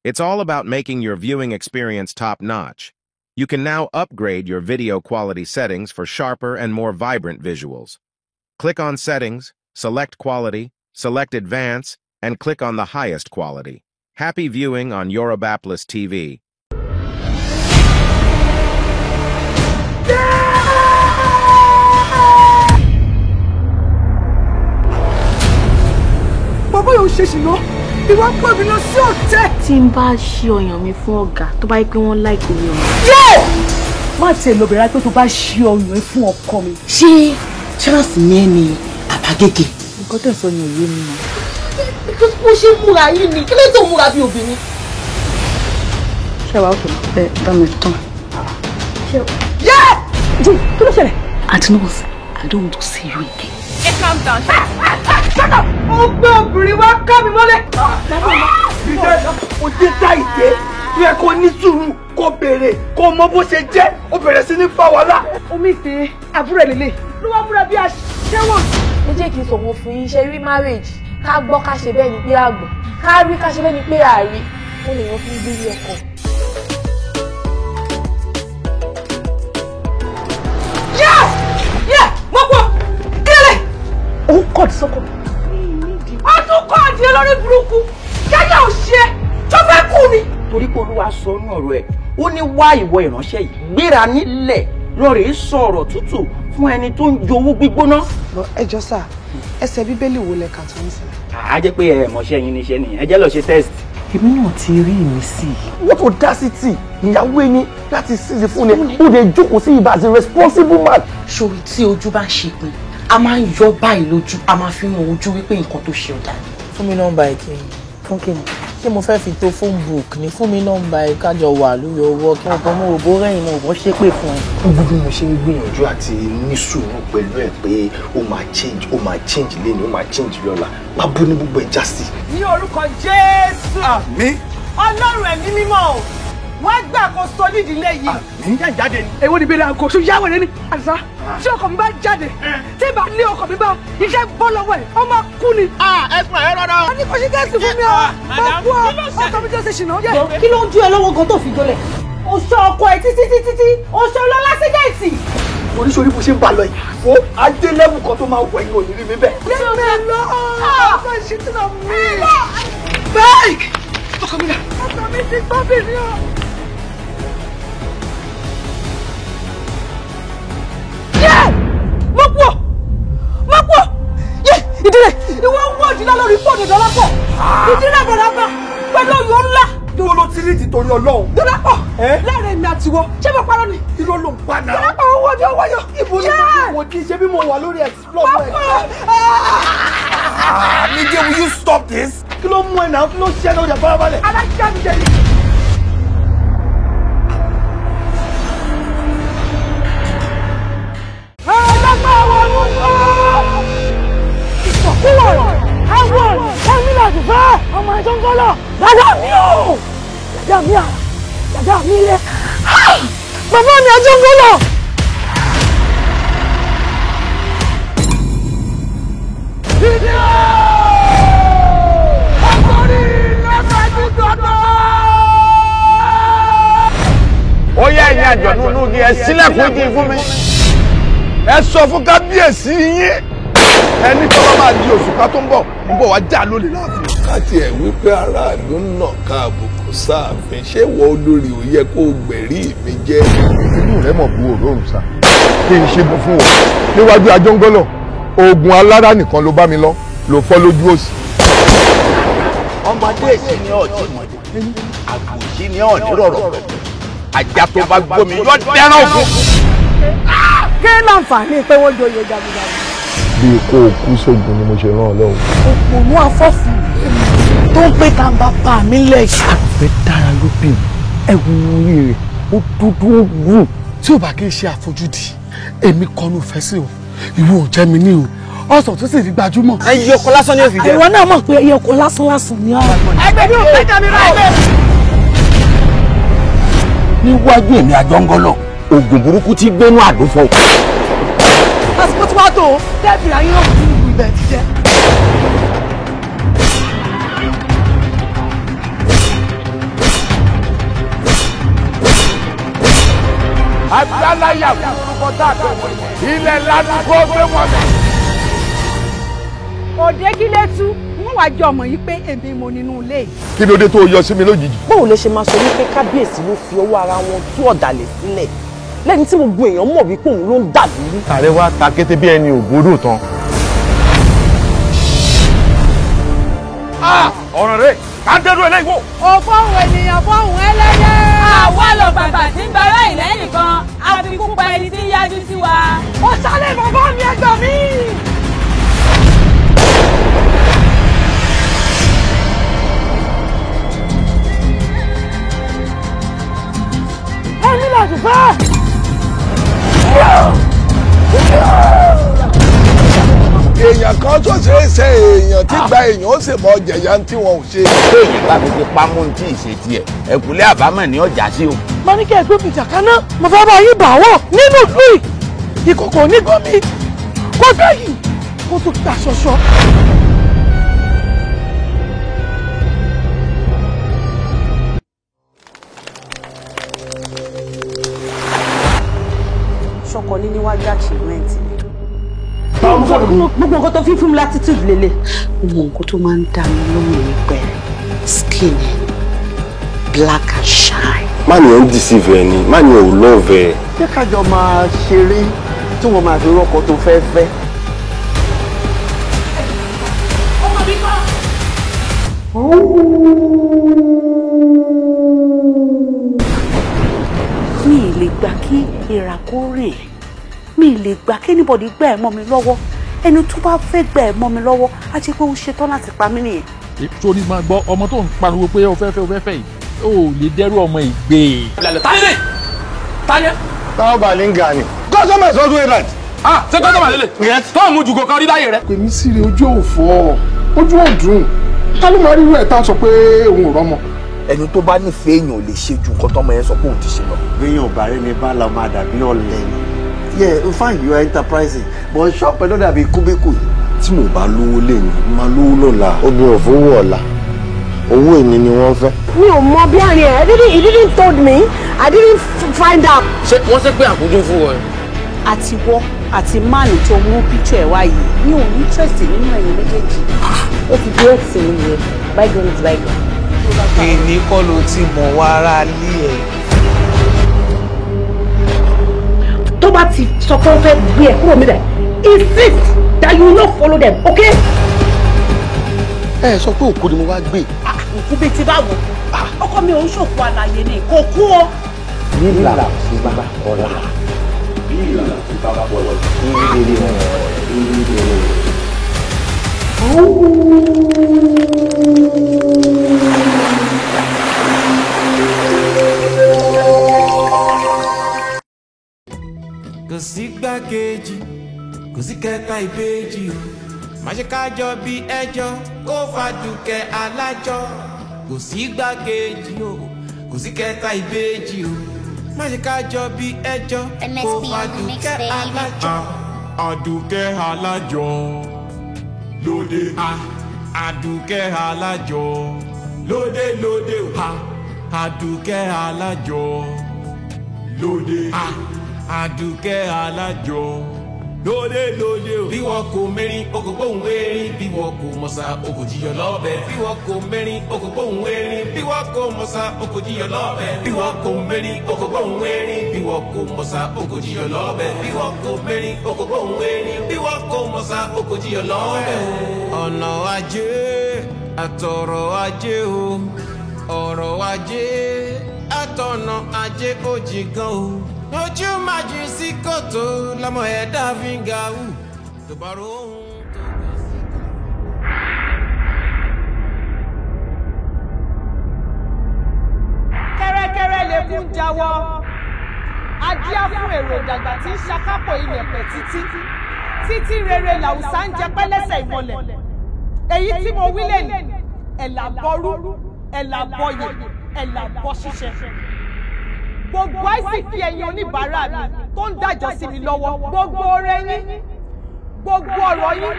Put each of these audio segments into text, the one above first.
It's all about making your viewing experience top-notch. You can now upgrade your video quality settings for sharper and more vibrant visuals. Click on Settings, select Quality, select Advance, and click on the highest quality. Happy viewing on Yoruba TV. Bàbá yóò ṣe ṣìnà ìwà pọ̀ mi lọ sí ọ̀tẹ̀. Tí n bá ṣe ọyàn mi fún ọ̀gá tó bá yẹ pé wọ́n láìpẹ́ mi ọ̀nà. Má tiẹ̀ lọ bẹ̀rẹ̀ pé tó bá ṣe ọyàn mi fún ọkọ mi. Ṣé chance ni ẹ ní àbágége? Nǹkan tẹ̀ sọ ni òye mi mọ́. Bó ṣe múra yìí ni kí ló tó múra bí obìnrin? Ṣé wàá òkè bẹ́ẹ̀ bá mi tán? Kí ló ṣẹlẹ̀? Auntie Nose, I don't want to see you again. Hey, calm down. Shut up! Ó gbé obìnrin wá ká mi mọ́lẹ̀. Ó dé dá ìdè. Bí ẹ kò ní sùúrù, kò béèrè, kò mọ bó ṣe jẹ́, ó bẹ̀rẹ̀ sí ní fa wàhálà. Omi ìpè àbúrò ẹ̀ lélẹ̀. Ló wá múra bí aṣẹ́wọ̀n. Ẹ jẹ́ kí n sọ̀rọ̀ fún yín ṣe rí marriage. Ká gbọ́ ká ṣe bẹ́ẹ̀ ni pé àgbọ̀. Ká rí ká ṣe bẹ́ẹ̀ ni pé àárí. Ó lè yan fún gbélé ọkọ. Ó kọ̀ sọ́kọ̀. Ó tún kọ́ àdí olórí burúkú. Kẹ́yà ò ṣe tó fẹ́ kú ni. Torí pé Olúwa sọ nínú ọ̀rọ̀ ẹ̀, ó ní wá ìwọ ìránṣẹ́ yìí, gbéra nílẹ̀ lọ́rẹ̀ sọ̀rọ̀ tútù fún ẹni tó ń jowú gbígbóná. Ẹ jọ̀ọ́ sà, ẹsẹ̀ Bíbélì wo lẹ kà tó ń sìn? A jẹ́ pé ẹ mọ̀ṣẹ́ yín níṣẹ́ nìyẹn, ẹ jẹ́ lọ ṣe test. Èmi náà ti rí ìmísí. What audacity! Ìyàwó ẹni láti ṣíṣe fún ni, ó lè jókòó sí ibà as a responsible man. Ṣòrí tí ojú bá ń ṣe pé a máa ń yọ báyìí lójú, a máa fi hàn ojú wípé nǹkan tó ṣe ọ̀dà ni. Fún mi nọ́mbà ẹ̀ kí n fún kí ni ṣé mo fẹ́ fi tó phone book ni fún mi nọ́mbà ẹ̀ kájọ wà lórí owó kí wọ́n kọ́ mọ́ òbó rẹ́yìn mọ́ òbó ṣépè fún ẹ. Gbogbo mo ṣe ń gbìyànjú àti ní sùúrù pẹ̀lú ẹ̀ pé ó máa change lẹ́nu, ó máa change lọ́la. Má bú ní gbogbo ẹ̀ já sí. Ní orúkọ Jésù. Àmín. Ọlọ́run ẹ̀mí mímọ́ o. Wọ́n gbà kó sọ nídìílé yìí. Àmín. Yá jáde ni. Èwo ni bẹ́ẹ̀ àgọ́ ṣó yáwó rẹ ni? Àdìsá, tí ọkọ mi bá jáde, tí ìbá lé ọkọ mi bá iṣẹ́ bọ́ lọ́wọ́ ẹ̀, ó máa kú ni. Ẹ fún ẹ rárá. A ní kò ṣe gẹ́ẹ̀sì fún mi o. Má kú ọ, ọkọ mi tó ṣe ṣìnà. Kí ló ń dún ẹ lọ́wọ́ gan tó fi jọlẹ̀? O ṣọ ọkọ ẹ títí, o ṣọ lọ lásìdẹ̀ẹ̀tì. Oríṣiríṣi bó ṣe ń bá lọ yìí. Ó adé lẹ́bù kan tó máa wọ ẹ̀yìn òní rí mi bẹ́ẹ̀. Lẹ́mi lọ, ọkọ ìṣètìlọ mi. Báyìí, ọkọ mi dà. Ọkọ mi ti gbọ́ mi ní ọ. Mọ́pọ̀! Ìdílé! Ìwọ wọ́n jìnnà lórí fóònù ìdọ́lọ́pọ̀! Ìdílé bọ̀dọ̀bọ̀ pẹ̀lú oyún ńlá! Dúró ló ti rí ti torí Ọlọ́run. Dọ́lọ́pọ̀! Láàrin èmi àti wọ, ṣé mo parọ́ ni? Irọ́ ló ń pa náà. Dọ́lọ́pọ̀ owó ni owó yọ! Ibo ni mo ti ṣe bí mo wà lórí explore rẹ̀. Níjẹ́, will you stop this? Kí ló mú ẹ náà? Kí ló ṣe lórí ẹ̀ farabalẹ̀? Alájà mi jẹ ni! Ọmọ ẹjọ́ ń gọ́lọ̀! Dàdá mi ò! Dàdá mi à! Dàdá mi rẹ̀! Bàbá mi ẹjọ́ ń gọ́lọ̀! Dídí o! Ọkùnrin lọ́sàájú dọ́dọ̀! Ó yẹ ẹ̀yin àjọ̀nú inú igi ẹ sílẹ̀kùn igi fún mi. Ẹ sọ fún kábíyèsí yín. Ẹni tó bá máa di òṣùpá tó ń bọ̀ wá já lólè láàfin. Káti ẹ̀ wípé aráàlú náà ká àbùkù sáàfin ṣé wọ́n olórí ò yẹ kó gbẹ̀rí mi jẹ́. Inú rẹ̀ mọ̀ bu òórùn sá. Kí n ṣe bú fún wọn. Níwájú Ajọ́ngọ́lọ̀, oògùn alára nìkan ló bá mi lọ fọ́ lójú òsì. Ọmọdé èsì ni ọ̀tí mọ̀dé, àgbòsí ni ọ̀ní rọ̀rọ̀ pẹ̀lú. Ajá tó bá gbómi yọ dẹ́rán ògùn. Kí láǹfààní pé wọ́n joyè jagunjagun? Bí kò kú sógun ni mo ṣe rán ọ lọ́wọ́. Òpònú afọ́fù tó ń pè ká ń bá pa mí lẹ́yìn. Àgbẹ̀ dára lóbìnrin, ẹ̀wù orí rẹ̀ ó dúdú ó wù. Tí ò bá kí n ṣe àfojúdi, èmi kọ́nu fẹ́ sí o, ìwọ ò jẹ́ mi ní o. Ọ̀sán tó sì rí gbajúmọ̀. Ẹyẹ ọkọ lásán ni ó fi jẹ. Ìwọ náà mọ̀ pé ẹyẹ ọkọ lásán ni ọ́. Ẹgbẹ́ mi ò fẹ́ jà mí báyìí. Níwájú èmi Ajọ́ngọ́lọ̀, oògùn burúkú ti gbénú àdófò. Àsìkò tí wàá tó o, tẹ́ẹ̀bì ayé náà kú ìlú ibẹ̀ ti jẹ́. alálàyà fún orúkọ tá a pè wọ́n ilẹ̀ lánàá kó gbé wọn lọ. òde kí lè tú wọn wàá jọ ọmọ yìí pé èmi mo nínú ilé yìí. kí ló dé tó yọ sí mi lójijì. báwo lè ṣe máa sọ wípé kábíyèsí ló fi ọwọ́ ara wọn tú ọ̀dàlẹ̀ sílẹ̀ lẹ́ni tí gbogbo èèyàn mọ̀ wípé òun ló ń dàbí. ààrẹ wa ta kété bí ẹni ògbódò tán. ọ̀rọ̀ rẹ̀ ká dẹ́rù ẹ̀ lẹ́yìn wò. òfóhùn ènìyàn fóhùn ẹlẹ́yẹ. àwa lọ bàbà tí ń bẹ̀rẹ̀ ìlẹ́yìn kan àfikún pa ẹni tí ń yájú sí wa. ó sálẹ̀ bàbá mi ẹgbẹ́ mi. ẹni láti fẹ́. èèyàn kan tó ṣe é ṣe èèyàn tí gba èèyàn ó sì mọ jẹ̀yà tí wọn ò ṣe. téèyàn bá fi fi pamọ́ tí ì ṣe tiẹ̀ ẹ̀kúlé àbámọ̀ ní ọjà sí o. mo ní kí ẹ gbé bìjà kaná mo fẹ́ bá yín bà wọ̀ nínú ìlú ìkòkò onígbòmí kó gbẹ̀yìn kó tó gbà ṣọṣọ. ṣọkọ ní níwájú achievement. gbogbo nǹkan tó fi fún mi latitude lélẹ̀. gbogbo nǹkan tó máa ń dá mi lóhùn ní pẹ̀rẹ̀ skin black and shine. má ní ẹ̀ ń deceive ẹ ni má ní ẹ̀ ò love ẹ. jẹ́ kájọ máa ṣeré tí wọ́n máa fi rọ́kọ tó fẹ́ fẹ́. ọmọ mi kọ́. mi ì lè gbà kí ìrà kó rìn mi ì lè gbà kí anybody gbà ẹ̀ mọ́ mi lọ́wọ́ ẹni tó bá fẹ́ gbà ẹ̀ mọ́ mi lọ́wọ́ á jẹ́ pé ó ṣetán láti pa mí nìyẹn. sórí máa gbọ́ ọmọ tó ń pariwo pé ó fẹ́ yìí ó lè dẹ́rù ọmọ ìgbé. táyé táyé. táwọn bá ní ń ga ni. kọ́sọ́mọ̀ ẹ̀sọ́ tún ìlànà. ṣé kọ́sọ́mọ̀ lélẹ̀. tó ń mú jùgò kan rí láyé rẹ. pèmí síre ojú òfò ojú òdùn ta ló máa rí rẹ̀ tá a sọ pé òun ò rọ́mọ. ẹni tó bá nífẹ̀ẹ́ èèyàn ò lè ṣe ju nǹkan tọ́mọ yẹn sọ pé òun ti ṣe lọ. béèyàn ò bá rí ni bá la máa dàbí ọ̀lẹ ni. yeah fine you are enterprising but shop ẹ̀ ló dàbí kúbíkù yìí. tí mo bá lówó lè ní máa lówó lọ́la. obìnrin ò fowó ọ̀la owó ìní ni wọ́n fẹ́. mi ò mọ bí àárín ẹ̀ he didn't told me I didn't find out. ṣé wọ́n ṣe pé àkójú fún wọn. àti wọ́ àti máàlù tó mú píkṣọ̀ ẹ̀ wá yìí mi ò ní interest nínú ẹ̀yin méjèèjì. ó ti di ẹ̀sìn nìyẹn bygone is bygone. èmi kọ́ ló ti mọ̀ wá ara lé ẹ̀. tó bá ti sọ pé ó fẹ́ gbé ẹ̀ kúrò níbẹ̀ insist that you no follow them okay. ẹ sọ pé òkú ni mo wá gbé. òkú bíi ti báwo ọkọ mi ò ń ṣòkò àlàyé ni kò kú o. nílà tí bàbá kọ́ra nílà tí bàbá kọ́ra ìrìnlẹ̀ kò sí gbàkejì kò sí kẹta ìbejì o má ṣe kájọ bí ẹjọ́ kó fàdùkẹ́ alájọ kò sí gbàkejì o kò sí kẹta ìbejì o má ṣe kájọ bí ẹjọ́ kó fàdùkẹ́ alájọ. Àdùkẹ́ alájọ lóde Àdùkẹ́ alájọ lóde lóde o Àdùkẹ́ alájọ lóde Àdùkẹ́ alájọ lóde lóde o. bí wọn kò mẹ́rin okò gbóhùn erin bí wọn kò mọ̀sá okò jiyàn lọ́bẹ̀. bí wọn kò mẹ́rin okò gbóhùn erin bí wọn kò mọ̀sá okò jiyàn lọ́bẹ̀. bí wọn kò mẹ́rin okò gbóhùn erin bí wọn kò mọ̀sá okò jiyàn lọ́bẹ̀. bí wọn kò mẹ́rin okò gbóhùn erin bí wọn kò mọ̀sá okò jiyàn lọ́bẹ̀. ọ̀nà ajé àtọ̀rọ̀ ajé o ọ̀rọ̀ ajé àtọ̀nà ajé ó jì gan o. ojú máa jù sí kòtò lọmọ ẹ̀dá fi ń ga wù tó bá rohun tó bá sí. kẹ́rẹ́kẹ́rẹ́ lè kún jáwọ́ adíá fún èrò ìdàgbà tí ń ṣakápò ilẹ̀pẹ̀ títí rere làwùsá ń jẹ pẹ́lẹ́sẹ̀ ìmọ̀lẹ̀ èyí tí mo wí lẹ́nu ẹ̀là bọ́rú ẹ̀là bọyè ẹ̀là bọ́ ṣíṣe gbogbo àìsíkí ẹ̀yin oníbàárà mi tó ń dájọ́ sí mi lọ́wọ́ gbogbo ọrẹ yín gbogbo ọ̀rọ̀ yín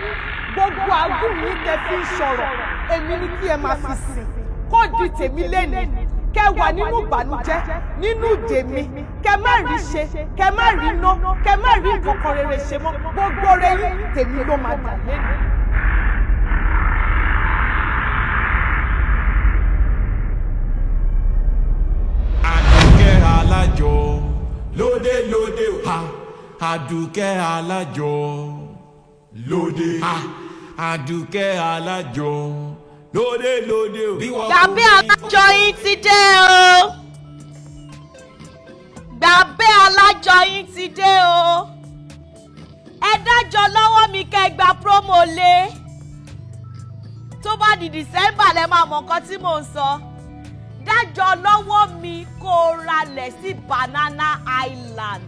gbogbo àgùn yín tẹ́ fi ń sọ̀rọ̀ èmi ni kí ẹ máa fi sìn kó di tèmi lẹ́nu kẹ́ wà nínú ìbànújẹ́ nínú ìdè mi kẹ́ má rí ṣe kẹ́ má rí ná kẹ́ má rí kankan rere ṣe mọ́ gbogbo rẹ̀ yín tèmi ló máa dà lẹ́nu. Aduke Alajo lóde lóde ha Aduke Alajo lóde ha Aduke Alajo lóde lóde o. Gbàgbé alájọ yín ti dé o. Gbàgbé alájọ yín ti dé o. Ẹ dájọ́ lọ́wọ́ mi kẹ́ gba promo lé. Tó bá di December lẹ máa mọ nǹkan tí mò ń sọ. Dájọ́ lọ́wọ́ mi kó ralẹ̀ sí Banana Island.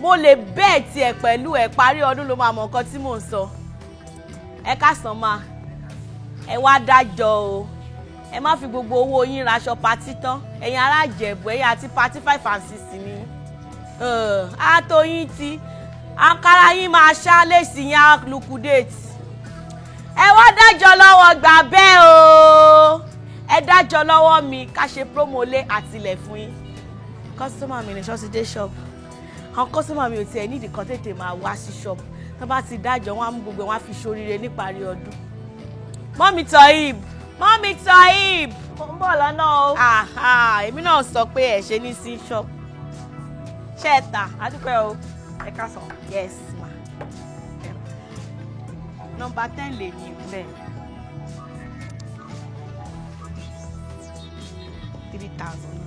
Mo lè bẹ́ẹ̀ tiẹ̀ pẹ̀lú ẹ̀ parí ọdún ló máa mọ nǹkan tí mò ń sọ. Ẹ káàsán máa. Ẹ wá dájọ́ o. Ẹ má fi gbogbo owó yín raṣọ patí tán. Ẹ̀yin ará Ìjẹ̀bú ẹ̀yin àti patí 5 and 6 ni. Àtò yín ti. Àǹkárá yín máa ṣá lèsì yín á lukudate. Ẹ wá dájọ́ lọ́wọ́ gbà bẹ́ẹ̀ o. Ẹ dájọ́ lọ́wọ́ mi ká ṣe promo lé àtìlẹ̀ fún yín. Customer mi ní ṣọ́ọ̀ṣì dé shop. Àwọn customer mi ò tiẹ̀ ní ìdíkan tètè máa wá sí shop. Tó bá ti dájọ́ wọn á mú gbogbo wọn á fi ṣoríire níparí ọdún. Mọ́mí Toib, Mọ́mí Toib, mo ń bọ̀ lọ́nà o. Èmi náà sọ pé ẹ̀ ṣe ní sí shop. Ṣé ẹ tà? Adúpẹ́ o. Ẹ káàsán. Yes ma. Number 10 lè ní bẹ́ẹ̀. 3,000.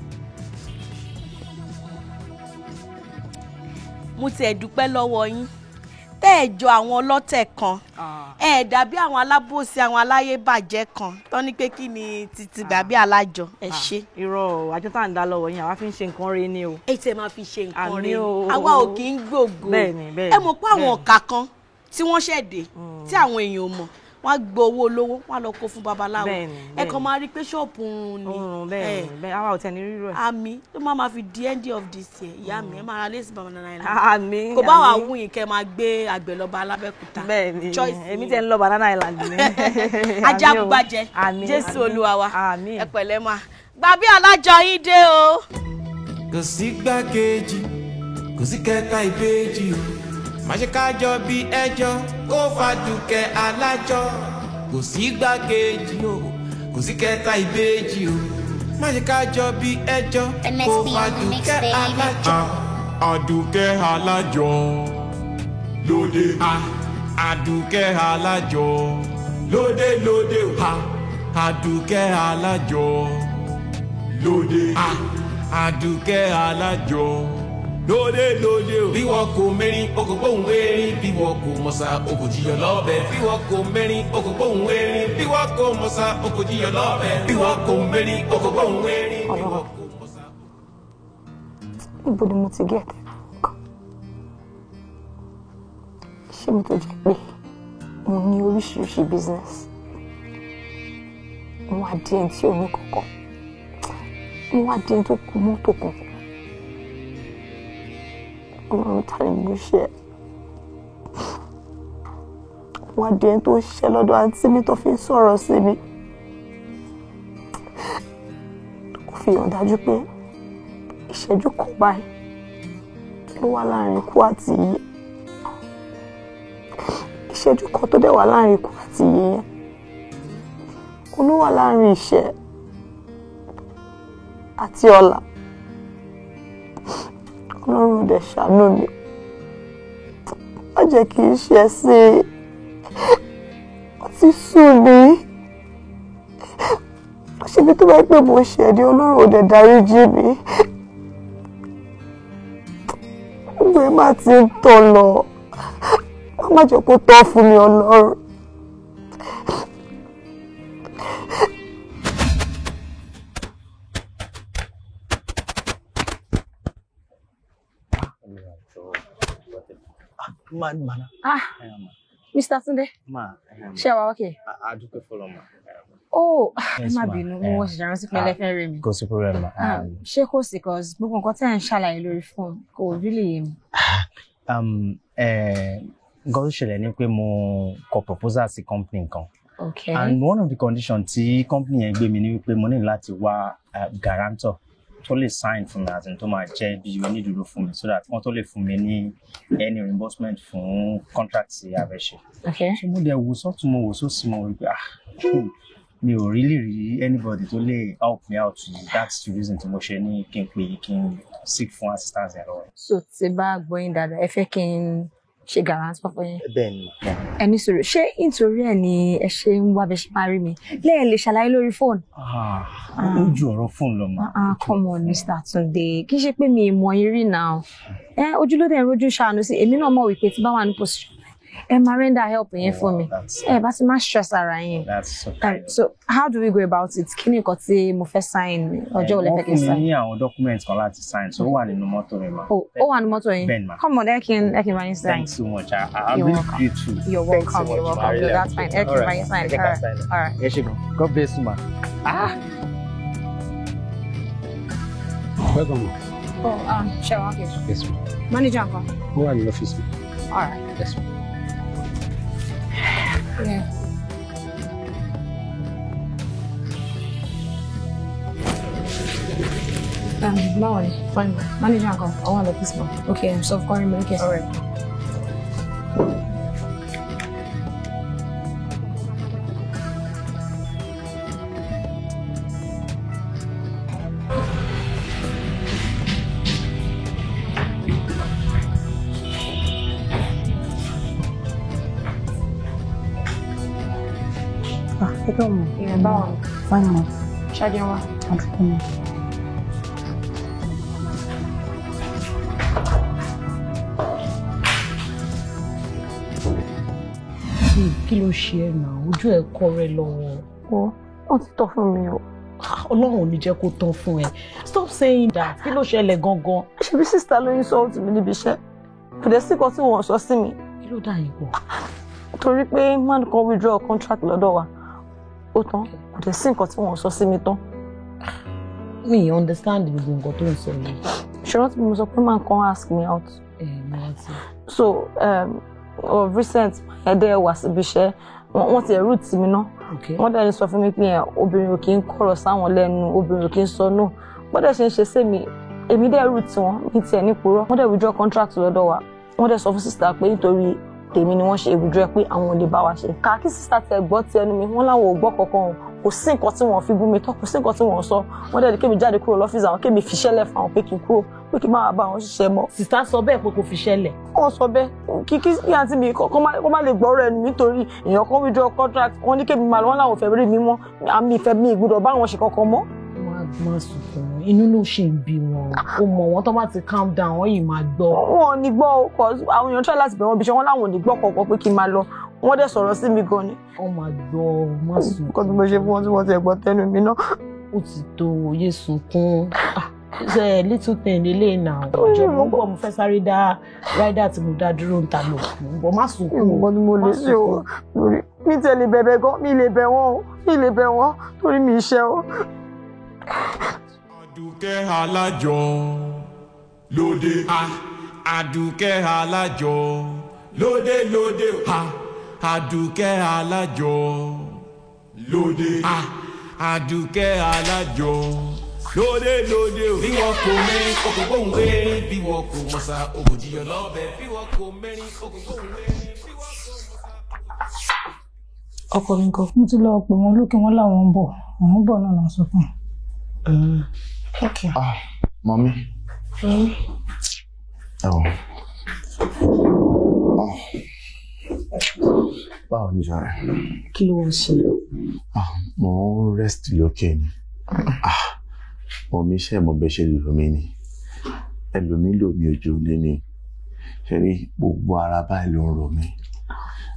Mo tiẹ̀ dúpẹ́ lọ́wọ́ yín. Tẹ́ ẹ jọ àwọn ọlọ́tẹ̀ kan. Ẹ dàbí àwọn alábòsí àwọn aláyébàjẹ́ kan tó ní pé kí ni títí dàbí alájọ ẹ ṣe. Irọ́ àjọ tá à ń dá lọ́wọ́ yín àwa fi ń ṣe nǹkan rẹ ni o. Èyí tẹ́ máa fi ṣe nǹkan rẹ. o. Àwa ò kì í gbògo. Bẹ́ẹ̀ni bẹ́ẹ̀ni. Ẹ mọ̀ pé àwọn ọ̀kà kan tí wọ́n ṣẹ̀dé tí àwọn èèyàn mọ̀ wọ́n á gbọ́ owó olówó wọ́n á lọ kó fún babaláwo. Ẹ kàn máa rí pé ṣọ́ọ̀pù ni. Bẹ́ẹ̀ni àwa ò tẹ̀ ní rírọ̀ ẹ̀. Àmì tó máa fi di end of this year ìyá mi ẹ máa ra lẹ́sìn Banana Island. Àmì kò bá wà wù yín kẹ́ máa gbé àgbẹ̀lọba alábẹ́kúta. Bẹ́ẹ̀ni èmi tẹ́ ń lọ Banana Island ni. Ajá bùbàjẹ́ Jésù Olúwa wa ẹ pẹ̀lẹ́ máa gbàbí alájọ yín dé o. Kò sí gbàkejì kò sí kẹta ìbejì o má ṣe kájọ bí ẹjọ́ kó fàdùkẹ́ alájọ kò sí gbàkejì o kò sí kẹta ìbejì o má ṣe kájọ bí ẹjọ́ kó fàdùkẹ́ alájọ. Àdùkẹ́ alájọ lóde Àdùkẹ́ alájọ lóde lóde o Àdùkẹ́ alájọ lóde Àdùkẹ́ alájọ lóde lóde o. Bí wọn kò mẹ́rin o kò gbóhùn erin bí wọn kò mọ̀sá o kò jiyàn lọ́bẹ̀. Bí wọn kò mẹ́rin o kò gbóhùn erin bí wọn kò mọ̀sá o kò jiyàn lọ́bẹ̀. Bí wọn kò mẹ́rin o kò gbóhùn erin bí wọn kò mọ̀sá. Níbo ni mo ti gé ẹ̀tẹ̀ kan? Ṣé mi tó jẹ́ pé mo ní oríṣiríṣi business? Mo wá di ẹni tí ò ní kankan. Mo wá di ẹni tó kù mọ́tò kan. Ọlọ́run ta ni mo ṣe? Wá di ẹni tó ṣiṣẹ́ lọ́dọ̀ àǹtí mi tó fi ń sọ̀rọ̀ sí mi. Ó fi hàn dájú pé ìṣẹ́jú kan báyìí ló wà láàrin ikú àti ìyè. Ìṣẹ́jú kan tó dẹ̀ wà láàrin ikú àti ìyè yẹn kò ló wà láàrin ìṣẹ́ àti ọ̀la. Ọlọ́run dẹ̀ ṣàánú mi. Má jẹ́ kí n ṣe sí i. Ó ti sùn mí. Ṣebí tó bá pẹ́ mo ṣẹ̀ ní Ọlọ́run ò dẹ̀ dáríjì mí. Gbogbo ẹ má ti ń tọ̀ lọ. Má jẹ́ kó tọ́ fún mi Ọlọ́run. Mr. Tunde. Ṣé wà okay? Aduke follow ma. Oh, má bínú, mo ṣe jàrán sí pé lẹ́fẹ́ rẹ̀ mi. Kò sí problem. Ṣé kò sí cause gbogbo nǹkan tẹ́ ń ṣàlàyé lórí fóònù kò really yé mi. Nǹkan tó ṣẹlẹ̀ ni pé mo kọ proposal sí company kan. Okay. And one of the conditions the company yẹn gbé mi ní wípé mo ní láti wá guarantor tó lè sign fún mi as in tó máa jẹ́ bí onídùúró fún mi so that wọ́n tó lè fún mi ní any reimbursement fún contract tí a fẹ́ ṣe. Okay. So mo dẹ̀ wò sọ́tún mo wò sósì mo wí pé mi ò really rí anybody tó lè help me out. That's the reason tí mo ṣe ní kí n seek fún assistance ẹ̀ lọ́wọ́. So tí bá gbóyin dáadáa ẹ fẹ́ kí n ṣe guarantor fún yín. Bẹ́ẹ̀ni. Ẹni sọ̀rọ̀ ṣé nítorí ẹ̀ ni ẹ ṣe ń wá bẹ ṣe máa rí mi lẹ́yìn lè ṣàlàyé lórí fóònù. Ojú ọ̀rọ̀ fóònù lọ mà. Come on Mr. Tunde kì í ṣe pé mi ìmọ̀ yín rí náà ojúlódé ẹ̀ rojú ṣàánú sí èmi náà mọ̀ wípé tí bá wà ní position ẹ máa render help yín fún mi ẹ bá ti máa stress ara yín. So how do we go about it? Kí ni nǹkan tí mo fẹ́ sign ọjọ́ òlẹ́ fẹ́ kí n sign? Wọ́n fún mi ní àwọn documents kan láti sign so ó wà nínú mọ́tò mi ma. Ó wà nínú mọ́tò yín? Bẹ́ẹ̀ni ma. Come on ẹ kí n bá yín sign. Thanks so much. I really appreciate you. You're welcome. You're welcome. So that's fine. Ẹ kí n bá yín sign. All right. Ẹ ṣé gan. God bless you ma. Welcome. Ṣé wàá kejì? Yes ma. Manager nǹkan? Ó wà ní ọ́fíìsì mi. All right. Yes ma. Yeah. Báwo ni? Fine. Manager nǹkan? Àwọn àlọ́ ọ́fíìsì mi. Okay, so calling me. Okay. All right. Come on. Yeah, báwo. Fine ma. Ṣáájú wa. Aduke ma. Kí ló ṣe ẹ́ náà? Ojú ẹ̀ kọ́ rẹ lọ́wọ́. Wọ́n ti tọ́ fún mi o. Ọlọ́run ò ní jẹ́ kó tán fún ẹ. Stop saying that. Kí ló ṣẹlẹ̀ gangan? Ṣebí sísá ló ń sọ ọ́ tì mí níbi iṣẹ́. Kò dẹ̀ sí kan tí wọ́n sọ sí mi. Kí ló dà yín pọ̀? Torí pé man kan withdraw contract lọ́dọ̀ wa. Ó tán kò dẹ̀ sí nǹkan tí wọ́n sọ sí mi tán. Mi understand gbogbo nǹkan tó ń sọ yìí. Ṣùgbọ́n tí mo sọ pé man kan ask me out. So of recent ẹ̀dẹ̀ wá síbi iṣẹ́ wọ́n ti ẹ̀rù tì mí ná. Wọ́n dẹ̀ ń sọ fún mi pé obìnrin ò kí ń kọ̀rọ̀ sáwọn lẹ́nu obìnrin ò kí ń sọ no. Wọ́n dẹ̀ ṣe ń ṣe sí mi èmi dẹ̀ rù tí wọ́n ní tiẹ̀ ní purọ́. Wọ́n dẹ̀ withdraw contract lọ́dọ̀ wa. Wọ́n dẹ̀ sọ fún sister pé nítorí tèmi ni wọ́n ṣe withdraw pé àwọn ò lè bá wa ṣe. Kàkí sister tẹ gbọ́ ti ẹnu mi wọ́n láwọn ò gbọ́ kankan kò sí nǹkan tí wọ́n fi bú mi tán kò sí nǹkan tí wọ́n sọ. Wọ́n dẹ̀ ní kémi jáde kúrò lọ́fíìsì àwọn kémi fi ṣẹlẹ̀ fún àwọn pé kí n kúrò pé kí n máa bá wọn ṣiṣẹ́ mọ́. Sister sọ bẹ́ẹ̀ pé kò fi ṣẹlẹ̀. Wọ́n sọ bẹ́ẹ̀ kíkí bí àǹtí mi kọ́ má lè gbọ́ ọ̀rọ̀ ẹnu nítorí èèyàn kan withdraw contract wọ́n ní kémi máa lọ wọ́n láwọn fẹ́ rí mi mọ́ àmì ìfẹ́ mi ìgbọ́dọ̀ bá wọn ṣe kankan mọ́. Má sunkún inú ló ṣe ń bí wọn o mọ̀ wọ́n tó bá ti calm down wọ́n yìí máa gbọ́. Wọn ò ní gbọ́ o cause àwọn èèyàn try láti bẹ̀ wọ́n bí ṣe wọ́n láwọn ò ní gbọ́ kankan pé kí n máa lọ wọ́n dẹ̀ sọ̀rọ̀ sí mi gan ni. Wọ́n máa gbọ́ má sunkún. Nǹkan tí mo ṣe fún wọn tí wọ́n ti gbọ́ tẹnu mi náà. Ó ti tó òye sunkún ṣe little thing lélẹ̀ náà ọjọ́ mo ń bọ̀ mo fẹ́ sáré dá rider tí mo dá dúró ń ta lọ bọ̀ má sunkún. Nǹkan tí mo lè ṣe o lórí mi tẹ̀ lè bẹ̀bẹ̀ gan mi lè bẹ̀ wọ́n o mi lè bẹ̀ wọ́n torí mi iṣẹ́ o. Aduke Alajo lóde Aduke Alajo lóde Aduke Alajo lóde Aduke Alajo lóde bí wọ́n kò mẹ́rin okòkò ń wé bí wọ́n kò mọ̀sá ògòjìyàn lọ́bẹ̀ bí wọ́n kò mẹ́rin okòkò ń wé bí wọ́n kò mọ̀sá. Ọkọ mi kan fún tí lọ pè wọn lókè wọn láwọn ń bọ̀ àwọn ń bọ̀ náà lọ sọ fún un. Okay. Mommy. Báwo ni jàre? Kí ló ń ṣe? Mo ń rest lókè ni. Mommy ṣe mo bẹ́ ṣe lò mí ni. Ẹlòmí lò mí ojú lé ni. Ṣé rí gbogbo ara báyìí ló ń rò mí.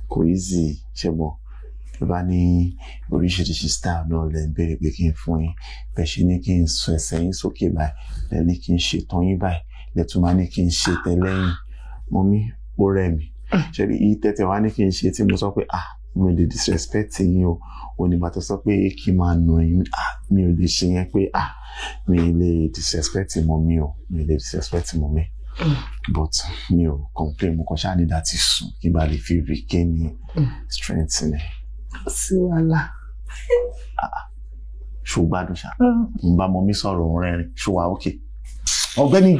Kò easy ṣe mọ̀. Bí bá ní oríṣiríṣi style náà lẹ́ ń béèrè pé kí n fún yín. Bẹ́ẹ̀ ṣe ní kí n sọ ẹsẹ̀ yín sókè báyìí. Lẹ́ ní kí n ṣe tán yín báyìí. Lẹ́tún máa ní kí n ṣe tẹ́lẹ́yìn. Mommy ó rẹ̀ mí. Ṣé rí yìí tẹ́tẹ́ wá ní kí n ṣe tí mo sọ pé mi ò lè disrespect yín o. Òní bá tó sọ pé kí n máa nù yín. Mi ò lè ṣe yẹn pé mi lè disrespect mommy o. Mi lè disrespect mommy. But mi ò complain mo kàn ṣáà ní láti sùn kí n bá lè fi regain strength ni. sí wàhálà. ṣùgbọ́n ṣá n bá mọ mi sọ̀rọ̀ òun rẹ́rìn ṣùwà òkè ọ̀gbẹ́ni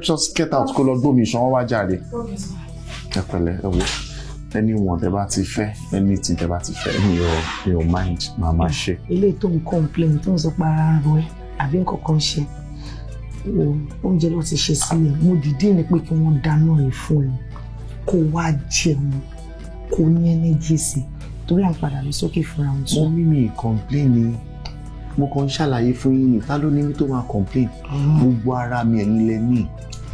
just get out kó lọ gbómi ìṣàn wá jáde. ẹ pẹ̀lẹ́ ẹ wo anyone tẹ́ bá ti fẹ́ anything tẹ́ bá ti fẹ́ mi ò mind máa máa ṣe. ilé tó ń complain tó ń sọ pé ara ń ro ẹ àbí nǹkan kan ṣe oúnjẹ ló ti ṣe sílẹ̀ mo dìde ní pé kí wọ́n dáná ẹ̀ fún ẹ kó wá jẹun kó ní energy sí torí à ń padà lọ sókè fúnra wọn. mo mímì complain ni mo kàn ń ṣàlàyé fún yín ní ta ló ní tó máa complain gbogbo ara mi ẹ̀yin lẹ ní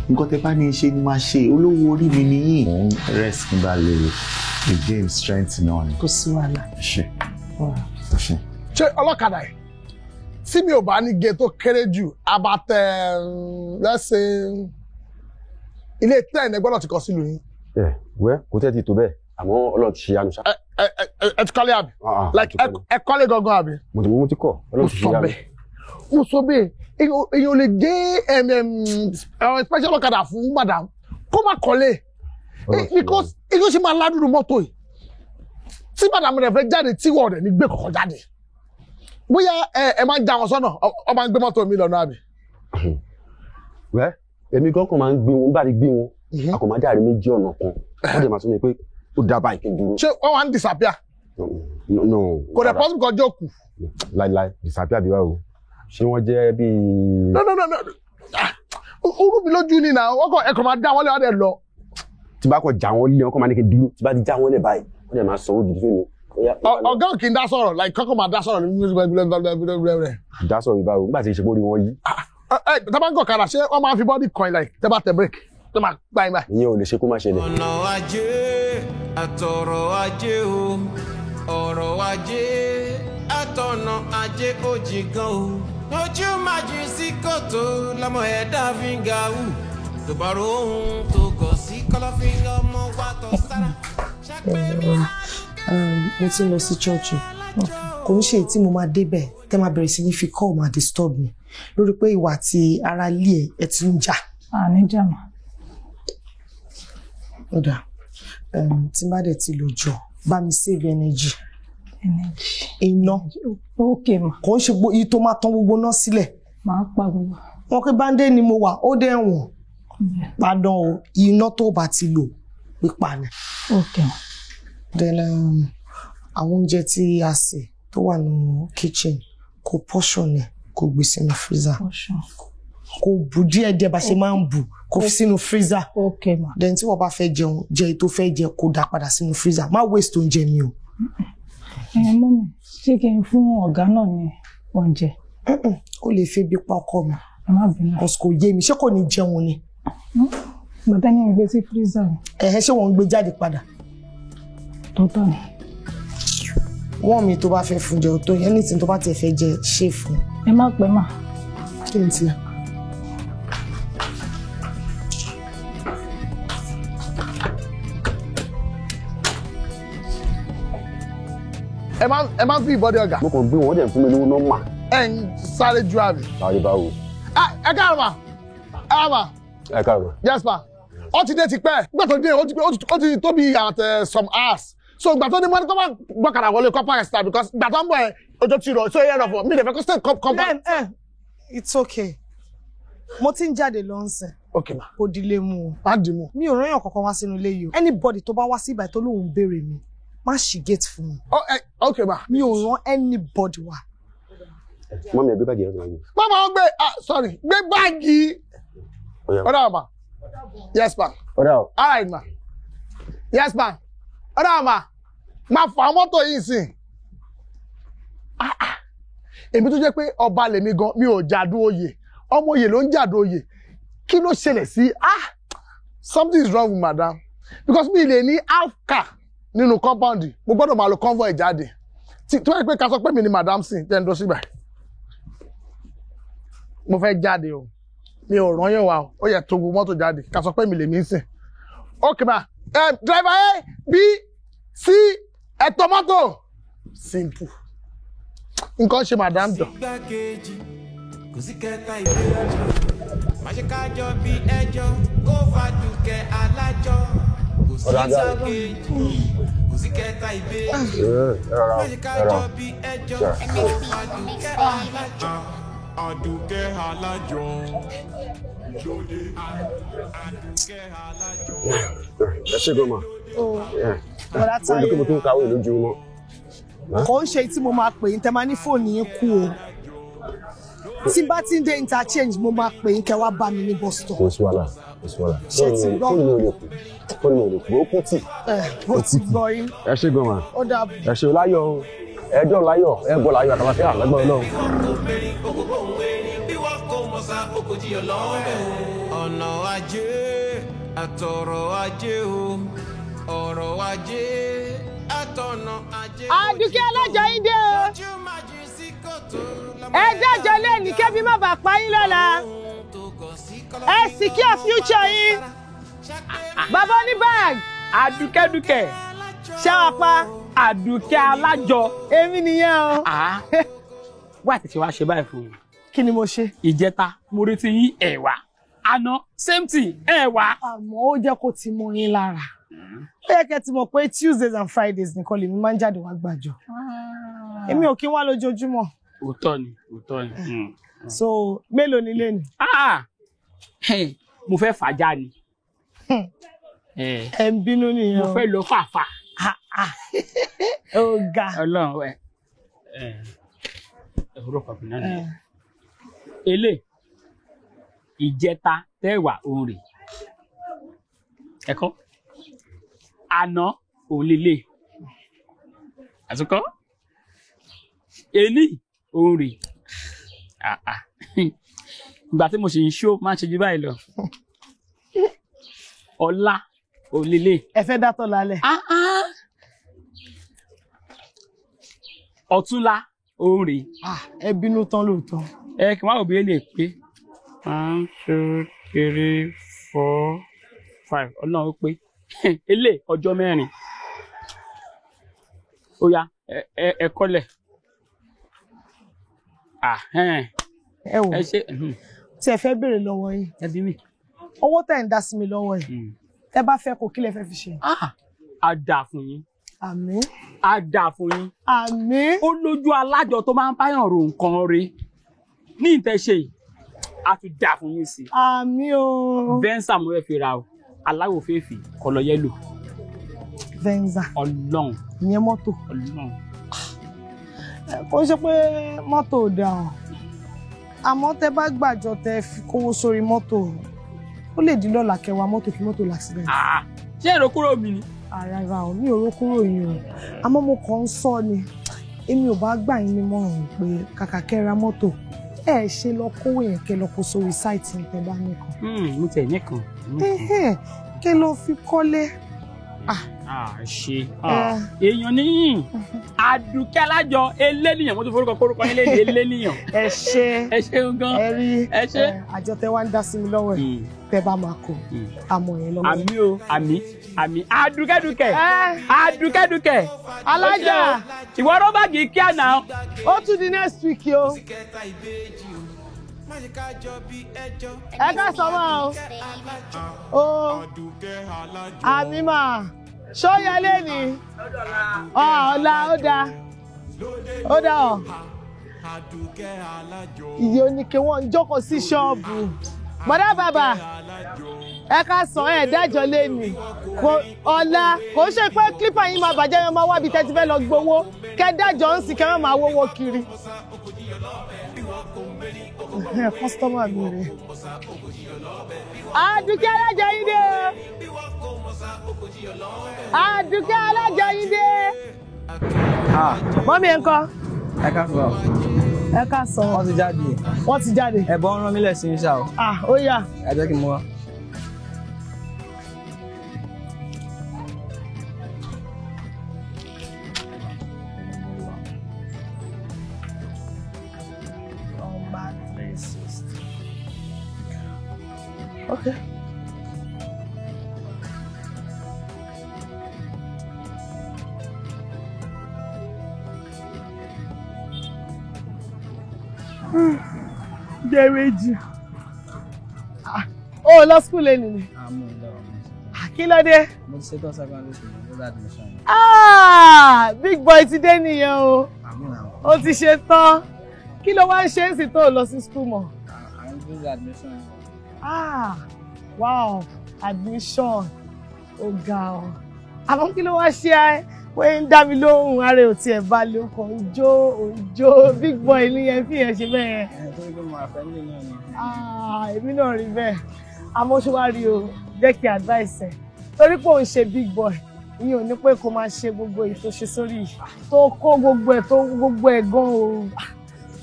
nǹkan tẹ́ bá ní ṣe ni máa ṣe olówó orí mi nìyí. mo ń rest kí n bá lè regain strength náà ni. kò sí wàhálà. ṣe. ṣé ọlọ́kadà yìí tí mi ò bá ní ge tó kéré jù abatẹ lẹ́sìn ilé tẹ́ ẹ̀ gbọ́dọ̀ ti kọ́ sílùú yín. wẹ́ kò tẹ́ ti tó bẹ́ẹ̀ àmọ́ ọlọ́run ti ṣe yánu ṣá. ẹ ti kọ́lé àbí like ẹ kọ́lé gangan àbí. mo ti kọ́ ọlọ́run ti ṣe yánu. mo sọ bẹ́ẹ̀ èèyàn lè gé special ọlọ́kadà fún madam kó má kọ́lé because èèyàn ṣe máa ládùúrú mọ́tò yìí tí madam rẹ̀ fẹ́ jáde tí wọ́n rẹ̀ ní gbé kọ̀ọ̀kan jáde bóyá ẹ máa ń já wọn sọ́nà ọ máa ń gbé mọ́tò mi lọ́nà àbí. wẹ́ èmi gan kan máa ń gbé wọn bá rí gbé wọn a kò máa dárí méjì ọ̀nà kan wọ́n dẹ̀ máa sọ mi pé ó dábàá ìkí dúró. ṣé wọ́n wá ń disappear. no kò dẹ̀ pọ́sibú kan jókòó. láíláí disappear bí wàá o ṣé wọ́n jẹ́ bíi. no orú mi lójú ni na wọ́n kọ ẹ̀kọ́ máa dá wọn lé wọn dẹ̀ lọ. tí bá kọ já wọn lé wọn kọ́ máa ní kí n dúró tí bá ti já wọn lé báyìí wọ́n dẹ̀ máa sọ ó dìde fún mi. ọ̀gá kì í dá sọ̀rọ̀ like kọ́kọ́ máa dá sọ̀rọ̀ ní. dá sọ̀rọ̀ ìbáwò nígbà tí ìṣe bóri wọn yí. tẹ́ bá ń gọ̀ kadà ṣé wọ́n máa fi body coin like tẹ́ bá tẹ break tẹ́ máa gbá yín báyìí. ìyẹn ò lè ṣe kó má ṣẹlẹ̀. ọ̀nà ajé àtọ̀rọ̀ ajé o ọ̀rọ̀ ajé àtọ̀nà ajé ó jì gan o ojú máa jù sí kòtò lọ́mọ ẹ̀dá fi ń ga wù tó bá ro ohun tó gọ̀ sí kọ́lọ́fín ọmọ wa tó sára mo ti ń lọ sí ṣọ́ọ̀ṣì kò ń ṣe tí mo máa débẹ̀ tẹ́ máa bẹ̀rẹ̀ sí ní fi call máa disturb mi lórí pé ìwà àti ara ilé ẹ̀ ti ń jà. àní jàmà. ó dà tí bá dẹ̀ ti lò jọ bá mi save energy. iná okay ma. kò ń ṣe iye tó máa tán gbogbo náà sílẹ̀. màá pa gbogbo. wọn pé báńdé ni mo wà ó dẹ̀ wọ̀n padàn o iná tó bá ti lò pípa ni. okay. then àwọn oúnjẹ tí a sè tó wà ní kitchen kò portion ẹ̀ kò gbé sínú freezer. kò bù díẹ̀ bá ṣe máa ń bù kò fi sínú freezer. okay ma. then tí wọ́n bá fẹ́ jẹun jẹ tó fẹ́ jẹ kó dá padà sínú freezer má waste oúnjẹ mi o. mọ́mí ṣé kí n fún ọ̀gá náà ní oúnjẹ. ó lè fi ebi pa ọkọ mi. ẹ má bínú. kò yé mi ṣé kò ní jẹun ni. bàtà ní ìgbé sí freezer. ṣé wọ́n ń gbé jáde padà. tó tọ́ ni. wọ́n mi tó bá fẹ́ fún jẹ tó yẹn anything tó bá tiẹ̀ fẹ́ jẹ ṣe fún. ẹ má pẹ́ mà. kí n tiẹ̀. ẹ máa ń fi ìbọdẹ ọ̀gá. mo kàn gbé wọn dẹ̀ fún mi lówó nọ́mà. ẹ ń sáré ju àbí. sáré báwo. ẹ káàárọ̀ mà ẹ káàárọ̀. yes ma ó ti dé tipẹ́ nígbà tó dé ó ti tó bí at some hours so ìgbà tó ní mọ́ni tó bá gbọ́kàrà wọlé copper extra because ìgbà tó ń bọ̀ ẹ ojú ti rọ̀ so yẹ rọ̀ fún mi lè fẹ́ kó stay compound. it's okay mo ti ń jáde lọ ń sìn. okay ma. kò dilé mu o. má dì mú. mi ò rányàn kankan wá sínú ilé yìí o anybody tó bá wá sí ìbàdàn tó lóun béèrè mi má ṣì gate fún mi. okay ma. mi ò rán anybody wá. mọ́mí ẹ gbé báàgì yẹn. mama ó gbé sorry gbé báàgì. ọ̀dà ma. yes ma. ọ̀dà o. all right ma. yes ma. ọ̀dà ma. máa fà mọ́tò yìí sìn. èmi tó jẹ́ pé ọba lèmi gan mi ò jàdú oyè ọmọ oyè ló ń jàdú oyè kí ló ṣẹlẹ̀ sí something is wrong with madam because mi lè ní half car nínú compound mo gbọ́dọ̀ máa lo convoy jáde tó yẹ pé ká sọ pé mi ni madam sìn jẹ́ ń dó síbẹ̀ mo fẹ́ jáde o mi ò rán yẹn wá o ó yẹ tó gbogbo mọ́tò jáde ká sọ pé mi lè mí sìn okay ma driver A B C ẹ̀tọ́ mọ́tò simple nǹkan ṣe madam jọ. kò sí kẹta ìbéèrè má ṣe kájọ bí ẹjọ́ kó fàdùkẹ́ alájọ kò sí sákejì kò sí kẹta ìbejì máṣíkájọ bí ẹjọ́ kó fàdúkẹ́ alájọ Àdùkẹ́ alájọ lóde Àdùkẹ́ alájọ. ẹ ṣe gan ma. bọ́dá táyé wọ́n dúkọ́ tó ń kàwé lójúmọ́. kò ń ṣe tí mo máa pè yín tẹ́ máa ní fóònù yín kú o tí bá ti ń dé interchange mo máa pè yín kẹ́ wá bá mi ní bus stop. kò sí wàhálà kò sí wàhálà. ṣé ti gbọ́ fóònù mi ò lè pè fóònù mi ò lè pè ó kú tì. ó ti gbọ́ yín. ẹ ṣe gan ma. ó dàbọ̀. ẹ ṣe láyọ̀ ẹjọ́ láyọ̀ ẹ gbọ́ láyọ̀ àtàwọn àlágbọ́n náà. ọ̀nà ajé àtọ̀rọ̀ ajé o ọ̀rọ̀ ajé àtọ̀nà ajé. Àdùkẹ́ alájọ yín dé o. ẹ dájọ́ lẹ́ni kẹ́bí má bàa pa yín lọ́la. ẹ secure future yín. bàbá ní bag. Àdùkẹ́dùkẹ́. ṣé wàá pa. Àdùkẹ́ alájọ. èmi nìyẹn o. wá àti wá ṣe báyìí fún mi. kí ni mo ṣe. ìjẹta mo retí yín ẹ̀wà àná same thing ẹ̀wà. àmọ́ ó jẹ́ kó ti mọ yín lára. ó yẹ kẹ́ ti mọ̀ pé Tuesdays and Fridays nìkan lèmi máa ń jáde wá gbàjọ. èmi ò kí ń wá lójoojúmọ́. òótọ́ ni òótọ́ ni. so mélòó ni lé ni. mo fẹ́ fàájà ni. ẹ ń bínú nìyẹn o. mo fẹ́ lọ fàáfà. ó ga. ọlọ́run ẹ̀rọ pàpọ̀ náà nìyẹn. ele ìjẹta tẹ́wà òǹrè ẹ̀kọ́ àná òlélẹ̀ àtúkọ́ èní òǹrè ìgbà tí mo ṣe ń ṣó máa ń ṣe jù báyìí lọ ọ̀la òlélẹ̀. ẹ fẹ́ dátọ̀ lálẹ́. ọ̀túnla òǹrè. ẹ bínú tán lóòótọ́. ẹ kí n wá òbí lè pé 1 2 3 4 5 ọlọ́run ó pé ilé ọjọ́ mẹ́rin ó yá ẹ kọ́lẹ̀ ẹ wò tí ẹ fẹ́ béèrè lọ́wọ́ yín ẹ bí mi owó tẹ̀ ń dá sí mi lọ́wọ́ yìí ẹ bá fẹ́ kó kí lẹ fẹ́ fi ṣe. á dà fún yín. àmín. á dà fún yín. àmín. ó lójú alájọ tó máa ń báyàn ro nǹkan re ní ìtẹ̀ṣe yìí á tún dà fún yín sí. àmín o. venza mo fẹ́ fi ra o aláwọ̀ fèèfì kọlọ yẹ́lò. venza. ọlọ́run. ìyẹn mọ́tò. ọlọ́run. kò ń ṣe pé mọ́tò ò dáa o àmọ́ tẹ bá gbàjọ tẹ fi kówó sórí mọ́tò ó lè dín lọ́la kẹwàá mọ́tò kí mọ́tò l'accident. ṣé èrò kúrò mi ni. rárá o mi ò rò kúrò yín o àmọ́ mo kàn ń sọ ni èmi ò bá gbà yín nímọ̀ràn pé kàkà kẹ́ra mọ́tò ẹ ṣe lọ kówó yẹn kẹ́ lọ kó sórí sáìtì ní tẹ́ bá nìkan. mo tẹ̀ nìkan. kẹ́ lọ fi kọ́lé. ṣe èèyàn níyìn Àdùkẹ́ alájọ eléníyàn mo tún forúkọ kórúkọ yín léde eléníyàn. ẹ ṣe gan. ẹ rí ẹ ṣe. àjọ tẹ wá ń dá sí mi lọ́wọ́ ẹ̀ tẹ bá máa kó àmọ̀ yẹn lọ́wọ́. àmì o àmì Àdùkẹ́dùkẹ́ Àdùkẹ́dùkẹ́ alájà ìwọ rọ́bàgì kíá náà. ó tún di next week o. ẹ ká sọ mọ́ o. àmì máa ṣóyẹ lẹ́ni ọ̀la ó dáa ọ̀ ìyè oníke wọn ń jókòó sí ṣọ́ọ̀bù bọ́dá bàbá ẹ ká sàn ẹ̀ dájọ́ lẹ́ni ọ̀la kò ṣe pé clipper yín máa bàjẹ́ yẹn máa wábi tẹ́tí fẹ́ lọ gbowó kẹ́ dájọ́ ń sì kẹ́ máa wówó kiri. Customer mi rè. Àdùkẹ́ alájọ yín dé. Àdùkẹ́ alájọ yín dé. Mọ́mí ẹ̀ ń kọ́. Ẹ ká sọ. Ẹ ká sọ. Wọ́n ti jáde. Wọ́n ti jáde. Ẹ̀bọn rán mi lẹ́sìn iṣẹ́ o. Ó yá. Ẹ jẹ́ kí n mú wa. Okay. Jẹ́rẹ́jì. Ó lọ school lẹ́nu ni. Àmọ́ ìlọ. Kí ló dé? Mo ti ṣetán secondary school. Big boy ti dé nìyẹn o. Ó ti ṣe tán. Kí ló wá ń ṣe ń sì tó lọ sí school mọ́? Admission. Wow, admission. Ó ga ọ. Àmọ́ kí ló wá ṣe ẹ́? Pé ń dá mi lóhùn ààrẹ ò tiẹ̀ balẹ̀ ọkọ̀ òjò big boy ní ẹ fi yẹn ṣe bẹ́ẹ̀. Torí pé mo àfẹ́ ní ìyẹn ni. Èmi náà rí bẹ́ẹ̀. Àmọ́ ṣé wàá rí o, jẹ́ kí advice ẹ̀. Torí pé òun ṣe big boy, ìyẹn ò ní pé kó máa ṣe gbogbo èyí tó ṣe sórí yìí. Tó kó gbogbo ẹ̀ gan o.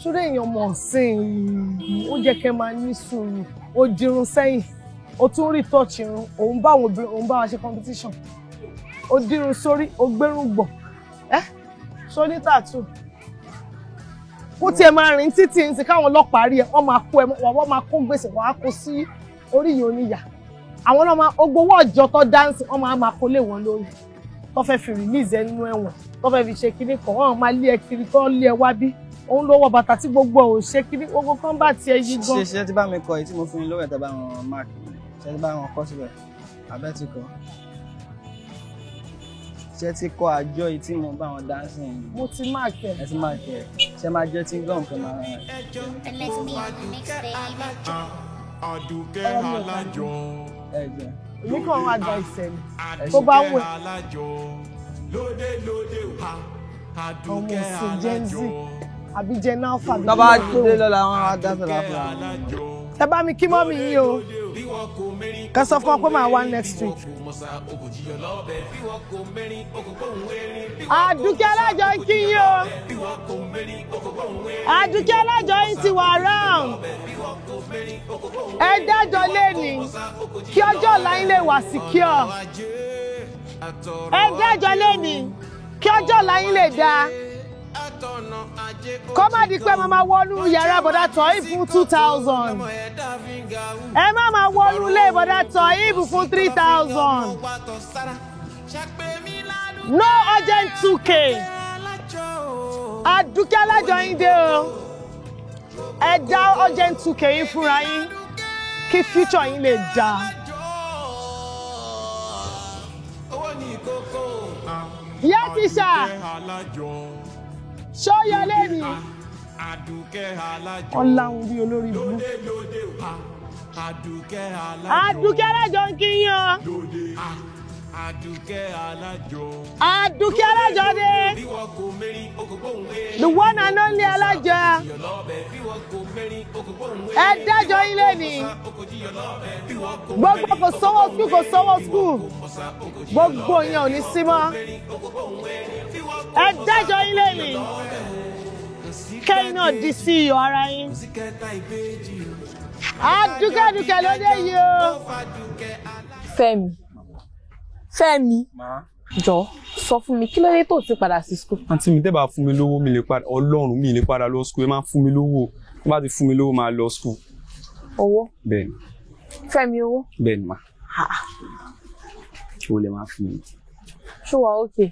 Ṣúré èèyàn mọ̀ sí ó jẹ́ kẹ́ máa ní sùúrù. Ó dirun sẹ́yìn, ó tún rí touch irun, òun bá wa ṣe competition. Ó dirun sórí, ó gbérùn gbọ̀n. Ṣó ní tattoo. Kó tiẹ̀ máa rìn títí ní ti káwọn ọlọ́pàá rí ẹ, wọ́n máa kó gbèsè, wọ́n á kó sí orí yìí oníyà. Àwọn náà máa gbowó ọjọ́ tó dáǹsì, wọ́n máa kó lé wọn lórí. Tó fẹ́ fi release ẹ nínú ẹ̀wọ̀n, tó fẹ́ fi ṣe kíní kan, wọ́n máa lé ẹ kiri tó lé ẹ wá bí. Òun ló wọ bàtà tí gbogbo ò ṣe kíní, gbogbo kan bá tiẹ̀ yí gan. Ṣé ti bá mi kọ èyí tí mo fún yín lówó ẹ̀ tẹ́ bá wọn mark? Ṣé ti bá wọn kọ síbẹ̀? Àbẹ́ ti kọ. Ṣé ti kọ àjọ yìí tí mo bá wọn dáńsì yìí? Mo ti mark ẹ̀. Ẹ ti mark ẹ̀. Ṣé máa jẹ́ tí gọ́ọ̀mù kan máa rán ẹ̀? Aduke Alajo. Èmi kàn wá gba ìsẹ̀lẹ̀ tó bá wẹ̀. Ọmọ òsì jẹ́nzì àbí jẹ́ náà fàbí. Tọ́ba dé lọ́la wọn á dá sọ̀rọ̀ fún wa. Ẹ bá mi kí mọ́mì yín o. Ká sọ fún ọ pé màá wá next week. Aduke Alajo ń kí yín o. Aduke Alajo yín ti wà round. Ẹ dájọ́ lẹ́ni kí ọjọ́ ọ̀la yín lè wà secure. Ẹ dájọ́ lẹ́ni kí ọjọ́ ọ̀la yín lè dáa. Kó má di pé màmá wọnú yàrá bọ̀dá tọ̀ ìfún 2,000. Ẹ má máa wọnú ilé bọ̀dá tọ̀ ìfún fún 3,000. No urgent 2K. Aduke Alajo yín dé o. Ẹ dá urgent 2K yín fúnra yín kí future yín lè dáa. Ìyá tíṣà. Ṣó yọ lẹ́ni? Ọláhun bí olórí bú. Aduke Alajo ń kí yín o. Aduke Alajo dé. The one and only Alajo. Ẹ dájọ́ yín lẹ́ni. Gbogbo kò sówó skul. Gbogbo yẹn ò ní sí mọ́. Ẹ dájọ́ yín lẹ́ni. Kẹ́yìn náà di sí iyọ̀ ara yín. Aduke ló dé yìí o. Fẹ́mi, jọ sọ fún mi kí ló dé tó ti padà sí school. Àǹtí mi tẹ́ bá fún mi lówó mi lè padà Ọlọ́run mi lè padà lọ school ẹ máa fún mi lówó tó bá ti fún mi lówó máa lọ school. Owó? Bẹ́ẹ̀ni. Fẹ́mi owó? Bẹ́ẹ̀ni ma. Kí o lè máa fún mi. Ṣé wàá òkè?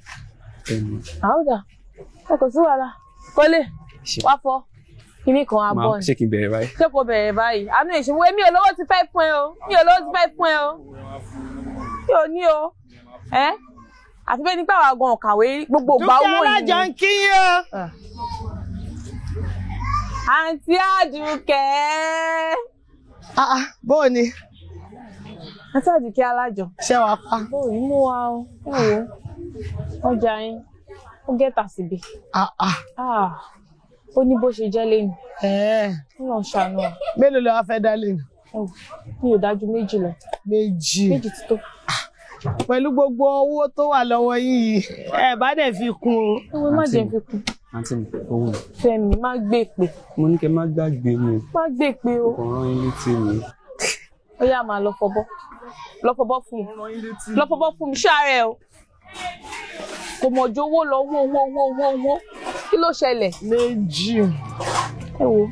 Bẹ́ẹ̀ni. Àwùjá, ẹ kò sí wàhálà. Kọ́lé, wá fọ́. Kíní kan abọ́ ni. Ṣé kí n bẹ̀rẹ̀ báyìí? Ṣé kò bẹ̀rẹ̀ báyìí? Àánú ìṣòwò mi ò lówó ti fẹ́ fún ẹ o. Mi ò ní o. Àti bẹ́ẹ̀ nípa àwọn àgàn kàwé gbogbo ìgbà owó yìí. Aduke Alajo ń kí yín o. Àǹtí Aduke. Bóò ni? Àǹtí Aduke Alajo. Ṣé wàá pa? Bóò ní mú wa o. Ẹ wo ọjà yín. Ó gẹ́ta síbi. Ó ní bó ṣe jẹ́ lẹ́nu. Ó lọ ṣàánú wa. Mélòó ló wá fẹ́ dá lẹ́nu? Mi ò dájú méjì lọ. Méjì ti tó. Pẹ̀lú gbogbo owó tó wà lọ́wọ́ yìí, ẹ bá dẹ̀ fi kún o. Owó má jẹ́ fi kún. Àǹtí mi, owó. Fẹ́mi, má gbé pè. Mo ní kẹ́ má gbàgbé mi. Má gbé pè o. Kò rán yín létí mi. Ó yá máa lọ fọbọ́. Lọ fọbọ́ fún mi. Lọ fọbọ́ fún mi ṣáàrẹ̀ o. Kò mọ̀jọ owó lọ wó. Kí ló ṣẹlẹ̀? Méjì. Ẹ wo.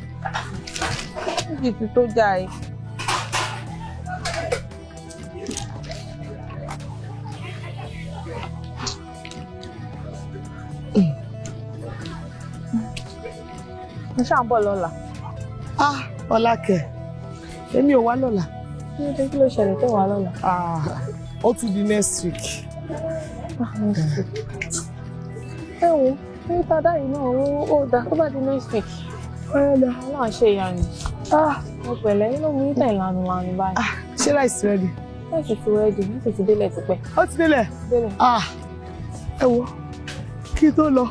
Méjì ti tó jà ẹ. Mo ṣáà ń bọ̀ lọ́la. Ọlákẹ́, èmi ò wá lọ́la. Kí ló ṣẹlẹ̀ tó wà lọ́la? Ó ti di next week. Ẹ wo, ní tàdá yìí náà ó dá tó bá di next week. Ọ̀rẹ́dà aláà ṣe ìyanu. Mo pẹ̀lẹ́ inú mi tẹ̀ lanu báyìí. Ṣé láìsí rẹ́dì? Láìsí ti rẹ́dì, láìsí ti délẹ̀ ti pẹ́. Ó ti délẹ̀? Délẹ̀. Ẹ wo, kí tó lọ,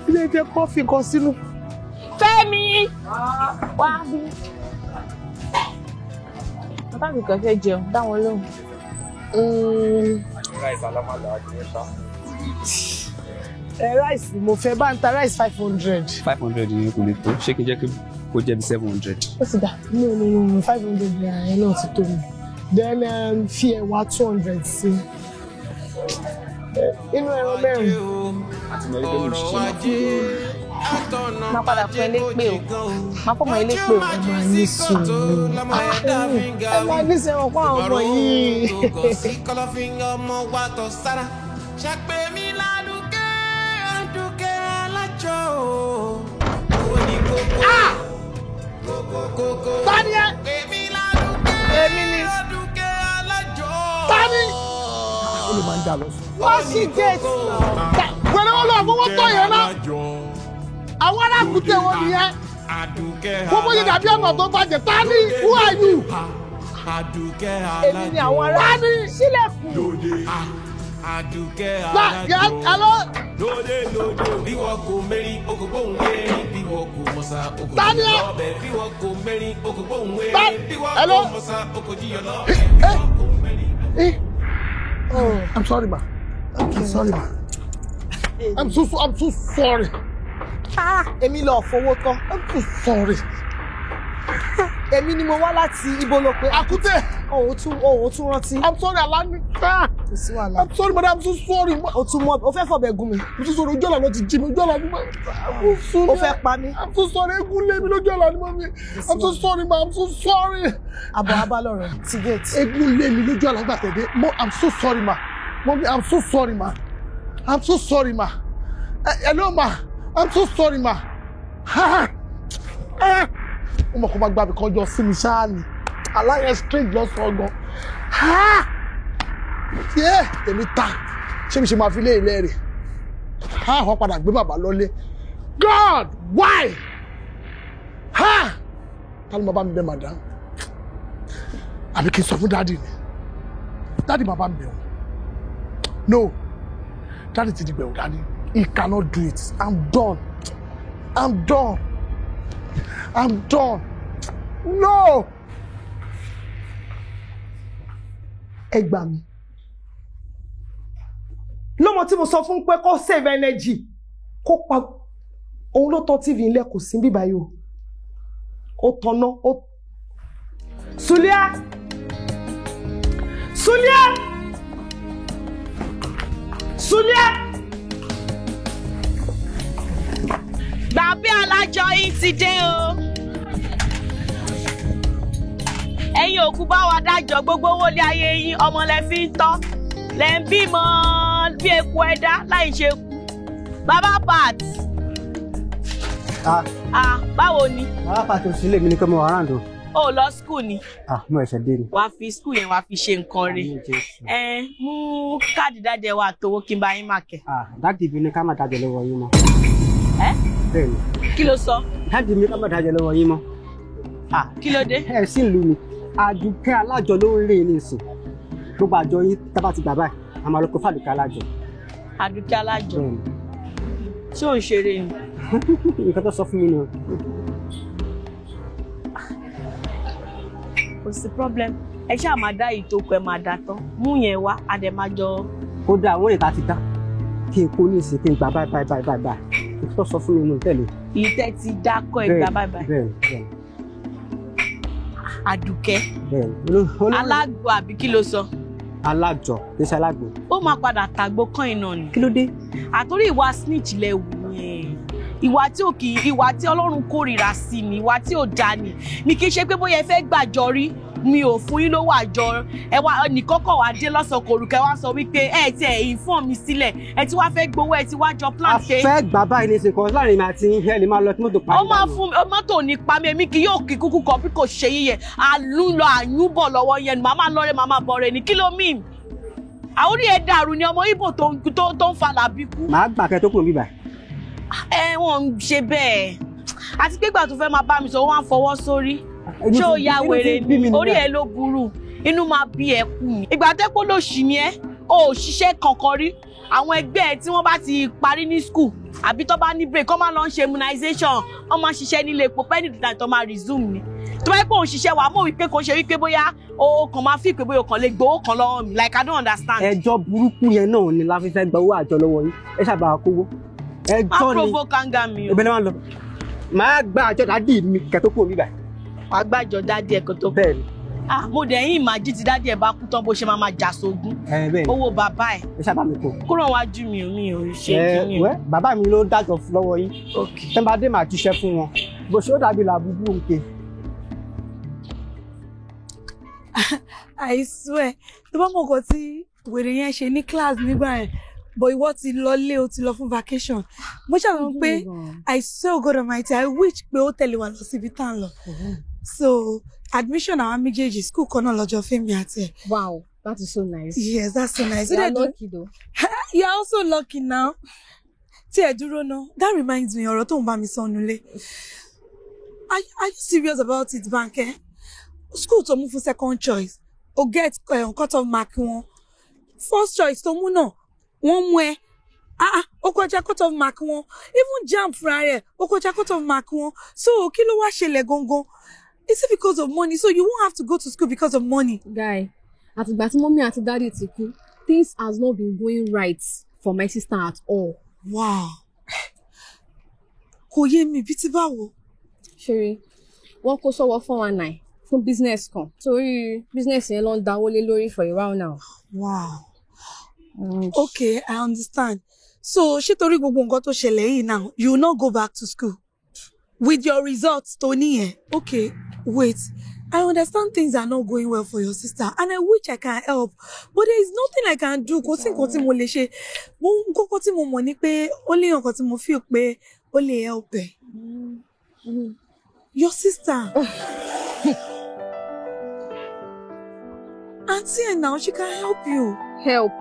ilé jẹ́ kọ́fì kan sínú. Fẹ́mi! Wá bí. Bàbá mi kàn fẹ́ jẹun, dá wọn lóhùn. Rice alamala àti ẹ̀ṣá. Rice mo fẹ́ bá ń ta rice 500. 500 ni kò lè tó, ṣé kí n jẹ́ kó jẹ́ bí 700. Ó ti dà, no, 500 naira yẹn náà ti tó mi. Then fi ẹ̀wà 200 sí. Inú ẹran mẹ́rin. Àti mẹ́rin tó ń ṣiṣẹ́ máa fún lórí. Má padà fún elépè o. Má fọmọ elépè o. Ẹ máa ní sùúrù. Ẹ máa ní sẹ́wọ̀n fún àwọn ọmọ yìí. Tani ẹ? Èmi ni. Tani? Ó lè máa ń jà lọ sí. Wọ́n ṣì gate. Pẹ̀lú wọn lọ fowó tọ̀ yẹn náà. Àwọn arákùtẹ̀ wọn nìyẹn. Wọ́n bóyá dàbí ọ̀nà tó bàjẹ́. Tani? Who are you? Èmi ni àwọn ará. Tani? Sílẹ̀kùn. Hello? Bí wọ́n kò mérí, okò gbóhùn mérí. Bí wọ́n kò mọ̀sá, okò jíyọ̀ lọ́bẹ̀. Bí wọ́n kò mérí, okò gbóhùn mérí. Bí wọ́n kò mọ̀sá, okò jíyọ̀ lọ́bẹ̀. I'm sorry, ma. I'm sorry, ma. I'm so sorry. Èmi lọ fowó tán. I'm so sorry. Èmi ni mo wá láti ibo ló pé. Àkútè. Òun tún rántí. I'm sorry, Alani. I'm sorry, madam. I'm so sorry. O tún mọ, o fẹ́ fọ̀bẹ gún mi. I'm so sorry. Ojú ọ̀la ló ti jí mi. Ojú ọ̀la ni mo. O fẹ́ pa mí. I'm so sorry. Egun lé mi lójú ọ̀la ni mo mi. I'm so sorry, ma. I'm so sorry. Àbọ̀ abálọ̀rọ̀ ti gate. Egun lé mi lójú ọ̀la gbàtẹ̀dé. I'm so sorry, ma. Mommy, I'm so sorry, ma. I'm so sorry, ma. Hello, ma. I'm so sorry, ma. Ó mọ̀ kó máa gbàgbé kan jọ sí mi ṣáà ni. Aláyẹ̀ straight lọ́sàn-án gan. Èmi ta. Ṣé mi ṣe máa fi lé ilé rẹ̀? Wọ́n padà gbé bàbá lọ́lé. God, why? Ta ló máa bá mi bẹ̀ madam? Àbí kí n sọ fún dáàdì ni? Dáàdì máa bá mi bẹ̀ wọ́n. No, Daddy ti di bẹ̀rù Daddy. He cannot do it. I'm done. No! Ẹ gbà mí. Lọ́mọ tí mo sọ fún pé kó save energy. Kó pa òun ló tọ́ TV ńlẹ̀ kò sí bíbá yìí o. Ó tanná. Sulia! Bàbí alájọ yìí ti dé o. Ẹ̀yin òkú bá wa dájọ́ gbogbo owó ní ayé yín ọmọ lẹ fi ń tọ́. Lẹ ń bímọ bí eku ẹ̀dá láì ṣe kú. Bàbá Pat. Báwo ni? Bàbá Pat ò sí lè mi ní pé mo wà ráǹdò. O lọ school ni. Mo ẹ̀ṣẹ̀ dé ni. Wàá fi school yẹn wàá fi ṣe nǹkan rẹ̀. Mú káàdì dájẹ́ wa àtowó kí n bá yín máa kẹ́. Dáàdì mi ní ká má dájọ́ lọ́wọ́ yín mọ́. Bẹ́ẹ̀ni. Kí ló sọ? Dáàdì mi ká má dájọ́ lọ́wọ́ yín mọ́. Kí ló dé? Ẹ sì ń lu mi. Àdùkẹ́ alájọ ló ń rìn ní ìsìn. Gbogbo àjọ yín tábà ti gbà báyìí. A máa lọ kó fàdùkẹ́ alájọ. Àdùkẹ́ alájọ? Ṣé ò ń ṣeré ni? Nǹkan tó sọ fún mi ni o. Kò sí problem. Ẹ ṣáà máa dá ìtókù ẹ máa dá tán. Mú yẹn wá, a dẹ̀ máa jọ. Ó dá àwọn èèyàn ti dá. Kí n kó ní ìsìn kí n gbà báyìí. Nǹkan tó sọ fún mi ni tẹ̀lé. Ìtẹ́ ti dákọ̀ ìgbà báyìí. Bẹ́ẹ̀ni. Àdùkẹ́. Alágbo àbí kí ló sọ? Alájọ, kì í ṣe alágbo. Ó máa padà tàgbó kán iná ni. Kí ló dé? Àtórí ìwà snitch lẹ wù yẹn. Ìwà tí Ọlọ́run kórìíra sí ni, ìwà tí ò dáa ni. Mi kì í ṣe pé bóyá ẹ fẹ́ gbàjọ rí. Mi ò fún yín lówó àjọ. Ẹ wá nìkọ́kọ̀ wá dé lọ́sàn-án kòrùkẹ́ wá sọ wípé ẹ ti ẹ̀ inform mi sílẹ̀. Ẹ ti wá fẹ́ gbowó ẹ ti wá jọ plan pé. A fẹ́ gbà báyìí ní ìsìn kan láàrin mi àti ẹ lè máa lọ kí mọ́tò pa. Ó máa fún mi, mọ́tò ní pa mi, èmi kì yóò kí kúkú kan bí kò ṣe yíyẹ. Àlùlọ àyúbọ̀ lọ́wọ́ yẹn ni màmá lọ́rẹ́ màmá bọ̀rẹ̀ ni kí ló mean? àórí ẹ dàrú ni ọmọ Ìgbò tó ń fa làbíkú. màá gbà kẹ́ tó kúrò bíbà. Wọ́n ń ṣe bẹ́ẹ̀ àti pé ìgbà tó fẹ́ máa bá mi sọ wọ́n á fọwọ́ sórí ṣé ó ya wèrè ni orí ẹ ló burú inú máa bí ẹ kú mi. ìgbà tẹ́pọ̀ ló ṣì ní ẹ́ o ò ṣiṣẹ́ kankan rí àwọn ẹgbẹ́ ẹ tí wọ́n bá ti parí ní school àbí tó bá ní break kọ́ máa lọ ń ṣe immunization wọ́n máa ṣiṣẹ́ nílé epo pẹ́ẹ́nì dídá tó máa resume ni tó bá yẹ pé òun ṣiṣẹ́ wà á mọ̀ wípé kò ṣe wípé bóyá o kàn máa fi pé bóyá o kàn lè gbowó kan lọ́wọ́ mi like I don't understand. ẹjọ́ burúkú yẹn náà ni la fi fẹ́ gba owó àjọ lọ́wọ́ yín ẹ ṣàbà kówó. ẹjọ́ ni provoke anger mi o. ìbẹ̀lẹ̀ wọn lọ màá gba àjọ dádì mi kẹ́ tó kúrò bíbà. wàá gbàjọ dádì ẹ̀ kó tó kú. bẹ́ẹ̀ ni. mo dẹ̀ yín ìmájí ti dádì ẹ̀ bá kú tán bó ṣe máa jà sógun. owó bàbá ẹ̀. ẹ ṣàbà mi kó. kúrò wájú mi ò ṣe kíní o. bàbá mi ló dájọ́ lọ́wọ́ yín. tẹ́ bá dé màá jíṣẹ́ fún wọn bó ṣe ó dàbí làbúbú òǹkè. I swear tó bá mọ̀ nǹkan tí wèrè yẹn ṣe ní class nígbà yẹn but ìwọ ti lọ lé o ti lọ fún vacation mo ṣàwọn pé I swear God Almighty I wish pé ó tẹ̀lé wa lọ síbi tá à ń lọ so admission àwọn méjèèjì school kan náà lọ́jọ́ Fẹ́mi àti ẹ̀. Wow, that is so nice. Yes, that's so nice. You are lucky though. You are also lucky now. Tí ẹ dúró náà, that reminds me ọ̀rọ̀ tó ń bá mi sọ nulẹ̀. Are you serious about it, Banke? School tó mú fún second choice o get cut off mark wọn first choice tó mú náà wọ́n mú ẹ o kọjá cut off mark wọn even JAMB fúnra rẹ̀ o kọjá cut off mark wọn so kí ló wá ṣẹlẹ̀ gangan is it because of money so you won't have to go to school because of money. Guy àtìgbà tí mọ́mí àti dáàdì ti kú things has not been going right for my sister at all. Wow kò yé mi bí ti báwo. ṣeré wọn kó sọ́wọ́ 419 fún business kan torí business yẹn ló ń dáwó lé lórí for a while now. Wow. Okay, I understand. So ṣé torí gbogbo nǹkan tó ṣẹlẹ̀ yìí now you will not go back to school with your results tó níyẹn. Okay, wait. I understand things are not going well for your sister and I wish I can help but there is nothing I can do. Kò sí nǹkan tí mo lè ṣe. Kókó tí mo mọ̀ ni pé ó lè nǹkan tí mo feel pé ó lè help ẹ. Your sister. Auntie and now she can help you. Help.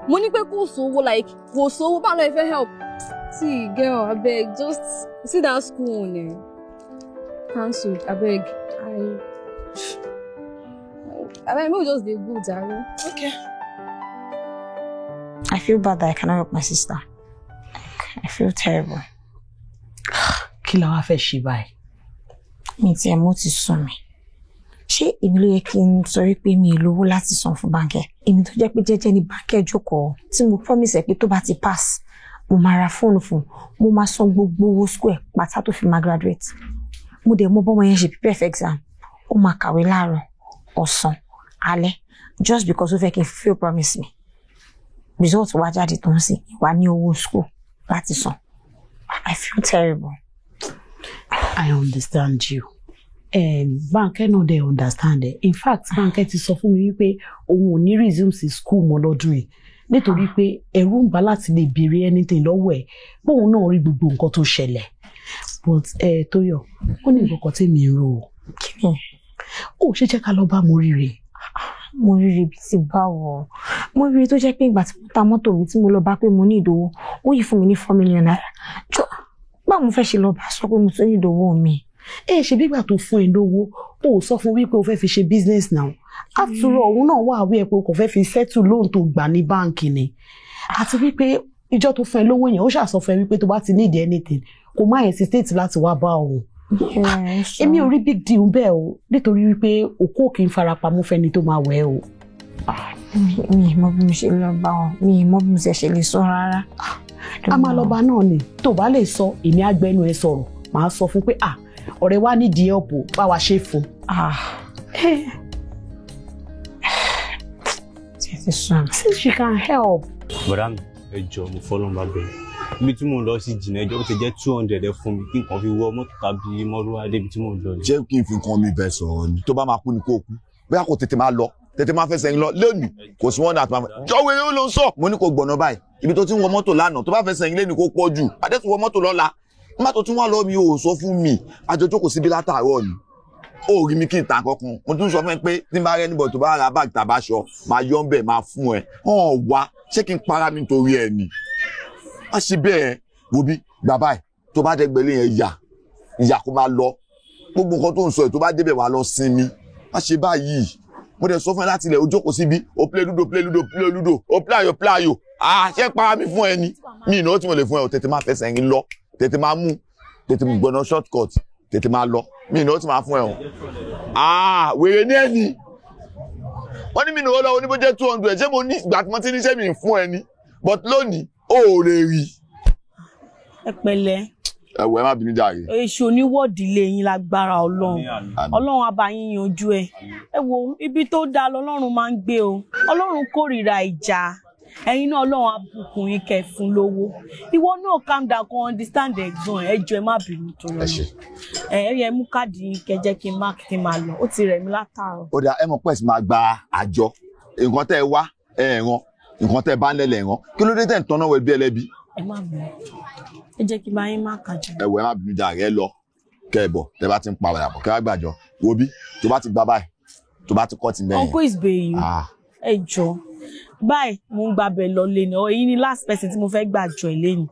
Mo ní pé kò sówó like kò sówó bá lọ fẹ́ help. See girl abeg just see that school one cancelled abeg I may just dey go jare. Okay. I feel bad that I cannot help my sister. I feel terrible. Kí la wá fẹ́ ṣe báyìí? Mi ti ẹ̀ mo ti sún mi. Ṣé èmi ló yẹ kí n sọ pé mi ò lówó láti san fún báńkì? Èmi tó jẹ́ pé jẹ́jẹ́ ni báńkì jókòó tí mo promise ẹ pé tó bá ti pass mo máa ra fóònù fún mo máa san gbogbo owó square pátá tó fi máa graduate. Mo dẹ̀ mọ̀ bọ́mọ yẹn ṣe prepare for exam. Ó máa kàwé láàárọ̀, ọ̀sán, alẹ́ just because ó fẹ́ kí n fulfill promise mi. Result wá jáde tó ń sìn wá ní owó school láti san. I feel terrible. I understand you. Banke no dey understand it. In fact, Banke ti sọ fún mi wípé òun ò ní resume sí school mọ́ lọ́dún yìí nítorí pé ẹ̀rù ń bà láti lè béèrè anything lọ́wọ́ ẹ̀ bóun náà rí gbogbo nǹkan tó ṣẹlẹ̀. But Tóyọ̀, ó ní nǹkan tí mi rò ó. Kí ni? Ó ṣe jẹ́ ká lọ bá Moríire. Moríire bí ti báwo? Moríire tó jẹ́ pé ìgbà tí mo ta mọ́tò mi tí mo lọ bá pé mo ní ìdòwò, ó yí fún mi ní 4 million naira. Jọ báwo mo fẹ́ ṣe lọ bá sọ pé mo tún ní ìdòwò mi? Ṣe bí ìgbà tó fún ẹ lówó, ó sọ fún wípé o fẹ́ fi ṣe business now. After all, òun náà wà wí ẹ pé o kò fẹ́ fi settle loan tó gbà ní báǹkì ni. Àti wípé ìjọ tó fún ẹ lówó yẹn, ó ṣàsọ fún ẹ wípé tó bá ti need anything, kò má hesitate láti wá bá òun. Èmi ò rí big deal bẹ́ẹ̀ o, nítorí wípé òkú òkè ń farapamọ́ fẹ́ni tó máa wẹ̀ o. Mi mọ̀ bí mo ṣe lọ bá wọn, mi mọ̀ bí mo ṣe lè sọ rárá. A máa lọ bá náà ni, tó bá lè sọ, èmi á gbẹnu ẹ sọ̀rọ̀, màá sọ fún pé ọ̀rẹ́ wa ní díẹ̀ ọ̀pọ̀ bá wa ṣe fún. Since she can help. Bọ̀dá mi, ẹ jọ̀ọ́ mo fọ́lọ́n bá bẹ̀rẹ̀. Ibi tí mò ń lọ sí jìnnà ẹjọ́ ó ti jẹ́ 200 ẹ fún mi kí nǹkan fi wọ mọ́tò tàbí mọ́rúwá débi tí mò ń lọ. Jẹ́ kí n fi nǹkan mi bẹ̀ sọ̀rọ̀ ni. Tó bá máa kú ni kó kú. Bóyá kò tètè máa lọ. Tètè máa fẹsẹ̀ yín lọ lónìí. Kò sí wọn náà àtúmọ̀. Jọ̀wọ́ eré ló ń sọ. Mo ní kò gbọ̀nà báyìí. Ibi tó ti ń wọ mọ́tò lánàá tó bá fẹsẹ̀ yín lé ní kó pọ̀ jù. Adé tún wọ mọ́tò lọ́la. Má tó tún wá lọ mi ò sọ fún mi. Àjọjọ́ kò síbi látàárọ̀ ni. ó rí mi kí n ta kankan mo tún sọ fún ẹ pé tí n bá rẹ níbọ̀ tó bá ra báàgì tàbáṣọ máa yọ ń bẹ̀ máa fún ẹ hàn wá ṣé kí n para mi nítorí ẹ ni má ṣe bẹ́ẹ̀ wo bí bàbá ẹ tó bá dẹ́gbẹ̀lé yẹn ìyà kó máa lọ gbogbo nǹkan tó ń sọ ẹ tó bá débẹ̀ wá lọ sinmi má ṣe báyìí mo dẹ̀ sọ fún ẹ láti ilẹ̀ ó jókòó síbi ó play ludo ó play ayò ṣé para mi fún ẹ ni mi ìnáwó tí mo lè fún ẹ ò tètè máa fẹsẹ̀ yín lọ tètè máa mú tètè gbọ̀nà shortcut tètè máa lọ mi ìnáwó tí máa fún ẹ o wèrè ní ẹni wọ́n ní mi ìnáwó lọ́wọ́ ní bó jẹ́ 200 ṣé mo ní ìgbà tí mo ti ní ṣé mi fún ẹ ni but lónìí ó lè rí. ẹ pẹ̀lẹ́. ẹwọ ẹ má bínú jàre. èṣù oníwọ́ọ̀dì lè yín lágbára ọlọ́run á bá yín yanjú ẹ wo ibi tó dáa lọ́lọ́run máa ń gbé o ọlọ́run kórìíra ìjà ẹ̀yin náà ọlọ́run á bùkún yín kẹ́ fún lówó ìwọ náà calm down kan understand ẹ̀gbọ́n ẹ jọ̀ọ́ ẹ má bínú tó lọ ẹ mú káàdì yín kẹ́ jẹ́ kí n má kí n máa lọ ó ti rẹ̀ mí látàárọ̀. ó dà ẹ mọ̀ pé ẹ̀sìn máa gba àjọ nǹkan tẹ́ ẹ wá ẹ̀ràn nǹkan tẹ́ ẹ bá ń lẹ́lẹ̀ ẹ̀ràn kí ló dé tẹ̀ ń tọ́nà wẹ̀ bí ẹlẹ́bí. ẹ má bínú ẹ jẹ́ kí n bá yín má kájọ. ẹ wọ ẹ má bínú jàre ẹ lọ kẹ́ ẹ bọ̀ tẹ́ bá ti ń pa wàdà bọ̀ kẹ́ wá gbàjọ wo bí tó bá ti gbá báyìí tó bá ti kọ́ ti mẹ́yìn. uncle is bayi ẹ jọ̀ọ́ báyìí mo ń gbàbẹ̀ lọ lé ní èyí ni last person tí mo fẹ́ gbàjọ ẹ̀ lẹ́yìn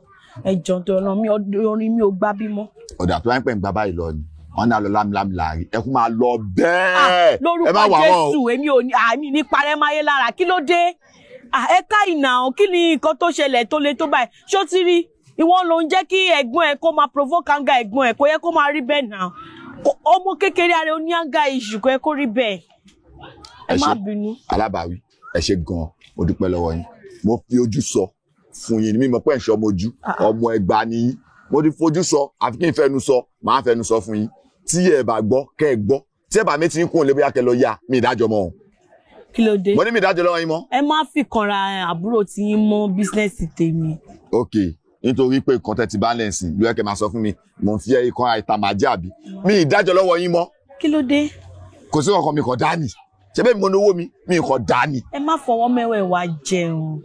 ẹ jọ̀ọ́ tó ọ̀nà mi orin mi ò gbá bímọ. ọ̀dà tó wá ń pẹ̀ ń gbá báyìí lọ ni wọ́n náà lọ lámìlámì láàrin ẹ kú máa lọ bẹ́ẹ̀. lórúkọ Jésù èmi ò ní àmì ní parẹ́ máyé lára kí ló dé ẹ ká ìnà kí ni nǹkan tó ṣẹlẹ̀ tó le tó báyìí ṣó ti rí ìwọ ló ń jẹ́ kí ẹ̀gbọ́n ẹ kó máa provoke anger ẹ̀gbọ́n ẹ kó yẹ kó máa rí bẹ́ẹ̀ náà ọmọ kékeré ààrẹ oní anger issue kó yẹ kó rí bẹ́ẹ̀ ẹ má bínú. alábàáwí ẹ ṣe gan-an mo dúpẹ́ lọ́wọ́ yín mo fi ojú sọ fún yín ní mímọ̀ pé ẹ̀ ń ṣe ọmọ ojú ọmọ ẹgbàá ni yín mo ti fojú sọ àfi kí n fẹnu sọ màá fẹnu sọ fún yín tí ẹ bá gbọ́ kẹ́ ẹ gbọ́ tí ẹ bá mi ti ń kún un lé bóyá kẹ́ lọ yá mi ìdájọ́ mọ́ o. kí ló dé. mo ní mi ìdájọ́ lọ́wọ́ yín mọ́. ẹ má fi kanra àbúrò tí yín mọ́ bísínẹ́sì tèmi. ok nítorí pé nǹkan tẹ́ ti balance ló yẹ kẹ́ máa sọ fún mi mo ń fi ikán àìtà máa jáàbí mi ìdájọ́ lọ́wọ́ yín mọ́. kí ló dé. kò sí ọkàn mi kàn dání ṣé bẹ́ẹ̀ mo náwó mi kàn dání. ẹ má fọwọ́ mẹ́wẹ̀ẹ́ wá jẹun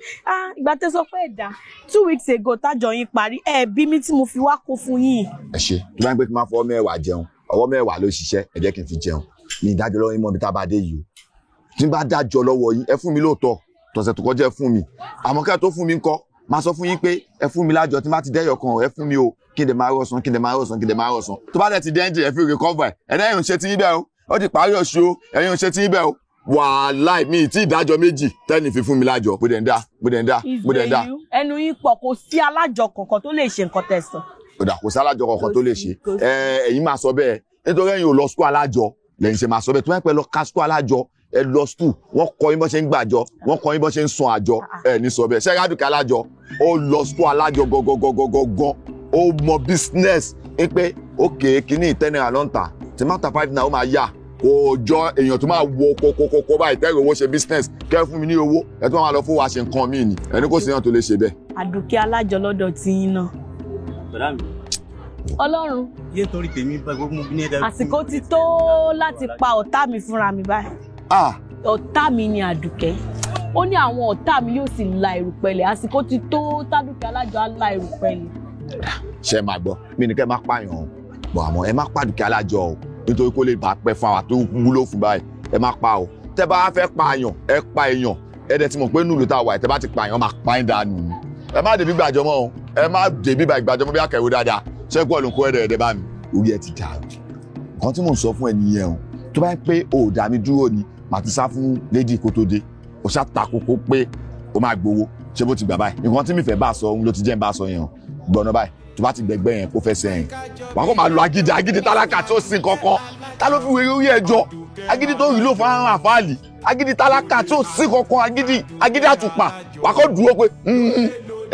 ìgbà tẹ́ sọ pé ẹ̀dá 2 weeks ago tájọ yín parí ẹ bí mi tí mo fi wá kó fún yín. ẹ ṣe tí wọ́n ń pè kí n máa fọwọ́ mẹ́wàá jẹun ọwọ́ mẹ́wàá ló ṣiṣẹ́ ẹ jẹ́ kí n fi jẹun mi ìdájọ́ lọ́wọ́ yín mọ́ bí tá a bá dé yìí o tí n bá dájọ́ lọ́wọ́ yín ẹ fún mi lóòótọ́ tọ̀sẹ̀ tó kọjá ẹ fún mi àmọ́ kẹ́ tó fún mi ńkọ́ máa sọ fún yín pé ẹ fún mi lájọ tí n bá ti dẹ́yọ̀ kan ẹ fún mi o kí n dẹ̀ máa rọ̀sán kí n dẹ̀ máa rọ̀sán kí n dẹ̀ máa rọ̀sán tó bá dẹ̀ ti dẹ́ńjì ẹ fi recover ẹ̀ ẹ̀dá ẹ̀yìn ṣe ti yín bẹ́ẹ̀ o ó ti parí oṣù o ẹ̀yìn ṣe ti yín bẹ́ẹ̀ o wàhálà mi tí ìdájọ́ méjì tẹ́ni fi fún mi lájọ bó dẹ̀ ń dá. ẹnu yín pọ̀ kò sí alájọ kankan tó lè ṣe nǹkan tẹ̀sán. kódà kò sí alájọ kankan tó lè ṣe ẹ̀yin máa sọ bẹ́ẹ̀ nítorí ẹ̀yin ò lọ school alájọ lẹ́yìn ṣe máa sọ bẹ́ẹ̀ tó wáá pẹ́ lọ ká school alájọ ẹ lọ school wọ́n kọ́ yín bọ́ ṣe ń gbàjọ wọ́n kọ́ yín bọ́ ṣe ń san àjọ ẹ ní sọ bẹ́ẹ̀ ṣé Aduke alájọ ó lọ school alájọ gangan ó mọ business ẹ pé ókè kíní $10 ló ń tà tí má ta $5 ó máa yá kò jọ èèyàn tó máa wo kókókókó báyìí tẹ́rù owó ṣe business kẹ́ fún mi ní owó ẹ tó máa lọ fún wa ṣe nǹkan míì ni ẹni kò sí èèyàn tó lè ṣe bẹ́ẹ̀. Aduke alájọ lọ́dọ̀ tí yín náà. Ọlọ́run. yé torí tèmi bá gbogbo mo bí ní ẹ̀dá. àsìkò ti tó láti pa ọ̀tá mi fúnra mi báyìí. ọ̀tá mi ni Aduke ó ní àwọn ọ̀tá mi yóò sì la ìrùpẹ̀lẹ̀ àsìkò ti tó t'Aduke alájọ á la ìrùpẹ̀lẹ̀. ṣe máa gbọ́ mi ní kẹ́ máa pààyàn o bọ̀ àmọ́ ẹ má pa Aduke alájọ o nítorí kó lè bá pẹ́ fún àwa tó wúlò fún báyìí ẹ má pa o tẹ́ bá fẹ́ pààyàn ẹ pa èèyàn ẹ dẹ̀ ti mọ̀ pé nílùú tá a wà tẹ́ bá ti pààyàn máa pa ẹ̀ dànù ẹ má dèbí gbàjọ mọ́ o ẹ má dèbí gbàjọ mọ́ bí akẹ́wò dáadáa ṣé pọ̀ ló ń kó ẹ̀dẹ̀ bá mi orí ẹ ti dàrú nǹkan tí mò ń sọ fún ẹ nìyẹn o tó bá ń pé o ò dá mi dúró ni màá ti sá fún lady kó tó dé o ṣá takoko pé o máa gbowó ṣé bó ti gbà báyìí nǹkan tí mi fẹ́ bá a sọ òun ló ti jẹ́ ń bá a sọ yẹn o gbọ́nà báyìí tó bá ti gbẹgbẹ́ yẹn kó fẹ́ sẹ́yìn wàá kó máa lo agídí tálákà tó sin kankan ta ló fi wéré orí ẹjọ́ agídí tó rí ló fún àwọn àfáàlì agídí tálákà tó sin kankan agídí àtùpà wàá kó dúró pé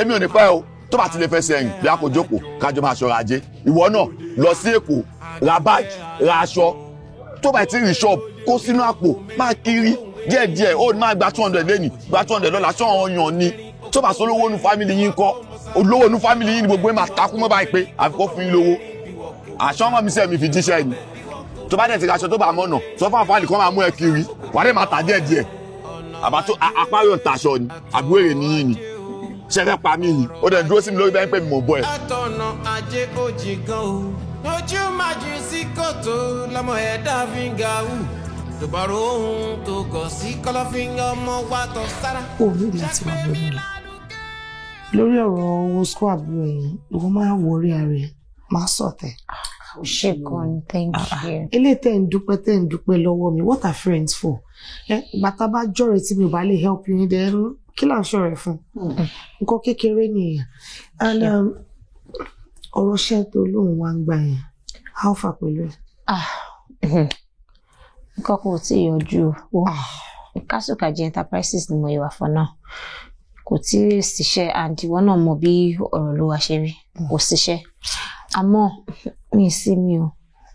èmi ò ní pẹ́ o tó bá ti lè fẹ́ sẹ́yìn bí a kò jókòó kájọ máa ṣọ́ra ajé ìwọ náà lọ sí Èkó ra báàgì ra aṣọ tó bá ti rí ṣọ́ọ̀bù kó sínú àpò máa kiri díẹ̀díẹ̀ ó máa gba 200 lẹ́nìí gba 200 lọ́la ṣọ́ọ̀ ọ̀yàn ni tó bá sólówó nu fámìlì yín kọ́ olówó nu fámìlì yín ni gbogbo ẹ̀ máa takú mọ́ báyìí pé àfikọ́ fún yín lówó aṣọ ọmọ mi sẹ́ẹ̀ mi fi jíṣẹ́ ni tó bá dẹ̀ ti aṣọ tó bá mọ̀nà sọ fún àǹfààní kan máa mú ẹ kiri wà á dẹ̀ máa tà díẹ̀díẹ̀ àbátó apáyọ̀ ń taṣọ ni àbúrò níyìn ni ṣẹ́fẹ́ pa mí ni ó dẹ̀ dúró sí mi lórí bẹ́ẹ̀ pé mi mò ń bọ́ ẹ. látọ̀nà ajé ó jí gan o ojú májú sí kòtò lọmọ ẹ̀dá fi ń ga wù tó bá ro ohun tó gọ̀ sí kọ̀lọ̀fín ọmọ wa tó sára. ó ní láti wà lórí rẹ̀ lórí ọ̀rọ̀ owó school àbúrò yìí ìwọ máa wọrí ara ẹ̀ máa sọ̀tẹ̀. ṣe kan thank you. eléyìí tẹ́ ń dúpẹ́ lọ́wọ́ mi what are friends for? Bàtà bá jọ̀rọ̀ tí mi ò bá lè help you then kí là ń ṣọ̀rẹ́ fún? Nǹkan kékeré nìyẹn. And ọ̀rọ̀ ṣẹ́ tó lóun wá ń gbà yẹn how far pẹ̀lú ẹ̀? Nǹkan kò tí ì yọjú o. Kásùkàjì enterprises ni mo yẹ wà for now. Kò tí ì ṣiṣẹ́ and ìwọ náà mọ bí ọ̀rọ̀ ló wá ṣe rí. Kò ṣiṣẹ́. Àmọ́ mi sí mi o.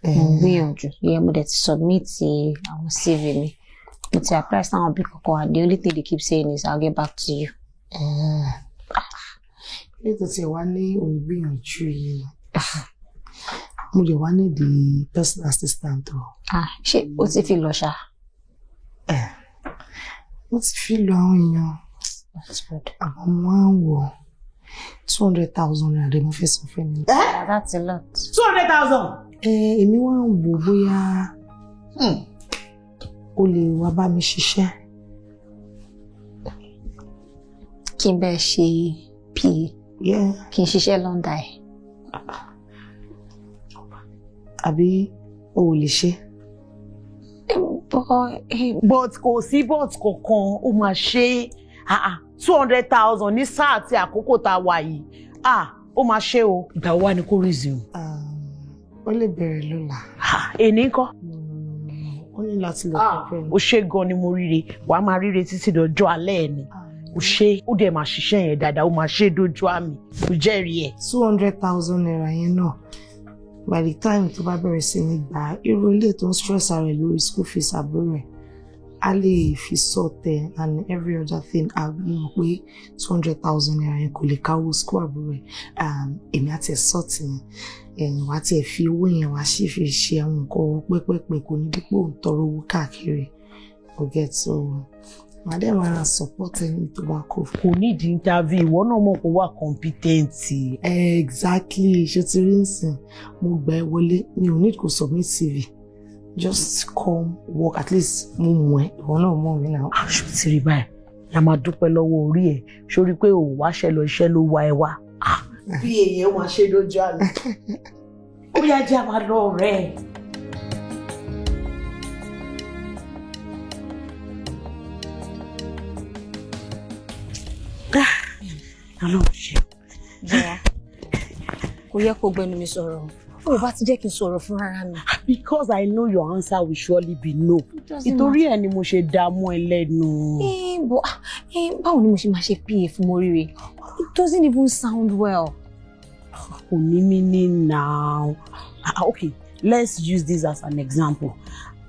Mo ń gbìyànjú. Ìyẹn mo dẹ̀ ti submit àwọn CV mi. Mo ti apply sáwọn bí kankan and the only thing they keep saying is I'll get back to you. Nítorí tí wàá ní òun gbìyànjú yìí. Mo lè wá ní the personal assistant o. Ṣé o ti fi lọ ṣá? Mo ti fi lọ àwọn èèyàn. Àwọn máa ń wọ̀ 200,000 naira mo fẹ́ san fún mi. That's a lot. 200,000? Èmi wá ń wò bóyá o lè wá bá mi ṣiṣẹ́. Kí n bẹ́ẹ̀ ṣe PA. Kí n ṣiṣẹ́ London ẹ̀. Àbí o ò lè ṣe? But kò sí but kankan ó máa ṣe 200,000 ní sáà àti àkókò tá a wà yìí ó máa ṣe o. Ìgbà wo wá ni kò resume? Ó lè bẹ̀rẹ̀ lọ́la. Èní ńkọ́? Ó ní láti lọ pẹ̀lú. Ó ṣe gan ni mo ríre wàá máa ríre títí dọjọ́ alẹ́ ẹ̀ ni. Ó ṣe ó dẹ̀ máa ṣiṣẹ́ yẹn dáadáa ó máa ṣe dojú àmì ó jẹ́rìí ẹ̀. 200,000 naira yẹn náà by the time tó bá bẹ̀rẹ̀ sí ní gbà irú ilé tó ń stress ara ẹ̀ lórí school fees àbúrò ẹ̀ a lè fi sọ̀tẹ̀ and every other thing a mọ̀ pé 200,000 naira yẹn kò lè káwó school àbúrò ẹ̀ èmi àti ẹ̀ sọ̀tì yẹn wá tí ẹ̀ fi owó yẹn wá sí fi ṣe àwọn nǹkan pẹ́pẹ́pẹ́ kò ní dípò ń tọrọ owó káàkiri kò get so madam ara support ẹni tó bá kó. Kò ní ìdí interview ìwọ náà mọ̀ pé wà competent. Exactly ṣe ti rí nsìn mo gbà ẹ́ wọlé mi ò need kó submit CV just come work at least mo mọ̀ ẹ́ ìwọ náà mọ̀ mí náà. Aṣọ ti rí báyìí la máa dúpẹ́ lọ́wọ́ orí ẹ̀ sórí pé ò wáṣẹ́ lọ iṣẹ́ ló wá ẹ wá. Bí èèyàn máa ṣe lójú àná. Ó yá jẹ́ àwa lọ rẹ̀. Jọ̀wọ́, kò yẹ kó gbẹnu mi sọ̀rọ̀. Ó bá ti jẹ́ kí n sọ̀rọ̀ fún rárá mi. Because I know your answer will surely be no. Ìtorí ẹ̀ ni mo ṣe dààmú ẹ lẹ́nu. Báwo ni mo ṣe máa ṣe PA fún Moríire? It doesn't even sound well. Kò ní meaning now. Okay, let's use this as an example.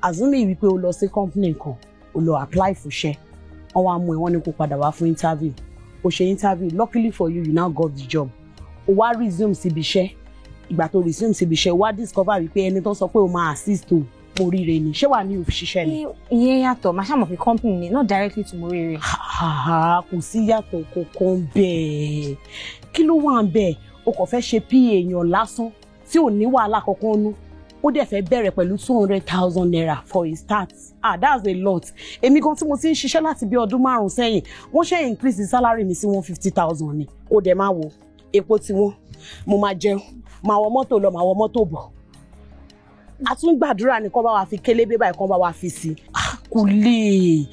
Assuming wípé o lọ sí company kan, o lọ apply for share. Wọ́n wá mú ẹ wọ́n ní kó padà wá fún interview. O ṣe interview, luckily for you, you now got the job. O wá resume síbi iṣẹ́. Ìgbà tó resume síbi iṣẹ́, wá discover wípé ẹni tó sọ pé o máa assist o Moríire ni. Ṣé wà ní òṣìṣẹ́ ni? Ìyẹn yàtọ̀, màá ṣàmọ̀ pé company ni, not directly to Moríire. Kò sí yàtọ̀ kankan bẹ́ẹ̀. Kí ló wà ń bẹ́ẹ̀? O kò fẹ́ ṣe PA èèyàn lásán tí ò ní wàhálà kankan nú. Ó dẹ̀ fẹ́ bẹ̀rẹ̀ pẹ̀lú 200,000 naira for a start. That's a lot. Èmi gan tí mo ti ń ṣiṣẹ́ láti bí ọdún 5 sẹ́yìn, wọ́n ṣe increase the salary mi sí 150,000 ni. Ó dẹ̀ máa wo epo tí wọ́n, mo máa jẹun, máa wọ mọ́tò lọ, máa wọ mọ́tò bọ̀. A tún gbàdúrà ní kán bá wa fi kélébé báyìí kán bá wa fi sí. Kò lè.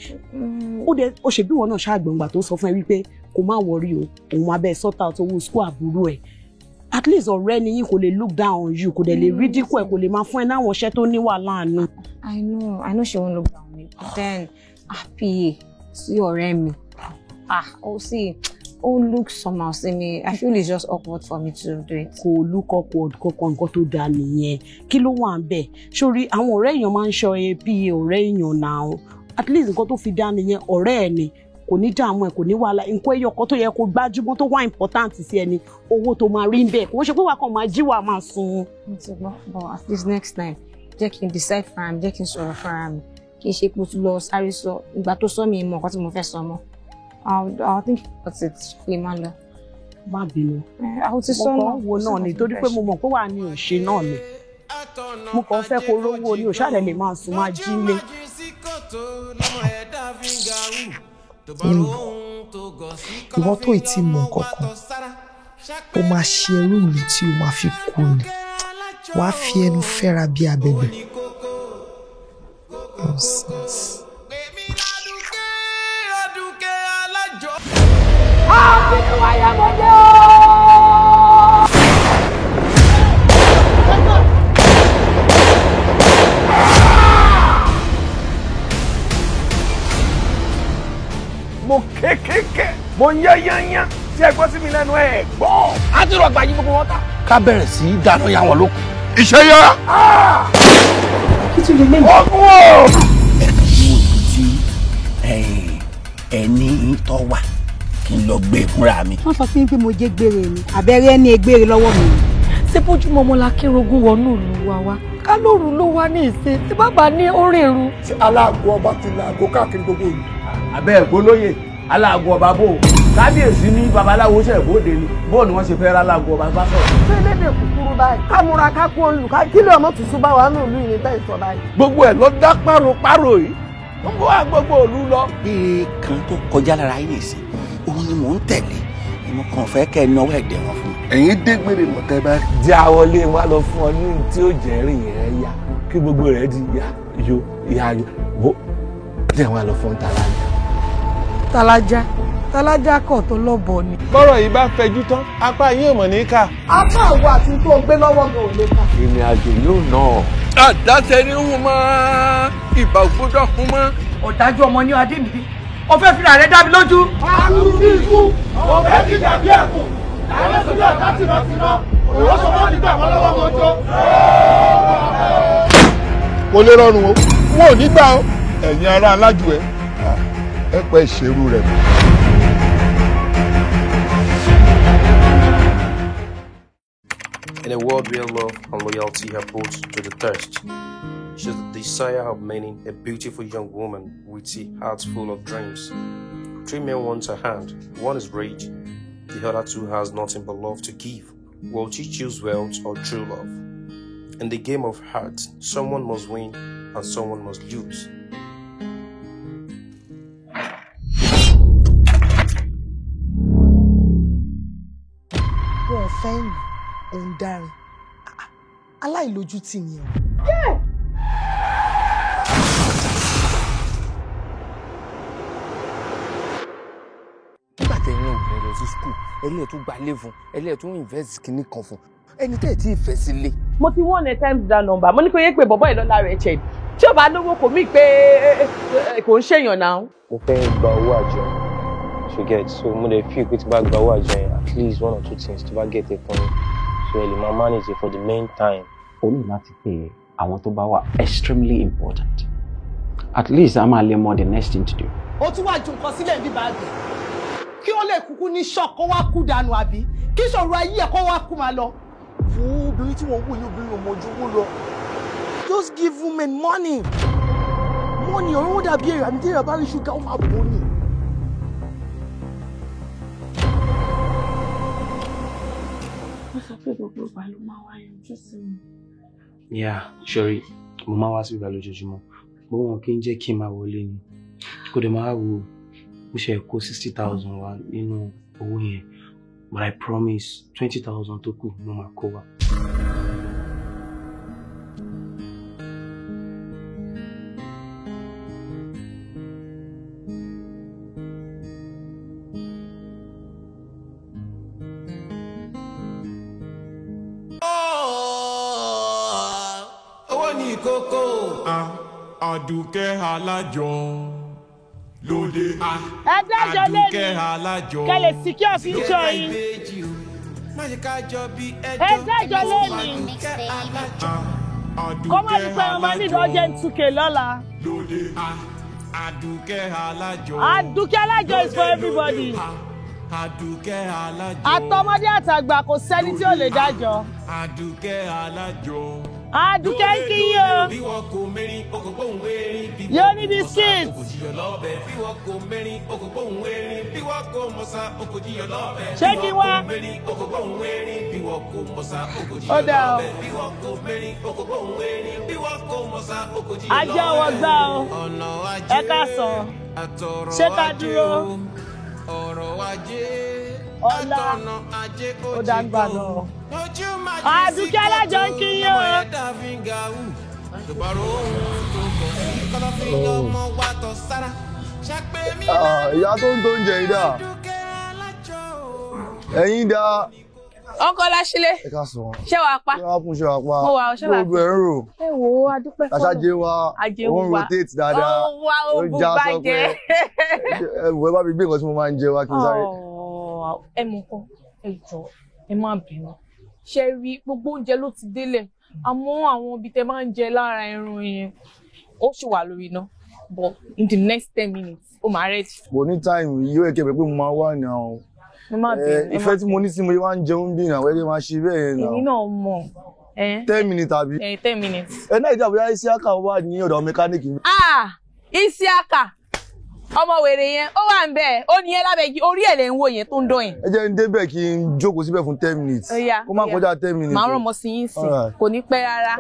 Ó ṣe bí wọn náà ṣàgbọ̀ngbà tó sọ fún ẹ wípé kò má worry o, òun máa bẹ́ẹ̀ sort out owó school àbúrò ẹ̀. At least ọ̀rẹ́ ni yín kò lè look down on you, kò dẹ̀ lè ridicule ẹ̀, kò lè máa fún ẹ náwọn iṣẹ́ tó ní wàhálà àánú. I know she won't look down on me, but then PA sí ọ̀rẹ́ mi. Ó look somehow sí mi. I feel it's just awkward for me to do it. Kò look awkward kankan nǹkan tó dáa nìyẹn. Kí ló wà ń bẹ̀? Sórí àwọn ọ̀rẹ́ èèyàn máa ń ṣọ́ PA ọ̀rẹ́ èèyàn náà. At least nǹkan tó fi dá nìyẹn ọ̀rẹ́ ẹ̀ ni. Kò ní dààmú ẹ kò ní wàhálà nǹkan ẹyọ kan tó yẹ kó gbájúmọ́ tó wà important sí ẹni owó tó máa rí ń bẹ kò ṣe pé wà kàn máa jí wà máa sun. But at least next time jẹ́ kí n decide fúnra mi jẹ́ kí n sọ̀rọ̀ fúnra mi kí n ṣe pé o tún lọ sáré sọ ìgbà tó sọ mi mọ̀ nǹkan tí mo fẹ́ sọ mọ́. I'll think about it kí n má lọ. má bínú. Àwọn ti sọ náà wo náà ni torí pé mo mọ̀ pé wà ní òṣè náà ni. Mo kàn fẹ́ kó rówó ní òṣàlẹ̀ lè máa sùn máa jí lé. Ìwọ tó ì tí mọ̀ kankan, ó máa ṣe ẹrú mi tí ó máa fi kú ni. Wàá fi ẹnu fẹ́ra bí abẹ̀bẹ̀. Nonsense. Àbínú wáyé mọ́dé o. Mo kékéké, mo yányányá, tí ẹ gbọ́ sí mi lẹ́nu ẹ̀ gbọ́. Á ti rọ àgbà yí gbogbo wọn ta. Ká bẹ̀rẹ̀ sí í dáná ya wọn lókun. Iṣẹ́ yá. Kí tún lè lé mi? Ọkùn o. Ẹni tó wà kí n lọ gbé fúnra mi. Wọ́n sọ fún mi pé mo jẹ́ gbére ni àbẹ̀rẹ̀ ẹni egbére lọ́wọ́ mi. Ṣé bójúmọ́ ọmọ la kírogún wọnú ìlú wa wá? Ká lóru ló wá ní ìsìn tí bàbá ní orin ìrù. Ṣé aláàgọ́ ọba ti làgọ́ káàkiri gbogbo ìlú? Abẹ́ ẹ̀gbọ́lóyè aláàgọ́ ọba bò. Kábíyèsí ní babaláwo ṣe ìbòde ni. Bóò ni wọ́n ṣe fẹ́ ra aláàgọ́ ọba bá sọ̀rọ̀. Ṣé lédè kúkúrú báyìí? Ká múra ká kú olù ká kí lè ọmọ tuntun bá wà nínú ìlú yìí ní tẹ́ ìsọ̀ báyìí. Gbogbo ẹ̀ ló dá páro yìí. Wọ́n bọ́ wá gbogbo òlu lọ. Bí kan tó kọjá lára yìí nìsín, òun ni mò ń tẹ̀lé. Mo kàn fẹ́ kẹ́ ẹ náwó ẹ̀dẹ̀ wọn fún mi. Ẹ̀yin dégbére mọ̀tẹ́ bá jẹ́ àwọlé wa lọ fún ọ ní tí ó jẹ́ rìn rẹ̀ yá kí gbogbo rẹ̀ di yá bó jẹ́ wọn lọ fún Talaja. Talaja kọ̀ tó lọ́bọ̀ ni. Bọ́rọ̀ yìí bá fẹjú tán, apá yín ò mọ̀ ní ká. Apá àwọ̀ àti tó ń gbé lọ́wọ́ gan ò lè ká. Ìrìn àjò yóò náà. Àdáṣe ní hùn mọ́, ìbà ògbódò hùn mọ́. Ọ̀dájú ọmọ ní Adémídé, ó fẹ́ fira rẹ̀ dá mi lójú. Àrùn bí ikú, ọ̀bẹ ti dàbí ẹ̀kùn, àwọn sójú ọ̀tá tìrọ̀tìrọ̀, òwò sọ wọ́n nígbà wọn lọ́wọ́ wọn jó. Kò lè rọrùn o, wọn ò ní gbà ó. Ẹ̀yin ará alájù ẹ pẹ́ ìṣerú rẹ̀. In a world where love and loyalty are put to the test, she's the desire of many, a beautiful young woman with a heart full of dreams. 3 men want her hand. One is rich, the other two has nothing but love to give. Will she choose wealth or true love? In the game of hearts, someone must win and someone must lose. Wọ́n fẹ́ mi, òun dárin. Aláìlójútì ni o. Nígbà tẹ̀yìn ògùn lọ sí skul, ẹlẹ́ẹ̀ tún gba ilé fún, ẹlẹ́ẹ̀ tún invest kìíní kan fún. Ẹni tẹ́ ẹ̀ tí ì fẹ́ sílé. Mo ti wọ́n ní times that number. Mo ní kó yé pé bọ̀bọ́ ìlọ́lá rẹ̀ ṣẹ̀. Tí ò bá lówó kò mí pé kò ń ṣèyàn náà. Mo fẹ́ gba owó àjọ to get, so mo lè fi ìpè tí bá gba owó àjọ yẹn at least 1 or 2 things tó bá get it fún mi, so ẹ lè máa manage it for the main time. O ní láti pè àwọn tó bá wà extremely important. At least a máa lè mọ the next thing to do. Ó tún wá ju nǹkan sílẹ̀ ní báàgì. Kí ó lè kúkú ní shock kó wá kú dànù àbí? Kí ìṣòro ayé ẹ̀ kó wá kú máa lọ. Fún obìnrin tí wọ́n ń wò ní obìnrin ọmọ ojú owó lọ. Just give women money. Money ọ̀rọ̀ wọn dàbí èrè àmì tí èrè bá rí ṣúgà ó máa bò ní. Wọ́n sọ pé gbogbo ìgbà ló máa wá yọjú sí mi. Yeah, sorry, mo máa wá sí ìgbà lójoojúmọ́. Bó wọn kí n jẹ́ kí n máa wọlé ni. Kó dẹ̀ máa wo bó ṣe kó 60,000 wá nínú owó yẹn. But I promise 20,000 tó kù mo máa kó wá. Aduke Alajo lóde. Ẹ dájọ́ lẹ́nu kẹlẹ̀ secure future yìí. Ẹ dájọ́ lẹ́nu kọ́mọ́ ní pé ọmọ nílò urgent 2K lọ́la. Aduke Alajo. Aduke Alajo is for everybody. Aduke Alajo. Àtọmọdé àtàgbà kò sẹ́ni tí ò lè dájọ́. Aduke Alajo. Aduke ń kí yín o. Yóò ní ní biscuit. Ṣé kí wá? Ó dà o. Ajá ọwọ́ gbá o. Ẹ ká sàn. Ṣé ká dúró? Ọlá ó dàgbà náà. Aduke Alajo ń kí yín o. Ìyá tó ń tó ń jẹ ìdá. Ẹ̀yin dá. Uncle Lashile. Ẹ ká sọ. Ṣé wàá pa? Ṣé wàá fún ṣé wàá pa? Mo wà ó ṣé wàá. Gbogbo ẹ̀ ń rò. Ẹ wo adúpẹ́ fọlọ́. Aṣáájú wa. Ó ń rotate dáadáa. Ó wá ó bù bàjẹ́. Ẹ wò ẹ bá mi gbé nǹkan tí mo máa ń jẹ wá kí n sáré. Ẹ mọ̀ nǹkan, ẹ jọ̀ọ́, ẹ má bínú. Ṣé rí gbogbo oúnjẹ ló ti délẹ̀? Àmọ́ àwọn ibi tẹ máa ń jẹ lára ẹran yẹn, ó ṣì wà lórí iná. But in the next 10 minutes, ó máa ready. Mo ní time yìí ó yẹ kí ẹ bẹ̀ pé mo máa wà ní àwọn. Ìfẹ́ tí mo ní sí mo máa ń jẹun bí ìrànwọ́ ẹgbẹ́ máa ṣe bẹ́ẹ̀ yẹn náà. Èmi náà mọ̀. 10 minutes àbí? 10 minutes. Ẹ náà ìjà bóyá Isiaka wà ní ọ̀dọ̀ mẹkáníìkì. Isiaka ọmọ wèrè yẹn ó wà ń bẹ̀ ó ní ẹ lábẹ́gi orí ẹ̀ lẹ̀ ń wò yẹn tó ń dán yẹn. Ẹ jẹ́ ń débẹ̀ kí n jókòó síbẹ̀ fún 10 minutes. Ó máa kọjá 10 minutes. Màá rán ọmọ sí yín sí kò ní pẹ́ rárá.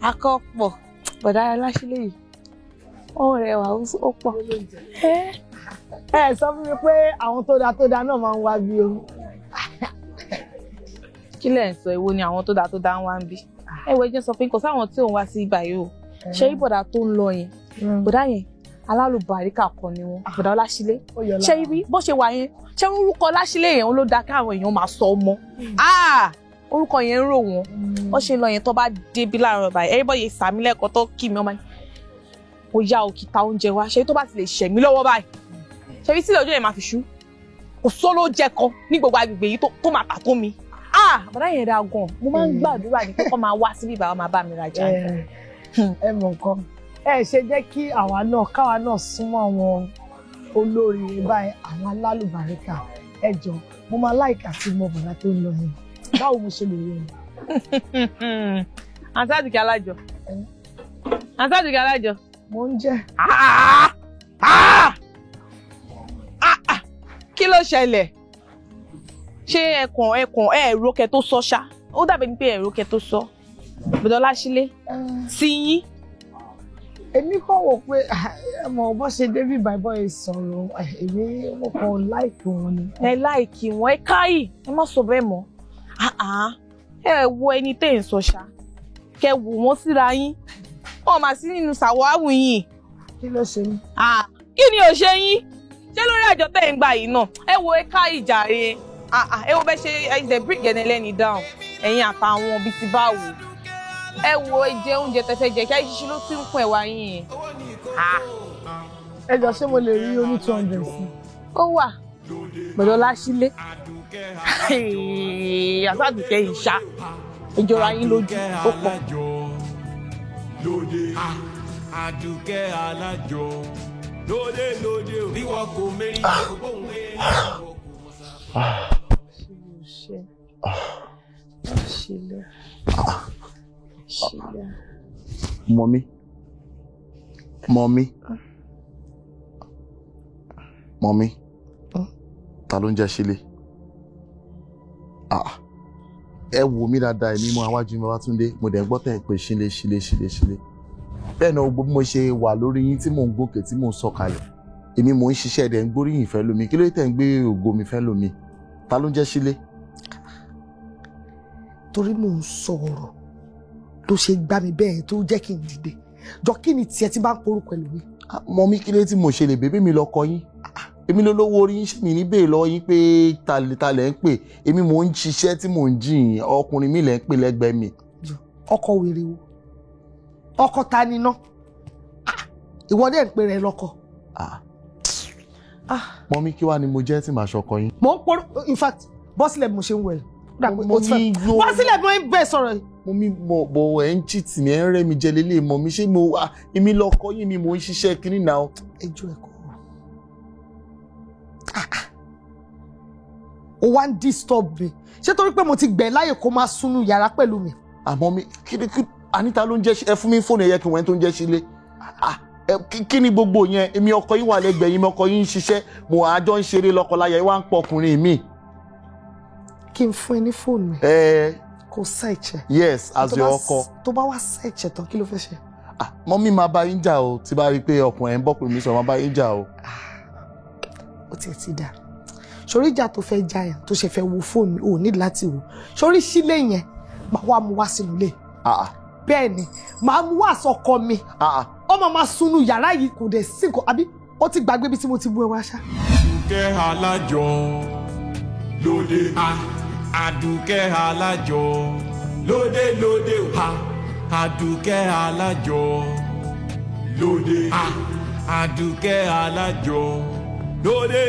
Akọ́pọ̀ bọ̀dá Aláṣílẹ̀ yìí ó rẹwà ó pọ̀. Ẹ sọ fún mi pé àwọn tó dáa náà máa ń wá bí o. Kí lẹ̀ ń sọ èwo ni àwọn tó dáa ń wá ń bí? Ẹ wo ẹjẹ́ sọ pé kò sáwọn tí òun wá sí ibà yìí o. Ṣé rí bọ̀dá tó ń lọ yẹn? Bọ̀dá yẹn alálùbáríkà kan ni wọn. Bọ̀dá Ọláṣílé. Ṣé ibi bó ṣe wà yẹn? Ṣé orúkọ Ọláṣílé yẹn ló dáa káwọn èèyàn máa sọ ọmọ? Orúkọ yẹn ń rò wọ́n. Wọ́n ṣe ń lọ yẹn tó bá débi láàárọ̀ báyìí. Everybody sàmí lẹ́kọ̀ọ́ tó kí mi ọmọ yẹn. Ó yá òkìta oúnjẹ wa. Ṣé tó bá ti lè ṣẹ̀ mí lọ́wọ́ báyìí? Ṣé ibi sílẹ̀ ojú yẹn máa fi ṣú? Kò sóló jẹ kan ní gbogbo agbègbè yìí tó máa tà tó mi. Bọ̀dá yẹn dáa gan. Mo máa ń gbàdúrà ní pé kó máa wá síbí ìbá máa bá mi rajà. Ẹ mọ̀ nǹkan. Ẹ ṣe jẹ́ kí káwa náà súnmọ́ àwọn olórí báyìí àwọn alálùbáríkà. Ẹ jọ mo máa láìka tí mo bọ̀dá tó ń lọ yẹn. Báwo mo ṣe lè rí ẹ? Àǹtí Aduke Alajo. Àǹtí Aduke Alajo. Mo ń jẹ. Kí ló ṣẹlẹ̀? Ṣé ẹ̀rọ kẹ tó sọ ṣá? Ó dàbí ní pé ẹ̀rọ kẹ tó sọ. Bọ̀dá Ọláṣílé. Sí yín. Èmi kàn wò pé ẹ mọ̀ bó ṣe David Bible sọ̀rọ̀ èmi mo kàn láìkì wọn ni. Ẹ láìkì wọn ẹ káyì ẹ má sọ bẹ́ẹ̀ mọ́. Ẹ wo ẹni tẹ́ ń sọ ṣá. Kẹ wò wọ́n síra yín. Wọ́n máa sí nínú sàwáwù yín. Kí ló ṣe mí? Kí ni ò ṣe yín? Ṣé lórí àjọ tẹ́ ń gbà yìí náà? Ẹ wo ẹ káyì jàre. Ẹ wo bẹ́ẹ̀ ṣe ẹ bring ẹni lẹ́ni down. Ẹ̀yin àtàwọn bíi ti báwo. Ẹ wo jẹ oúnjẹ tẹfẹ jẹ kí ṣíṣí ló ti ń fún ẹwà yín. Ẹ jọ ṣé mo lè rí oní 200 sí? Ó wà Bọ̀dá Ọláṣílé. Àǹtí Aduke ìṣá ìjọra yín lójú ó pọ̀. Aduke Alajo lóde bí wọn kò mérí gbóhùn mérí. Mọ́mí, ta ló ń jẹ́ Ṣílé? Ẹ wò mí dáadáa èmi mọ àwájú mi Babátúndé, mo dẹ̀ gbọ́ tẹ̀ pé Ṣílé. Bẹ́ẹ̀ náà gbogbo bí mo ṣe wà lórí yín tí mò ń gòkè tí mò ń sọ̀kalẹ̀. Èmi mò ń ṣiṣẹ́ ẹ̀dẹ̀ ń gbóríyìn fẹ́ lómi, kí ló tẹ̀ ń gbé ògo mi fẹ́ lómi? Ta ló ń jẹ́ Ṣílé? Torí mò ń sọ̀rọ̀ tó ṣe gbá mi bẹ́ẹ̀ tó jẹ́ kí n dìde. Jọ kí ni tiẹ̀ tí bá ń porúkọ ẹlòmí? Mọ́mí kí ló tí mo ṣe lè bébí mi lọ́kọ yín? Èmi ló lówó orí yín ṣe mi ní bèè lọ́wọ́ yín pé ta lẹ̀ ń pè. Èmi mò ń ṣiṣẹ́ tí mò ń jìn ọkùnrin mi lẹ̀ ń pè lẹ́gbẹ̀ẹ́ mi. Ọkọ wèrè wo? Ọkọ ta ni ná? Ìwọ dẹ̀ ń pè rẹ lọ́kọ. Mọ́mí kí wá ni mo jẹ́ tí màá ṣọkọ yín? Mo ń porú in fact bọ́sílẹ̀ mo ṣe ń wẹ̀. Bọ́sílẹ̀ mo ń bẹ̀ sọ̀rọ̀. Mọ́mí bọ̀ ẹ̀ ń cheat mi ẹ̀ ń rẹ́ mi jẹ lélẹ̀ mọ́mí ṣé èmi lọ́kọ yín mi mò ń ṣiṣẹ́ kiri náà. Ẹjọ́ ẹ̀kọ́. O wá ń disturb mi. Ṣé torí pé mo ti gbẹ̀ láyè kó máa súnú yàrá pẹ̀lú mi? Àmọ́ mi kí Anita ló ń jẹ́ ẹ fún mi fóònù ẹ̀yẹ kí wọ́n tó ń jẹ́ Ṣílé. Kí ni gbogbo yẹn? Èmi ọkọ yín wà lẹ́gbẹ̀ẹ́ yín, mi ọkọ yín ń ṣiṣẹ́, mo àjọ ń ṣeré lọ́kọláya, ìwà ń pọ̀ ọkùnrin mi. Kí n fún ẹ ní fóònù mi. Kò search ẹ. Yes, as your ọkọ. Tó bá wá search ẹ tán, kí ló fẹ́ ṣe? Mọ́mí máa bá yín jà o, tí bá rí pé ọkùnrin ẹ̀ ń bọ́ pè mí sọ, máa bá yín jà o. Ó tiẹ̀ ti dà. Sórí ìjà tó fẹ́ jà yẹn, tó ṣe fẹ́ wo fóònù, ò ní láti wò. Sórí sílé yẹn, màá wá mú wá sínú ilé. Bẹ́ẹ̀ ni, màá mú wá sọ́kọ mi. Ọmọ máa sunu yàrá yìí kò dẹ̀ sí nǹkan, àbí ó ti gbàgbé bí tí mo ti bú ẹ wá ṣá. Àdùkẹ́ alájọ lóde Àdùkẹ́ alájọ lóde Àdùkẹ́ alájọ lóde Àdùkẹ́ alájọ lóde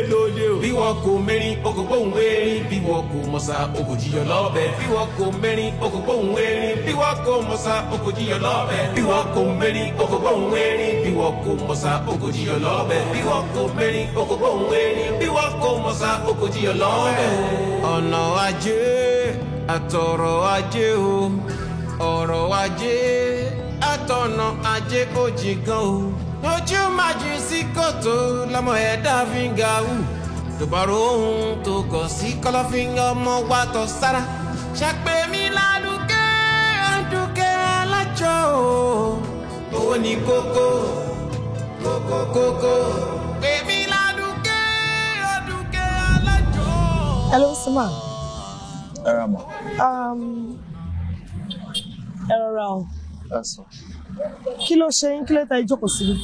bí wọn kò mẹ́rin o kò gbóhùn erin bí wọn kò mọ̀sá o kò jiyàn lọ́bẹ̀ bí wọn kò mẹ́rin o kò gbóhùn erin bí wọn kò mọ̀sá o kò jiyàn lọ́bẹ̀ bí wọn kò mẹ́rin o kò gbóhùn erin bí wọn kò mọ̀sá o kò jiyàn lọ́bẹ̀ bí wọn kò mẹ́rin o kò gbóhùn erin bí wọn kò mọ̀sá o kò jiyàn lọ́bẹ̀. ọ̀nà ajé àtọ̀rọ̀ ajé o ọ̀rọ̀ ajé àtọ̀nà ajé ó jì gan o. ojú májú sí kòtò lọmọ ẹ̀dá fi ń ga wù tó bá rohun tó gọ̀ sí kọ̀lọ̀fín ọmọ wa tọ̀ sára ṣàpè mí ládùúkẹ́ Àdùkẹ́ alájọ owó ní kókó pè mí ládùúkẹ́ Àdùkẹ́ alájọ. Hello, Sima. Ẹ rà mà. Ẹ rọra o. That's all. Kí ló ṣe yín? Kí ló ta ìjókòó síbi?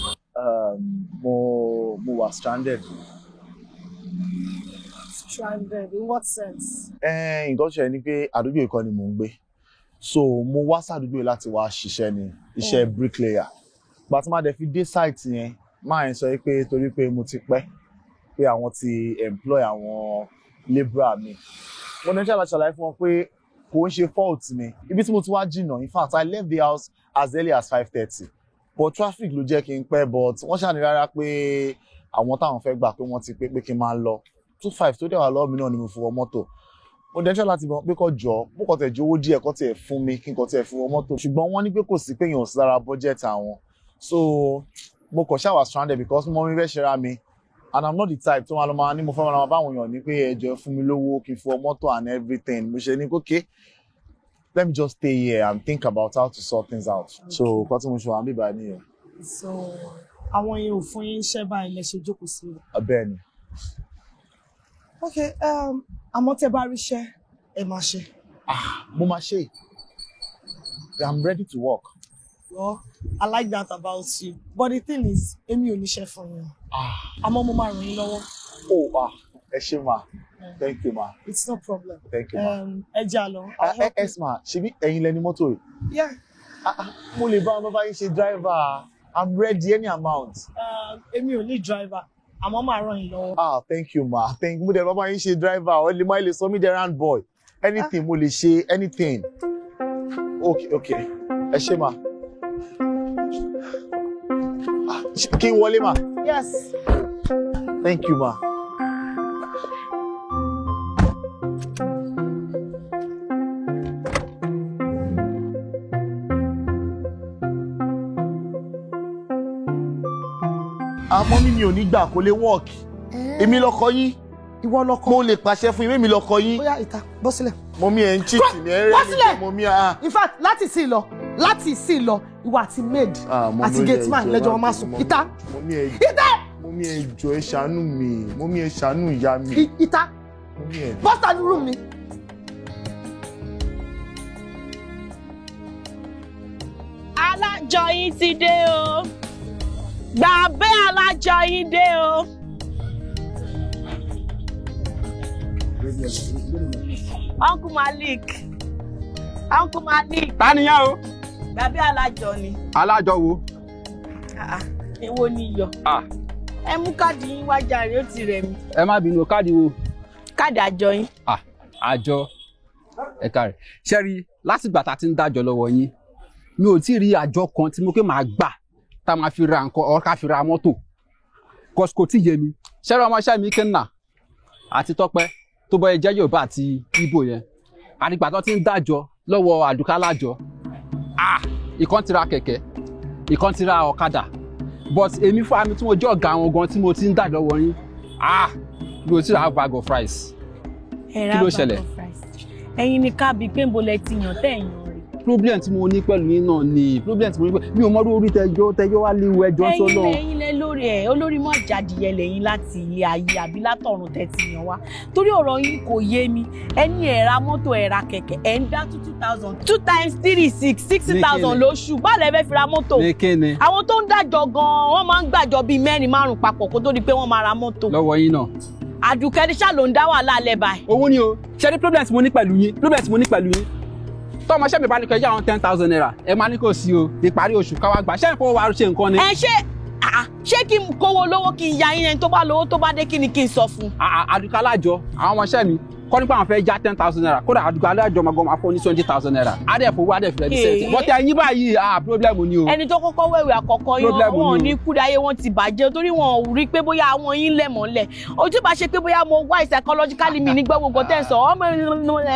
Mo wà stranded. Stranded in what sense? Nǹkan ṣe ni pé àdúgbò ìkọ́ ni mò ń gbé. So mo wá sádùúgbò láti wá ṣiṣẹ́ ni iṣẹ́ bricklayer. Ìgbà tí màá dẹ̀ fi dé site yẹn, máa ń sọ pé torí pé mo ti pẹ́ pé àwọn ti employ àwọn labourer mi. Mo ní ṣàlàyé fún wọn pé kò ń ṣe fault mi. Ibi tí mo ti wá jìnnà, in fact I left the house as early as 5:30 but traffic ló jẹ́ kí n pẹ́ but wọ́n ṣàní rárá pé àwọn táwọn fẹ́ gbà pé wọ́n ti pé kí n máa lọ 2:5 tó dẹ̀ wà lọ́wọ́ mi náà ni mo fowó mọ́tò mo dẹ́ṣẹ́ láti mọ̀ pé kó jọ bó kọ́ tẹ̀ ju owó díẹ̀ kó tẹ̀ fún mi kí n kọ́ tẹ̀ fowó mọ́tò ṣùgbọ́n wọ́n ní pé kò sí pé èèyàn ò sí lára budget àwọn so mo kọ̀ ṣáà wà stranded because mo mi fẹ́ ṣe ra mi and I'm not the type tó máa lọ máa ní mo fẹ́ máa báwọn èèyàn ní pé ẹjọ́ fún mi lówó kí n fowó mọ́tò and everything mo ṣe ní kókè. Let me just stay here and think about how to sort things out. Okay. So, nǹkan tí mo ṣe wà níbí báyìí nìyẹn. So, àwọn yẹn ò fún yín iṣẹ́ báyìí lẹ ṣe jókòó sí i. Bẹ́ẹ̀ ni. Okay, àmọ́ tẹ́ bá rí iṣẹ́, ẹ máa ṣe. Mo máa ṣe. I'm ready to work. Well, I like that about you. But the thing is, èmi ò níṣẹ́ fún yín. Àmọ́ mo máa ràn yín lọ́wọ́. Oh, ẹ ṣé ma. Thank you, ma. It's no problem. Thank you, ma. Ẹ jà lọ. Yes, ma. Ṣebí ẹ̀yin lẹni mọ́tò yìí? Yeah. Mo lè bá ọmọ bá yín ṣe driver. I'm ready any amount. Èmi ò ní driver. Àmọ́ máa ràn yín lọ́wọ́. Thank you, ma. Thank you. Mo dẹ̀ bá bá yín ṣe driver. Ó lè má lè sọ mí the errand boy. Anything mo lè ṣe, anything. Okay. Ẹ ṣé, ma. Kí n wọlé, ma? Yes. Thank you, ma. Àmọ́ mi ò ní gbà kó lè work. Èmi lọkọ yín. Ìwọ lọkọ. Mo lè pàṣẹ fún yín, èmi lọkọ yín. Bóyá ìta, bọ́ sílẹ̀. Mo mi ẹ̀ ń cheat ní ẹ̀rẹ́ mi. Mo mi In fact, láti sí lọ, ìwọ àti maid àti gate man lẹ́jọ́ wọn máa sùn. Ìta. Mo mi ẹ jọ̀ọ́ ẹ ṣàánú mi. Mo mi ẹ ṣàánú ìyá mi. Ìta. Mo mi ẹ. Bọ́sà ní room mi. Alájọ yín ti dé o. Gbàgbé alájọ yín dé o. Uncle Malik. Taniya o. Gbàgbé alájọ ni. Alájọ wo? Èwo ni iyọ̀? Ẹ mú káàdì yín wá jàre ó ti rẹ̀ mí. Ẹ má bínú káàdì wo? Káàdì àjọ yín. Àjọ. Ẹ káre. Ṣẹ́rí látìgbà tá a ti ń dájọ́ lọ́wọ́ yín. Mi ò tí ì rí àjọ kan tí mo ké máa gbà tá a máa fi ra nǹkan ọ̀ ká fi ra mọ́tò. Kò tí yé mi. Ṣẹ́rí ọmọ iṣẹ́ mi Kenna àti Tọ́pẹ́ tó bọ́ ẹ jẹ́ Yorùbá àti Ìgbò yẹn. Àdìgbà tó ti ń dájọ́ lọ́wọ́ Àdùkẹ́ alájọ. Ìkan ti ra kẹ̀kẹ́, ìkan ti ra ọ̀kadà, but èmi fún àmì tí mo jẹ́ ọ̀gá àwọn gan tí mo ti ń dà lọ́wọ́ yín mi ò tí ra bag of rice kí ló ṣẹlẹ̀. ẹ̀yin ni kábí pé ń bolẹ̀ ti yàn tẹ̀yàn rẹ̀. problem tí mo ní pẹ̀lú yín náà ni problem tí mo ní pẹ̀lú mi ò mọ orí tẹjọ́ wá léwu ẹjọ́ sọ́nà. ẹ̀yin lẹ lórí ẹ̀ olórí mọ́ jàdìyẹ lẹ́yìn láti ilé ayé àbí látọ̀run tẹ̀tì yàn wá torí ọ̀rọ̀ yín kò yé mi ẹni ẹ ra mọ́tò ẹ ra kẹ̀kẹ́ ẹ̀ ń dá 2,000 2 times 3 60,000 lóṣù báàlẹ̀ fẹ́ fi ra mọ́tò àwọn tó ń dájọ́ gan-an wọ́n máa ń gbàjọ bíi 4-5 papọ̀ kó tó di pé wọ́n máa ra mọ́tò. lọ́wọ́ yín náà. Aduke ní ṣá ló ń dá wàhálà lẹ́ báyìí. owó ni o ṣe ní problem tí mo ní pẹ̀lú yín tọ́mọ ṣẹ́ mi bá ní kọjá àwọn 10,000 naira ẹ máa ní kò sí o ìparí oṣù káwá gbà ṣé ìfowó wa ṣe nǹkan ni. ṣé kí n kówó lówó kí n ya yín ẹni tó bá lówó tó bá dé kí ni kí n sọ fún. Aduke Alajo àwọn ọmọọṣẹ́ mi kọ́ nípa àwọn fẹ́ já 10,000 naira kódà Aduke Alajo máa fún ní 20,000 naira adẹ́fowó adẹ́fẹ́ ní sẹ́ẹ̀tì bọ́tẹ́ ẹ̀yìn báyìí problem ni o. ẹni tó kọ́kọ́ wẹ̀wẹ̀ àkọ́kọ́ yín wọn ò ní kúdáyé wọn ti bàjẹ́ torí wọn ò rí pé bóyá àwọn yín lẹ̀ mọ́lẹ̀ ojú bá ṣe pé bóyá mo wá psychologically mi nígbà gbogbo tẹ̀ ń sọ ọmọ ẹ̀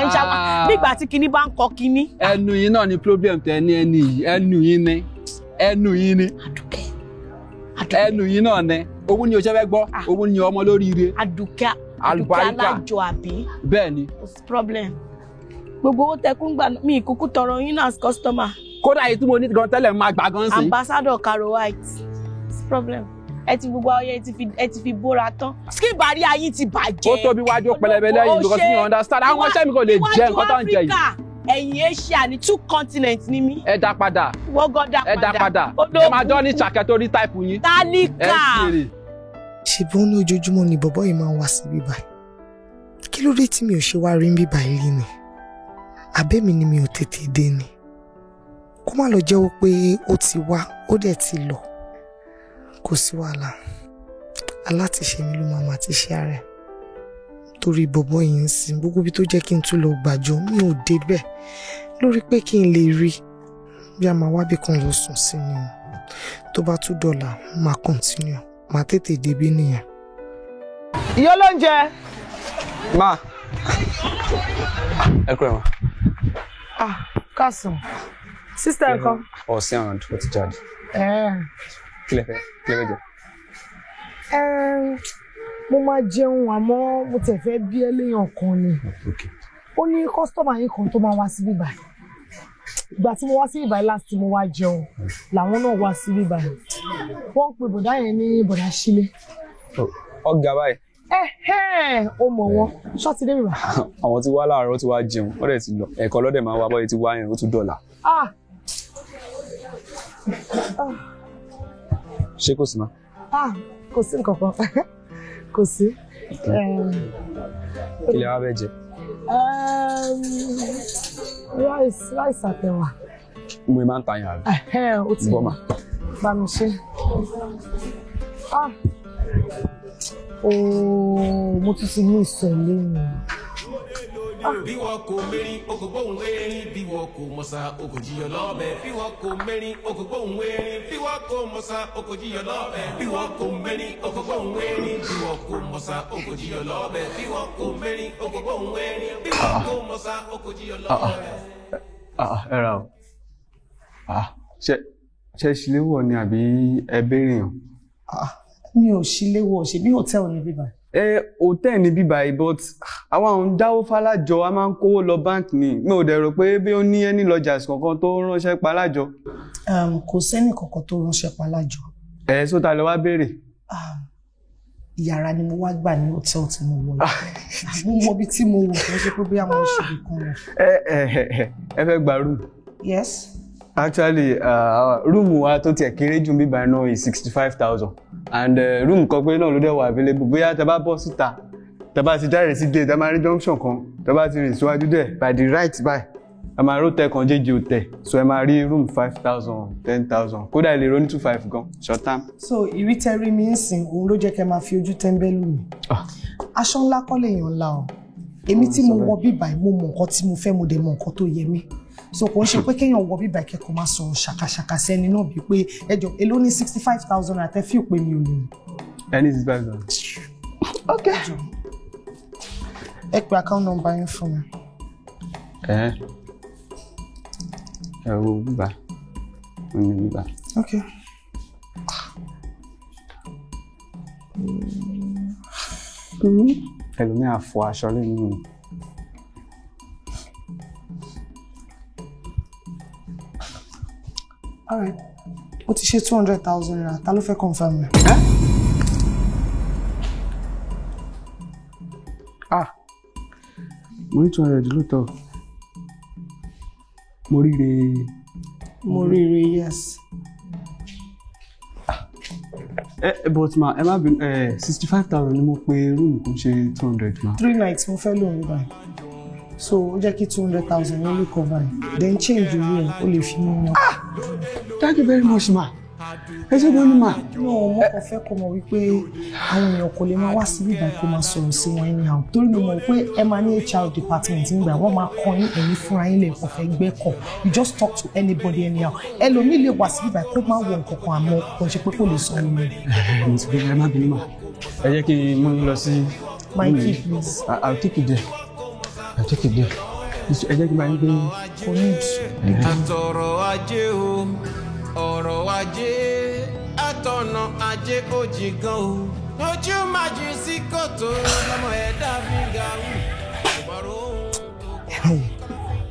ń ṣàwọn nígbà tí kinní bá ń kọ kinní. ẹnu yín náà ni problem tẹ ní ẹni yìí ẹnu yín ni ẹnu yín náà ni owó ni o ṣe fẹ́ gbọ́ owó ni ọmọ lóríire. Aduke Alajo àbí. bẹ́ẹ̀ni. problem gbogbo owó tẹkún gbà mí ìkúkú tọrọ yín náà as customer. kódà èyí tí mo ní gan tẹ́lẹ̀ máa gbà gan sí. ambassador Caro White problem ẹ ti gbogbo ọyẹ ẹ ti fi bóra tán skin barrier ayé ti bàjẹ́. ó tóbi wájú pẹlẹbẹ lẹ́yìn because mi understand àwọn ọṣẹ́ mi kò lè jẹ nǹkan tó ń jẹ yìí. ẹ̀yin Asia ní 2 continents ní mí. ẹ dá padà. wọ́gọ́ dá padà. ẹ dá padà. ẹ máa dán ní ṣàkẹ́ tó rí táìpù yín. tálíkà. ṣùgbọ́n ní ojoojúmọ́ ni bọ̀bọ́ yìí máa ń wá sí bíbá kí ló dé tí mi ò ṣe wá rí bíbá yìí ni àbẹ́mi ni mi ò tètè dé ni kó má lọ jẹ́wọ́ pé ó ti wá ó dẹ̀ ti lọ kò sí wàhálà alátiṣe mi ló máa ti ṣe ara ẹ̀ torí bọ̀bọ́ yìí ń sin gbogbo bí tó jẹ́ kí n tún lọ gbàjọ mi ò débẹ̀ lórí pé kí n lè rí bí a máa wábì kan lọ sùn sí ni tó bá tún dọ̀là máa continue máa tètè débí nìyẹn. ìyá olóúnjẹ. Ma. Ẹ kúrò ma. Kásùn. Sísítà ẹ̀kọ́. Sí àwọn ó ti jáde. Kí lẹ fẹ́ jẹ? Mo máa jẹun àmọ́ mo tẹ̀ fẹ́ bí ẹlẹ́yàn kan ni. Ó ní kọ́sítọ́mà yín kan tó máa wá sí bíbá. Ìgbà tí mo wá sí bíbá last tí mo wá jẹun làwọn náà wá sí bíbá. Wọ́n ń pe bọ̀dá yẹn ní bọ̀dá Sílé. Ọ̀gá báyìí. Ó mọ̀ wọ́n ṣọ́ọ̀tì dé bíbá. Àwọn tí wá láàárọ̀ ó ti wá jẹun wọ́n dẹ̀ ti lọ ẹ̀kọ́ lọ́dẹ̀ máa wá bọ́yìí ti wá yẹn ó tún dọ̀là. Ṣé kò sí ma? Kò sí nǹkan kan kò sí. Kí lè wá bẹ́ẹ̀ jẹ? rice àtẹ̀wà. Mo máa ń ta yàn àbí? Ó ti bọ́ mà. Bá mi ṣe. Mo tún ti ní ìsọ̀lẹ̀ mi. Bí wọn kò mérin o kò gbóhùn erin bí wọn kò mọ̀sá o kò jiyàn lọ́bẹ̀ bí wọn kò mérin o kò gbóhùn erin bí wọn kò mọ̀sá o kò jiyàn lọ́bẹ̀ bí wọn kò mérin o kò gbóhùn erin bí wọn kò mọ̀sá o kò jiyàn lọ́bẹ̀ bí wọn kò mérin o kò gbóhùn erin bí wọn kò mọ̀sá o kò jiyàn lọ́bẹ̀. Ẹ ra o. Ṣé ṣíléwọ̀ ni àbí ẹ béèrè yàn? Mi ò ṣíléwọ̀ ṣe bí hòtẹ́ẹ̀lì ní bíbá. Hòtẹ́ẹ̀lì ní bíbá yìí but àwọn àwọn dáwó fálájọ a máa ń kówó lọ báńkì ni mi ò dẹ̀ rò pé bí ó ní ẹni lọ́jà kankan tó ránṣẹ́ palájọ. Kò sẹ́ni kankan tó ránṣẹ́ palájọ. Sóta lẹ wá béèrè. Yàrá ni mo wá gbà ní hòtẹ́ẹ̀lì tí mo wọ̀ mo mọ ibi tí mo wọ̀ kí wọ́n ṣe pé bí àwọn ṣe lè kàn wọ̀. Ẹ fẹ́ gba room. Yes. Actually, room wa tó tiẹ̀ kéré jù bíbá náà is 65,000 and room kan pé náà ló dẹ̀ wà available bóyá tẹ bá bọ́ síta tẹ bá ti jáde sí gate tẹ máa rí junction kan tẹ bá ti rìn síwájú dẹ̀ by the right by ẹ máa rí hotel kan jẹ́jẹ́ hotel so ẹ máa rí room 5,000 10,000 kódà ẹ lè ronú 25 gan short term. So ìrítẹ́rí mi ń sìn òun ló jẹ́ kẹ́ máa fi ojú tẹ́ńbẹ́lú mi aṣọ ńlá kọ́ lèèyàn ńlá o èmi tí mo wọ bíbá mo mọ nǹkan tí mo fẹ́ mo dẹ̀ mọ nǹkan tó yẹ mí so kò ń ṣe pé kéèyàn wọ bíbá kẹ́kọ̀ọ́ máa sọ ṣàkàṣàkà sẹ́ni náà bíi pé ẹjọ́ èló ní 65,000 àtẹ́fíù pé mi ò lè. Ẹni 65,000. Ok. Ẹ pè account number yín fún mi. Ẹ wo bíbá. Ok. ẹlòmíà fọ aṣọ lẹ́nu. All right. O ti ṣe 200,000 naira. Ta ló fẹ́ confirm mi? Mo rí 200 lóòótọ́. Mo ríre, yes. But ma, ẹ má bínú, 65,000 ni mo pe room kò ṣe 200 ma. 3 nights mo fẹ́ lò ní báyìí. So ó jẹ́ kí 200,000 yẹn lè cover it. Then change the room, ó lè fi mú wọn. Thank you very much ma. Ẹ ṣe gbọ́n ní ma. No, mo kàn fẹ́ kó mọ̀ wípé àwọn èèyàn kò lè máa wá síbí ìgbà kó máa sọ̀rọ̀ sí wọn anyhow. Torí mo mọ̀ pé ẹ máa ní HR department nígbà wọ́n máa kọ́ yín ẹ̀yin fúnra yín lè kàn fẹ́ gbẹ́kọ̀. You just talk to anybody anyhow. Ẹlòmíì lè wá síbí ìgbà kó máa wọ nǹkan kan àmọ́ kò ṣe pé kò lè sọ wọn. Mo ti bẹ̀rẹ̀ má bínú ma. Ẹ jẹ́ kí n mú lọ sí. My key please. I'll take it there. Ẹ jẹ́ kí n bá yín gbé. Kò ní àtọ̀rọ̀ ajé o ọ̀rọ̀ ajé àtọ̀nà ajé òjì gan o ojú máa jù sí kòtò lọ́mọ ẹ̀dá fi ga wù.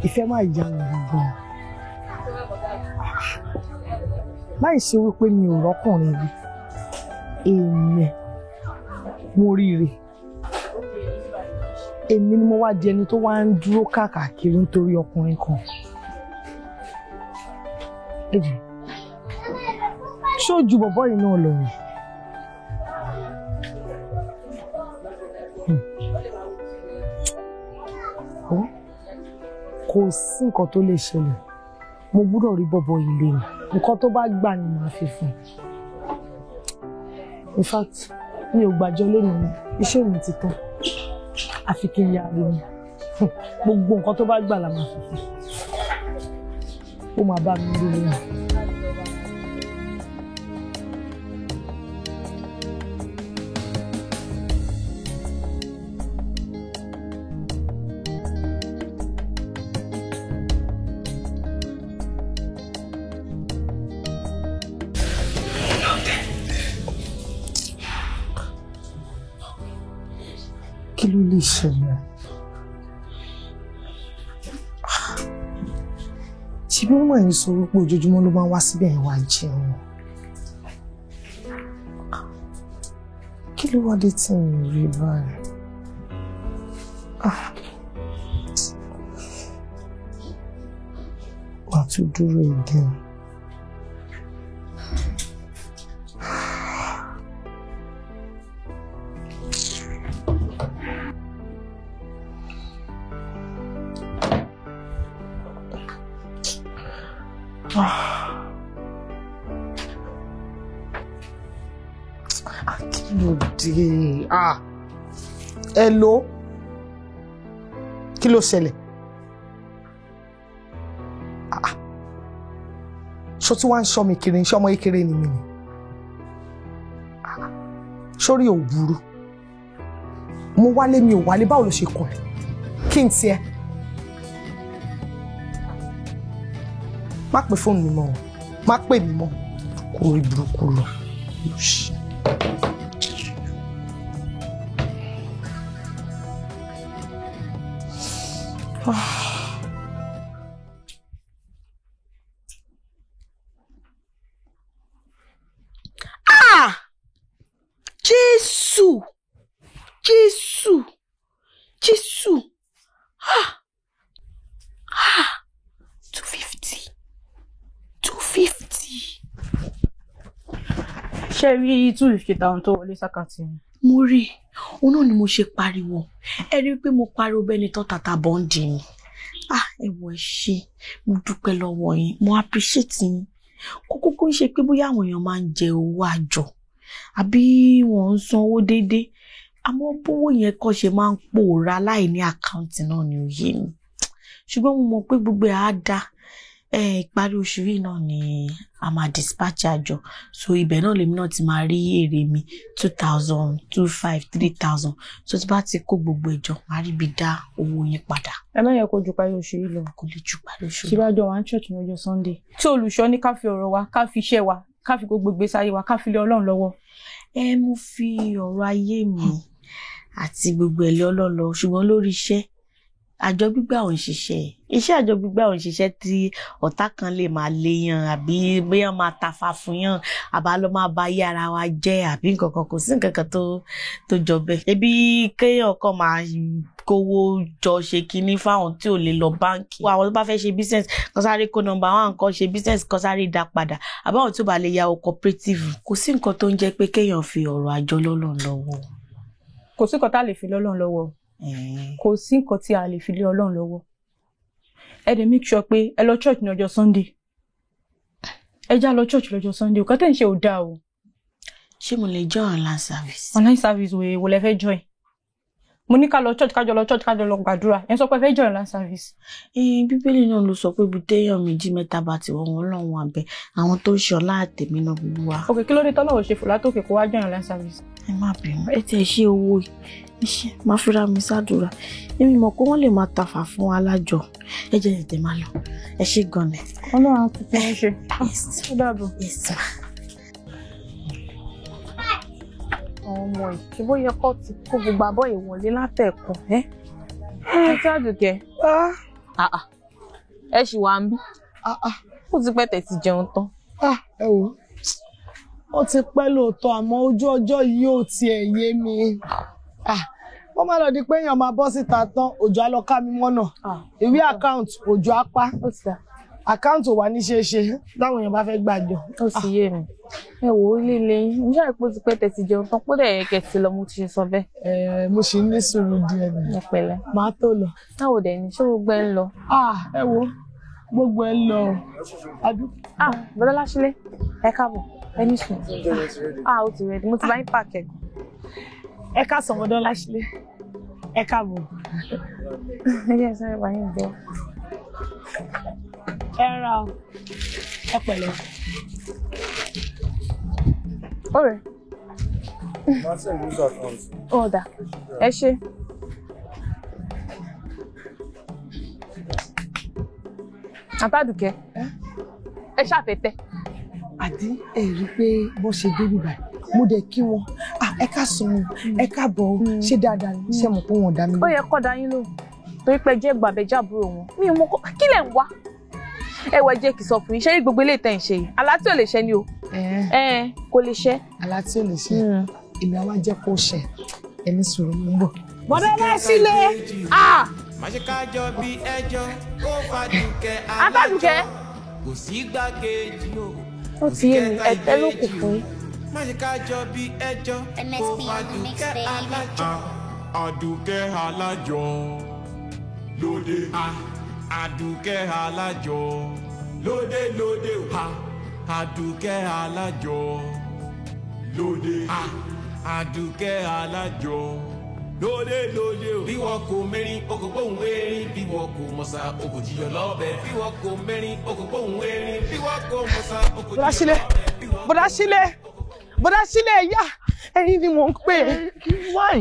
Ìfẹ́ máa yà wọ́n gan. Láì ṣe wípé mi ò rọ́kùnrin rí. Èmi mo ríre. Èmi ni mo wá di ẹni tó wá ń dúró káàkiri nítorí ọkùnrin kan. Ṣojú bọ̀bọ́ yìí náà lọ rìn. Kò sí nǹkan tó lè ṣẹlẹ̀. Mo gbọ́dọ̀ rí bọ̀bọ́ yìí lónìí. Nǹkan tó bá gbà ni màá fi fún. In fact, mi ò gbàjọ́ lónìí. Iṣẹ́ mi ti tán. Àfi kí n yá rí mi. Gbogbo nǹkan tó bá gbà la máa fi fún. Ó máa bá mi lórí mi. Kí ló lè ṣẹlẹ̀? Ṣé bí wọ́n máa ń sọ wípé ojoojúmọ́ ló máa ń wá síbẹ̀ ẹ̀ wá jẹun? Kí ló wá dé tí mi ò rí báyìí? Wà á tún dúró again. Hello. Kí ló ṣẹlẹ̀? Ṣó tí wọ́n ń ṣọ́ mi kiri, ṣọ́ ọmọ kékeré ni mi ni. Sórí ò burú. Mo wálé mi ò wálé, báwo ló ṣe kàn ẹ́? Kí n tiẹ̀? Má pè fóònù mi mọ́ o. Má pè mí mọ́. Kò rí burúkú lọ. Jésù! Jésù! Jésù! 250. 250. Ṣé rí 250,000 tó wọlé sákàtì? Mo rí. Òun náà ni mo ṣe pariwo. Ẹ rí pé mo pariwo bẹ́ni tó tàtà bọ́ǹdì ni. Ẹ wò ẹ ṣé. Mo dúpẹ́ lọ́wọ́ yín. Mo appreciate yín. Kókó ń ṣe pé bóyá àwọn èèyàn máa ń jẹ owó àjọ àbí wọ́n ń san owó déédéé. Àmọ́ bówó yẹn kọ́ ṣe máa ń pòórá láì ní àkáǹtì náà ni ó yé mi. Ṣùgbọ́n mo mọ̀ pé gbogbo ẹ̀ á dá. Ìparí oṣù yìí náà ni a máa dispatch àjọ. So ibẹ̀ náà lèmi náà ti máa rí èrè mi 2,000, 2,500, 3,000. So tí bá ti kó gbogbo ìjọ, máa rí bí dá owó yẹn padà. Ẹ náà yẹ kó ju parí oṣù yìí lọ. Kò lè ju parí oṣù. Ṣé bá jọ wá ń church ní ọjọ́ Sunday? Tí olùṣọ́ ní ká fi ọ̀rọ̀ wa, ká fi iṣẹ́ wa, ká fi gbogbo ìgbésí ayé wa, ká fi lé Ọlọ́run lọ́wọ́. Mo fi ọ̀rọ̀ ayé mi àti gbogbo ẹ̀ lọ́lọ́lọ́ ṣùgbọ́n lórí iṣẹ́ àjọ gbígbà ò ń ṣiṣẹ́ iṣẹ́ àjọ gbígbà ò ń ṣiṣẹ́ tí ọ̀tá kan lè máa léyàn àbí bóyá máa tafa fún yàn àbá lọ máa bá yé ara wa jẹ́ àbí nǹkan kan kò sí nǹkan kan tó jọ bẹ́ẹ̀. ebi kéèyàn kan máa kówó jọ ṣe kinní fáwọn tí ò lè lọ báǹkì àwọn tó bá fẹ́ ṣe business kan sáré kó nọ́mbà wọn kan ṣe business kan sáré dá padà àbáwọn tó bá lè yá o cooperative kò sí nǹkan tó ń jẹ́ pé kéèyàn fi ọ̀rọ̀ àjọ lọ́lọ́run lọ́wọ́. kò sí nǹkan tá a lè fi lọ́lọ́run lọ́wọ́ kò sí nǹkan tí a lè fi lé Ọlọ́run lọ́wọ́ ẹ dẹ̀ make sure pé ẹ lọ church ní ọjọ́ Sunday ẹ já lọ church lọ́jọ́ Sunday òkè tẹ́ ń ṣe ò dáa o. ṣé mo lè join online service. online service wo lẹ fẹ́ join mo ní ká lọ church kájọ lọ gbàdúrà ẹ sọ pé ẹ fẹ́ join online service. bíbélì náà ló sọ pé ibi téèyàn méjì mẹ́ta bá ti wọ́n lọ́wọ́ àbẹ̀ àwọn tó ń ṣe ọlá àtẹ̀mí náà gbogbo wa. òkè kí ló dé tọ́lọ́wọ́ ṣe fò látòkè kó wá join online service. ẹ má bínú ẹ tẹ ṣe owó iṣẹ́ máa fi ra mi sádùúrà èmi mọ̀ pé wọ́n lè máa tafà fún alájọ ẹ jẹ́ tètè máa lọ ẹ ṣe gan-an. Ọlọ́run á tuntun ń ṣe ó dàbọ̀. ọmọ yìí bó yẹ kó ti kó gbogbo abọ́ ìwọlé látẹ̀kùn ẹ tí Àdùkẹ́ ẹ ṣì wà ń bí ó ti pẹ́ tẹ̀sí jẹun tán. ẹ wò ó ti pẹ́ lóòótọ́ àmọ́ ojú ọjọ́ yìí ò tiẹ̀ yé mi ó má lọ di pé èèyàn máa bọ́ síta tán òjò á lọ ká mi mọ́nà ìwé àkáǹtì òjò á pa àkáǹtì ò wà ní ṣeéṣe táwọn èèyàn bá fẹ́ gbàjọ. ó sì yé mi ẹ wò ó líle yín mo ṣáà pé ó ti pẹ́ tẹ̀sí jẹun tán pọ́dẹ̀ kẹ̀sì lọ mo ti ṣe sọ bẹ́ẹ̀. mo ṣì ń ní sùúrù díẹ̀ ni. ẹ pẹ̀lẹ́ máa tó lọ. báwo dẹ̀ ni ṣé gbogbo ẹ ń lọ. ẹ wo gbogbo ẹ ń lọ Aduke. bọ́dá Láṣílé ẹ káàbọ̀ ẹ ní sùn. ó ti rẹ̀ mo ti bá yín pààkì ẹ̀gbọ́n. ẹ ká sọ bọ́dá Láṣílé ẹ káàbọ̀. ẹ jẹ́ sáré bá yín bọ́. ẹ ra ọ ẹ pẹ̀lẹ́. ọ̀rẹ́. ọ̀dà ẹ ṣe. Àtàdùkẹ́ ẹ ṣàfẹ́tẹ́. àdí ẹ rí i pé bó ṣe débi báyìí mo dẹ̀ kí wọn ẹ ká sọ wọn ẹ ká bọ̀ ọ́ ṣé dáadáa ni ṣé mo pé wọn dá mi lọ. ó yẹ kọ́ da yín lóhùn torí pé jẹ́ gbàbẹ́jà àbúrò wọn mi ò mọ kí lẹ̀ ń wá. ẹ wọ jẹ́ kí sọ fún yín ṣé gbogbo eléyìí tẹ̀ ń ṣe yìí àlá tí ò lè ṣẹ ni o kò lè ṣẹ. àlá tí ò lè ṣẹ èmi àwa jẹ́ kó ṣẹ ẹni sùúrù ló ń bọ̀. bọ́dá Láṣílé máṣekájọ bí ẹjọ́ kó fàdùkẹ́ Àtàdùkẹ́ kò sí gbàkejì o. ó ti yé mi ẹ̀tẹ́ ló kù fún yín. máṣekájọ bí ẹjọ́ kó fàdùkẹ́ alájọ. Àdùkẹ́ alájọ lóde. Àdùkẹ́ alájọ lóde lóde o. Àdùkẹ́ alájọ lóde. Àdùkẹ́ alájọ lóde lóde o. Bí wọn kò mẹ́rin o kò gbóhùn erin. Bí wọn kò mọ̀sá o kò jiyàn lọ́bẹ̀. Bí wọn kò mẹ́rin o kò gbóhùn erin. Bí wọn kò mọ̀sá o kò jiyàn lọ́bẹ̀. bọ́dá Sílé yá ẹ̀yin ni mò ń pè é. why.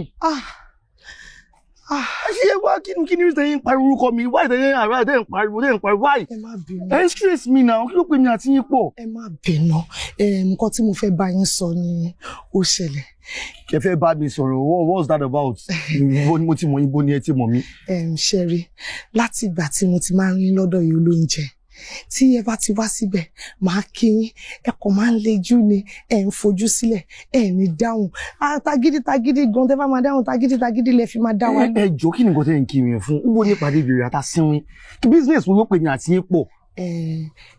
ṣé wá kí ni tẹ̀yìn pariwo orúkọ mi why tẹ̀yìn àrà tẹ̀yìn pariwo why. ẹ má bínú. ẹ ń stress mi náà kí ló pè mí àti yín pọ̀. ẹ má bínú nǹkan tí mo fẹ́ bá yín sọ ni ó ṣẹlẹ̀. ẹ fẹ́ bá mi sọ̀rọ̀ what's that about. ibo ni mo ti mọ̀ ibo ni ẹ ti mọ̀ mi. ṣẹ́rí láti ìgbà tí mo ti máa ń rí lọ́dọ̀ yìí olóúnjẹ tí ẹ bá ti wá síbẹ̀ máa kí yín ẹ kàn máa ń lejú ni ẹ ń fojú sílẹ̀ ẹ ní dáhùn tagídí gan tẹ́ bá máa dáhùn tagídí lẹ fi máa dá wa. ẹ jọ kí ni nǹkan tẹ́ ń kí mi fún ibo ní ìpàdé ìbéèrè àtàsínwín kí business wo ló pè ní àti yín pọ̀.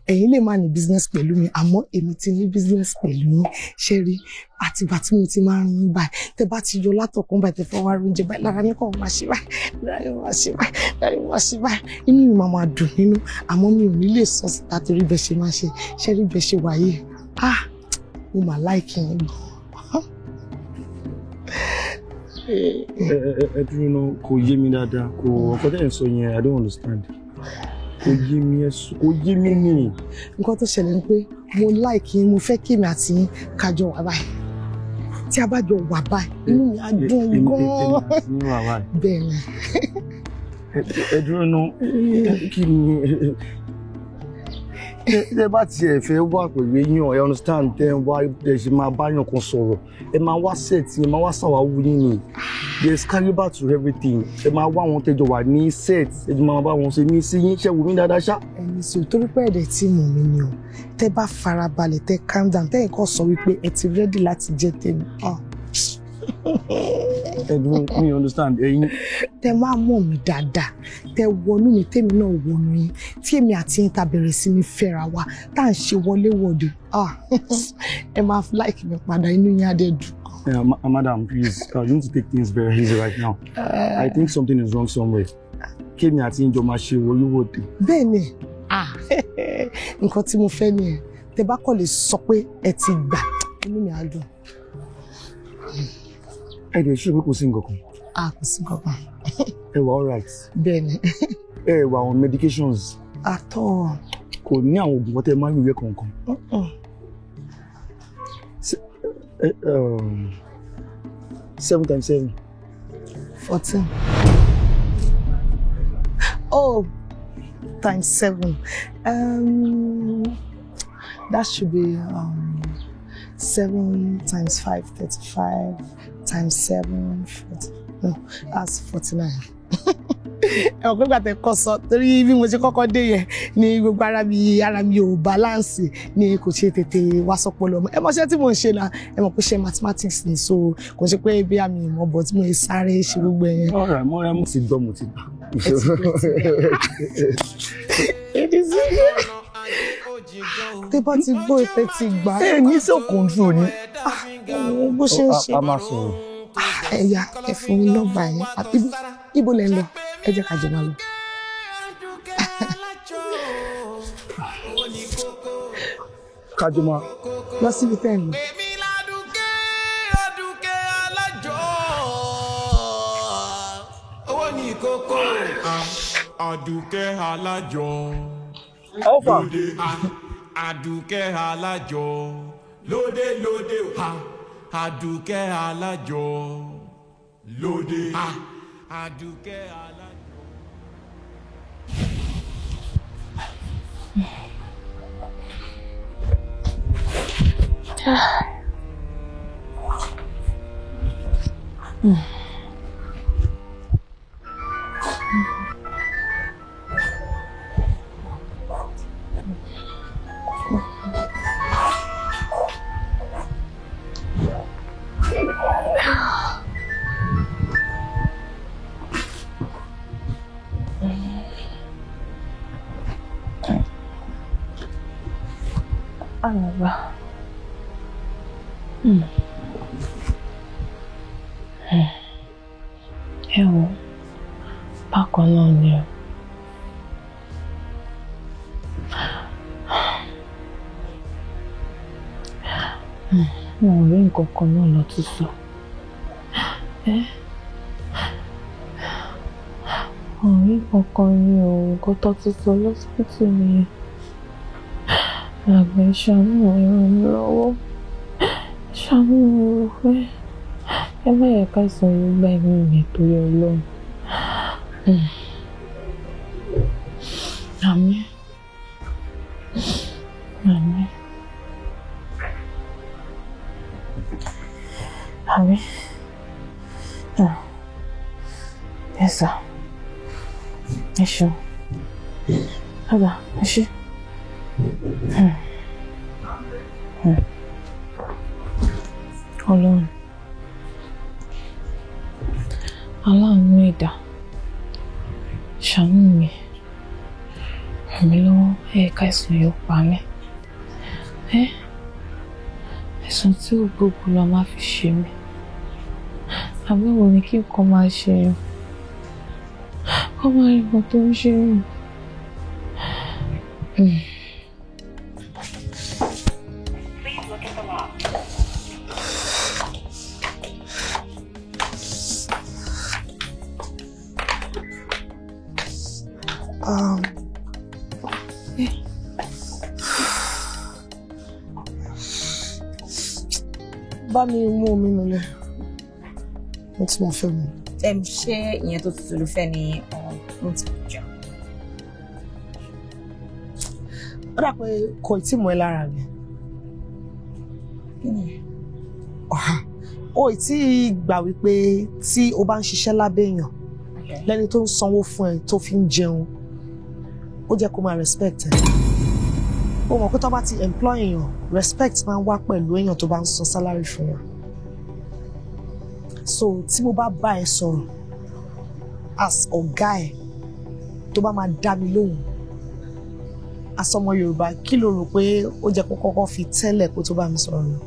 ẹ̀yin lè má ní business pẹ̀lú mi àmọ́ èmi ti ní business pẹ̀lú yín ṣe rí àtìgbà tí mo ti máa ń rìn báyìí tẹ́ bá ti yọ látọ̀kùn báyìí tẹ́ fẹ́ wá oúnjẹ báyìí lára mi kàn máa ṣe báyìí lára mi máa ṣe báyìí inú mi máa dùn nínú àmọ́ mi ò ní lè sọ síta torí bẹ́ẹ̀ ṣe máa ṣe ṣe rí bẹ́ẹ̀ ṣe wáyé mo máa láìkí yín gan. ẹ dúró náà kò yé mi dáadáa kò ọkọ tẹ́ ẹ̀ ń sọ yẹn I don't understand. kò yé mi ní. nǹkan tó ṣẹlẹ̀ ni pé mo like yín mo fẹ́ kí èmi àti yín kájọ wà báyìí tí a bá jọ wà báyìí inú mi á dùn gan-an bẹ́ẹ̀ ni. ẹ dúró náà kí ni. Ẹ bá tiẹ̀ fẹ́ wà pẹ̀lú èèyàn, ẹ understand, tẹ́ ẹ wá ẹ ṣe máa bá yàn kan sọ̀rọ̀, ẹ máa wá set, ẹ máa wá ṣàwáwú yín ni. There's caliber to everything. Ẹ máa wá àwọn tẹ́jọ wà ní set, ẹ máa bá wọn ṣe ní sí yín, ṣẹ́ wù mí dáadáa ṣá. Ẹni sọ torí pé ẹ̀dẹ̀ tí mọ̀ mí ni o, tẹ́ bá farabalẹ̀ tẹ́ calm down, tẹ́ nǹkan sọ wípé ẹ ti ready láti jẹ́ tèmi. Ẹ̀dùn mi understand ẹ̀yin. Tẹ́ máa mọ̀ mí dáadáa, tẹ́ wọnú mi tèmi náà wọnú yín, tí èmi àti yín ta bẹ̀rẹ̀ sí ní fẹ́ra wa, tá à ń ṣe wọléwọ̀de. Ẹ máa like mi padà, inú yín á dẹ̀ dùn. Madam, please, you need to take things very easy right now. I think something is wrong somewhere. Kémi àti yín jọ máa ṣe wọléwọ̀de. Bẹ́ẹ̀ni, nǹkan tí mo fẹ́ nìyẹn. Tẹ́ bá kọ́ lè sọ pé ẹ ti gbà, inú mi á dùn. Ẹ dẹ̀ ṣe pé kò sí nǹkan kan. Kò sí nǹkan kan. Ẹ wà all right. Bẹ́ẹ̀ni. Ẹ wà on medications. Àtọ̀. Kò ní àwọn oògùn tẹ́ máa ń wíwẹ́ kankan. 7 times 7. 14. Oh, times 7. That should be 7 times 5, 35, times 7, 40. No, that's 49. Ẹ mọ̀ pé gbàtẹ́ kọ́ sọ torí bí mo ṣe kọ́kọ́ dé yẹn ní gbogbo ara mi ò balance ni kò ṣe tètè wá sọpọlọ mọ́. Ẹ mọ̀ṣẹ́ tí mo ń ṣe náà, ẹ mọ̀ pé ṣe mathematics ni, so kò ṣe pé bí àmì ìmọ̀ bọ̀ tí mo ń sáré ṣe gbogbo ẹ̀yẹn. Ọ̀rẹ́ mo ti gbọ́ mo ti gbà. Tẹ́ bá ti gbọ́ ìfẹ́ ti gbà. Ẹ ní self control ni. Bó ṣe ń ṣe. A máa sọ̀rọ̀. Ẹ̀yà ẹ fún mi nọ́mbà yẹn. Ibo lẹ ń lọ? Ẹ jẹ́ ká jọ máa lọ. Kájọ máa lọ síbi tẹ́ ẹ̀ ń lọ. Aduke Alajo. Alpha. Aduke Alajo. Lode ha. Aduke Alajo. Lode. Aduke Alajo. Ẹ wò, bákan náà ni o. Mo ò rí nǹkan kan náà lọ tún sọ. Mo ò rí nǹkan kan ní o, nǹkan tó tún sọ lọ́sibítù nìyẹn. Àgbẹ̀ ṣàánú mi, ràn mí lọ́wọ́. Ṣàánú mi rò pé ẹ má yẹ ká sọ Yorùbá ẹ̀mí mi torí Ọlọ́run. Àmín. Àmín. Àmín. Yes, sir. Ẹ ṣeun. Ọ̀gá, ẹ ṣé. Ọlọ́run, aláàánú ẹ̀dá, ṣàánú mi, ràn mí lọ́wọ́, ẹ̀ka ẹ̀sùn yóò pa mí. Ẹ̀sùn tí ò gbogbo la máa fi ṣe mí. Àbẹ̀wò ni kí nǹkan máa ṣe yàn. Kọ́ máa rí nǹkan tó ń ṣe yàn. Bá mi mú omi nulẹ̀. Mo ti máa fẹ́ mu. Ṣé ìyẹn tó tutù ló fẹ́ ni ohun tí mo jẹ? Ó dà pé kò tí mọ́ ẹ lára mi. O tí gbà wípé tí o bá ń ṣiṣẹ́ lábẹ́ èèyàn lẹ́ni tó ń sanwó fún ẹ tó fi ń jẹun ó jẹ́ kó máa respect ẹ. O mọ̀ pé tó bá ti employ èèyàn respect máa ń wá pẹ̀lú èèyàn tó bá ń san salary fún wọn. So tí mo bá bá ẹ sọ̀rọ̀ as ọ̀gá ẹ tó bá máa dá mi lóhùn as ọmọ Yorùbá kí ló rò pé ó jẹ́ kó kọ́kọ́ fi tẹ́lẹ̀ kó tó bá mi sọ̀rọ̀ lọ.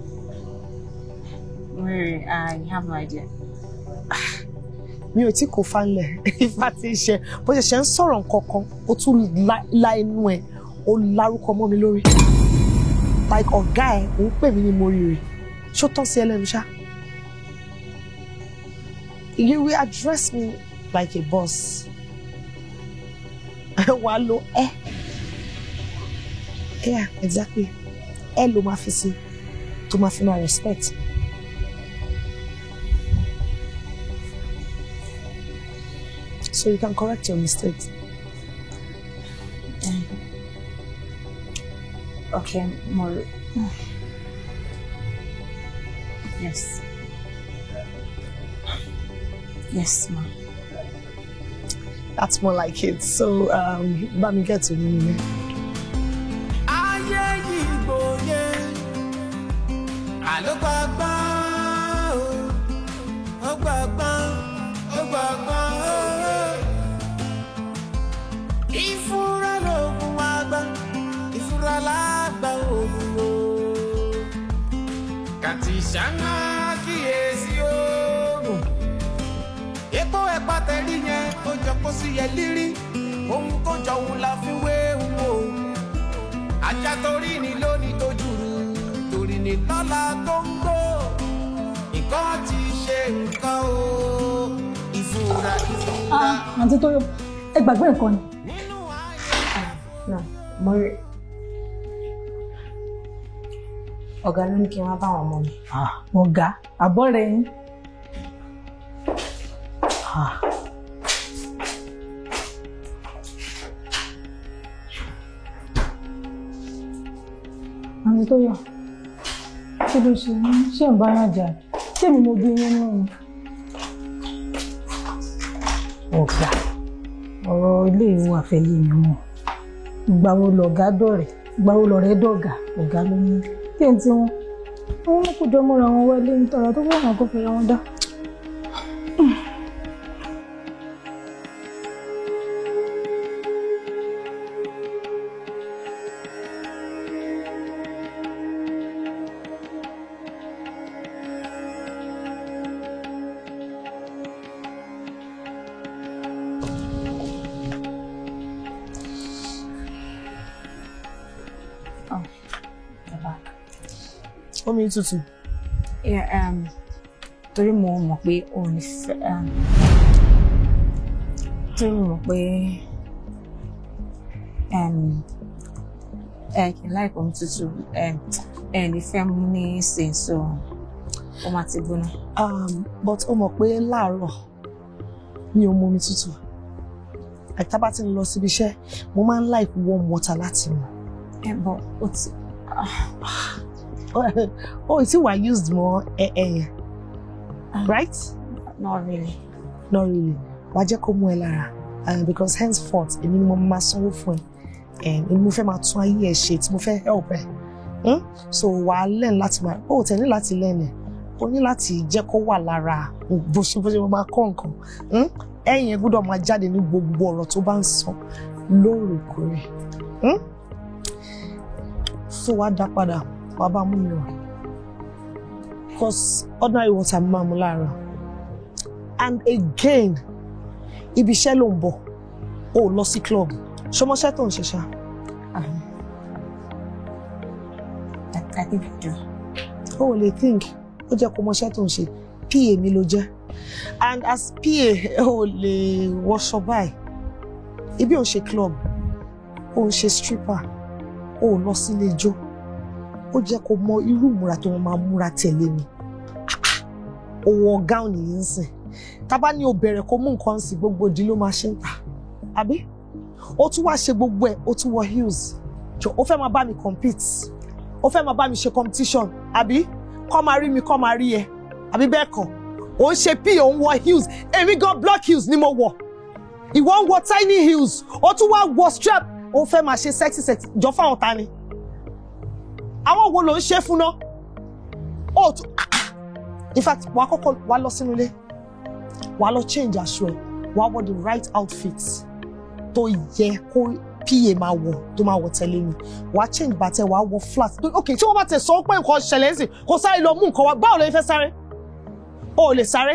I have no idea. Mi ò tí kò fanlẹ̀ ifá tí ń ṣe bó ṣe ń sọ̀rọ̀ nǹkan kan ó tún la inú ẹ̀ ó lárúkọ mọ́ mi lórí. Like ọ̀gá ẹ̀ òun pè mí ní mo rí rẹ̀ ṣó tán sí ẹlẹ́nu ṣá. You will address me like a boss. Wàá lo ẹ. Yeah, exactly. Ẹ ló máa fi sí tó máa fi máa respect. So you can correct your mistakes. Okay, more. Yes. Yes, ma'am. That's more like it. So, let me get to me. Shana kíyèsí o. Epo ẹ̀pà tẹ̀rí yẹn ó jọ kó sí yẹ lírí. Ohun tó jọ òun la fi wé wo. Ajá torí ni lónìí tó jùrù. Torí ni lọ́la tó ń gbó. Nǹkan ti ṣe nǹkan o. Ìfura ìfura. Àǹtí tó yọ, ẹ gbàgbé nǹkan ni. Mo rí. Ọ̀gá ló ní kí n wá bá àwọn ọmọ mi. Ọ̀gá, àbọ̀ rẹ̀ yín. Àǹtí tó yọ, kí ló ṣe ní ṣé ń bá yàn jà? Ṣé mi mo bí yín nù? Ọ̀gá, ọ̀rọ̀ ilé ìwé àfẹ́yé mi mọ̀. Ìgbà wo lọ̀gá dọ̀rẹ́? Ìgbà wo lọ̀rẹ́ dọ̀gá? Ọ̀gá ló ní. Kí n tí wọn kò jọ múra wọn wọlé ní tọrọ tó fẹ́ràn kó fẹ́ra wọn dá. Omi tútù. Yeah, torí mo mọ̀ pé o ní fẹ́ torí mo mọ̀ pé kì í láìpẹ́ omi tútù ní fẹ́ mú ní sìn so ó máa ti gbóná. But o mọ̀ pé láàárọ̀ mi ò mu omi tútù. Tá bá ti ń lọ síbi iṣẹ́ mo máa ń like warm water láti mu. But ó ti. It's used more right? Not really. Not really. Wàá jẹ́ kó mú ẹ lára because henceforth èmi ni mo máa sanwó fún ẹ èmi mo fẹ́ máa tún ayé ẹ ṣe tí mo fẹ́ help ẹ so wàá learn láti máa tẹ̀ ní láti learn ẹ o ní láti jẹ́ kó wà lára bó ṣe máa kọ́ nǹkan ẹ̀yìn ẹ gbọ́dọ̀ máa jáde ní gbogbo ọ̀rọ̀ tó bá ń sọ lóòrèkóòrè so wàá dá padà. Baba mú mi wá because ordinary water máa mú láàárọ̀ and again ibi iṣẹ́ ló ń bọ̀ o lọ sí club ṣọmọṣẹ́ tó ń ṣe ṣá. I think I do. O lè think ó jẹ́ kó mọṣẹ́ tó ń ṣe PA mi ló jẹ́ and as PA o lè wọṣọ báyìí ibi ò ń ṣe club o ń ṣe stripper o lọ sílé ijó. Ó jẹ́ kó mọ irú ìmúra tó máa múra tẹ̀lé mi. Owó ọ̀gá ò ní ń sìn. Tá bá ní o bẹ̀rẹ̀ kó mú nǹkan sí gbogbo ìdí ló máa ṣe ń tà. Àbí? Ó tún wá ṣe gbogbo ẹ̀, ó tún wọ heels. jọ ó fẹ́ máa bá mi compete ó fẹ́ máa bá mi ṣe competition àbí kọ́ máa rí mi kọ́ máa rí ẹ àbí bẹ́ẹ̀ kọ́ ó ń ṣe pí òun wọ heels èmi gan block heels ni mo wọ̀ ìwọ ń wọ tiny heels ó tún wá wọ strap ó fẹ́ máa ṣe sexy jọ fáwọn ta ni àwọn wo ló ń ṣe fún náà ó tún in fact wàá kọ́kọ́ wàá lọ sínú ilé wàá lọ change aṣọ ẹ wàá wọ the right outfit tó yẹ kó pa máa wọ̀ tó máa wọ̀ tẹ̀lé mi wàá change bàtẹ wàá wọ flat ok tí wọ́n bá tẹ̀ sọ pé nǹkan ṣẹlẹ̀ ń sìn kó sáré lọ mú nǹkan wá báwo ló fẹ́ sáré ó lè sáré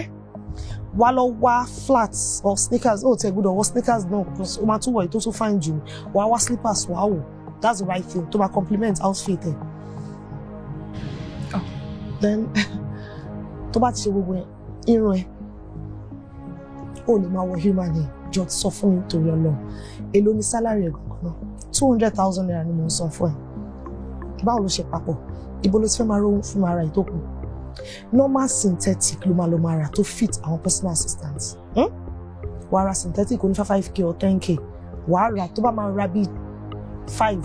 wàá lọ wá flats or sneakers ó tẹ̀ gbọ́dọ̀ wọ sneakers náà ó máa tún wọ̀ èyí tó tún fine jù wàá wá slippers wàá wọ̀ that's the right thing tó máa compliment outfit ẹ̀ then tó bá ti ṣe gbogbo ẹ̀ irun ẹ̀ ó lè máa wọ human hair jọ sọ fún mi torí Ọlọ́run èló ni salary ẹ̀ gangan náà 200,000 naira ni mo ń san fún ẹ báwo ló ṣe papọ̀ ibo ló ti fẹ́ máa rówó fún ara ìtókù normal synthetic ló máa lọ máa rà tó fit àwọn personal assistants wàá ra synthetic oní 5k or 10k wàá rà tó bá máa ra bíi 5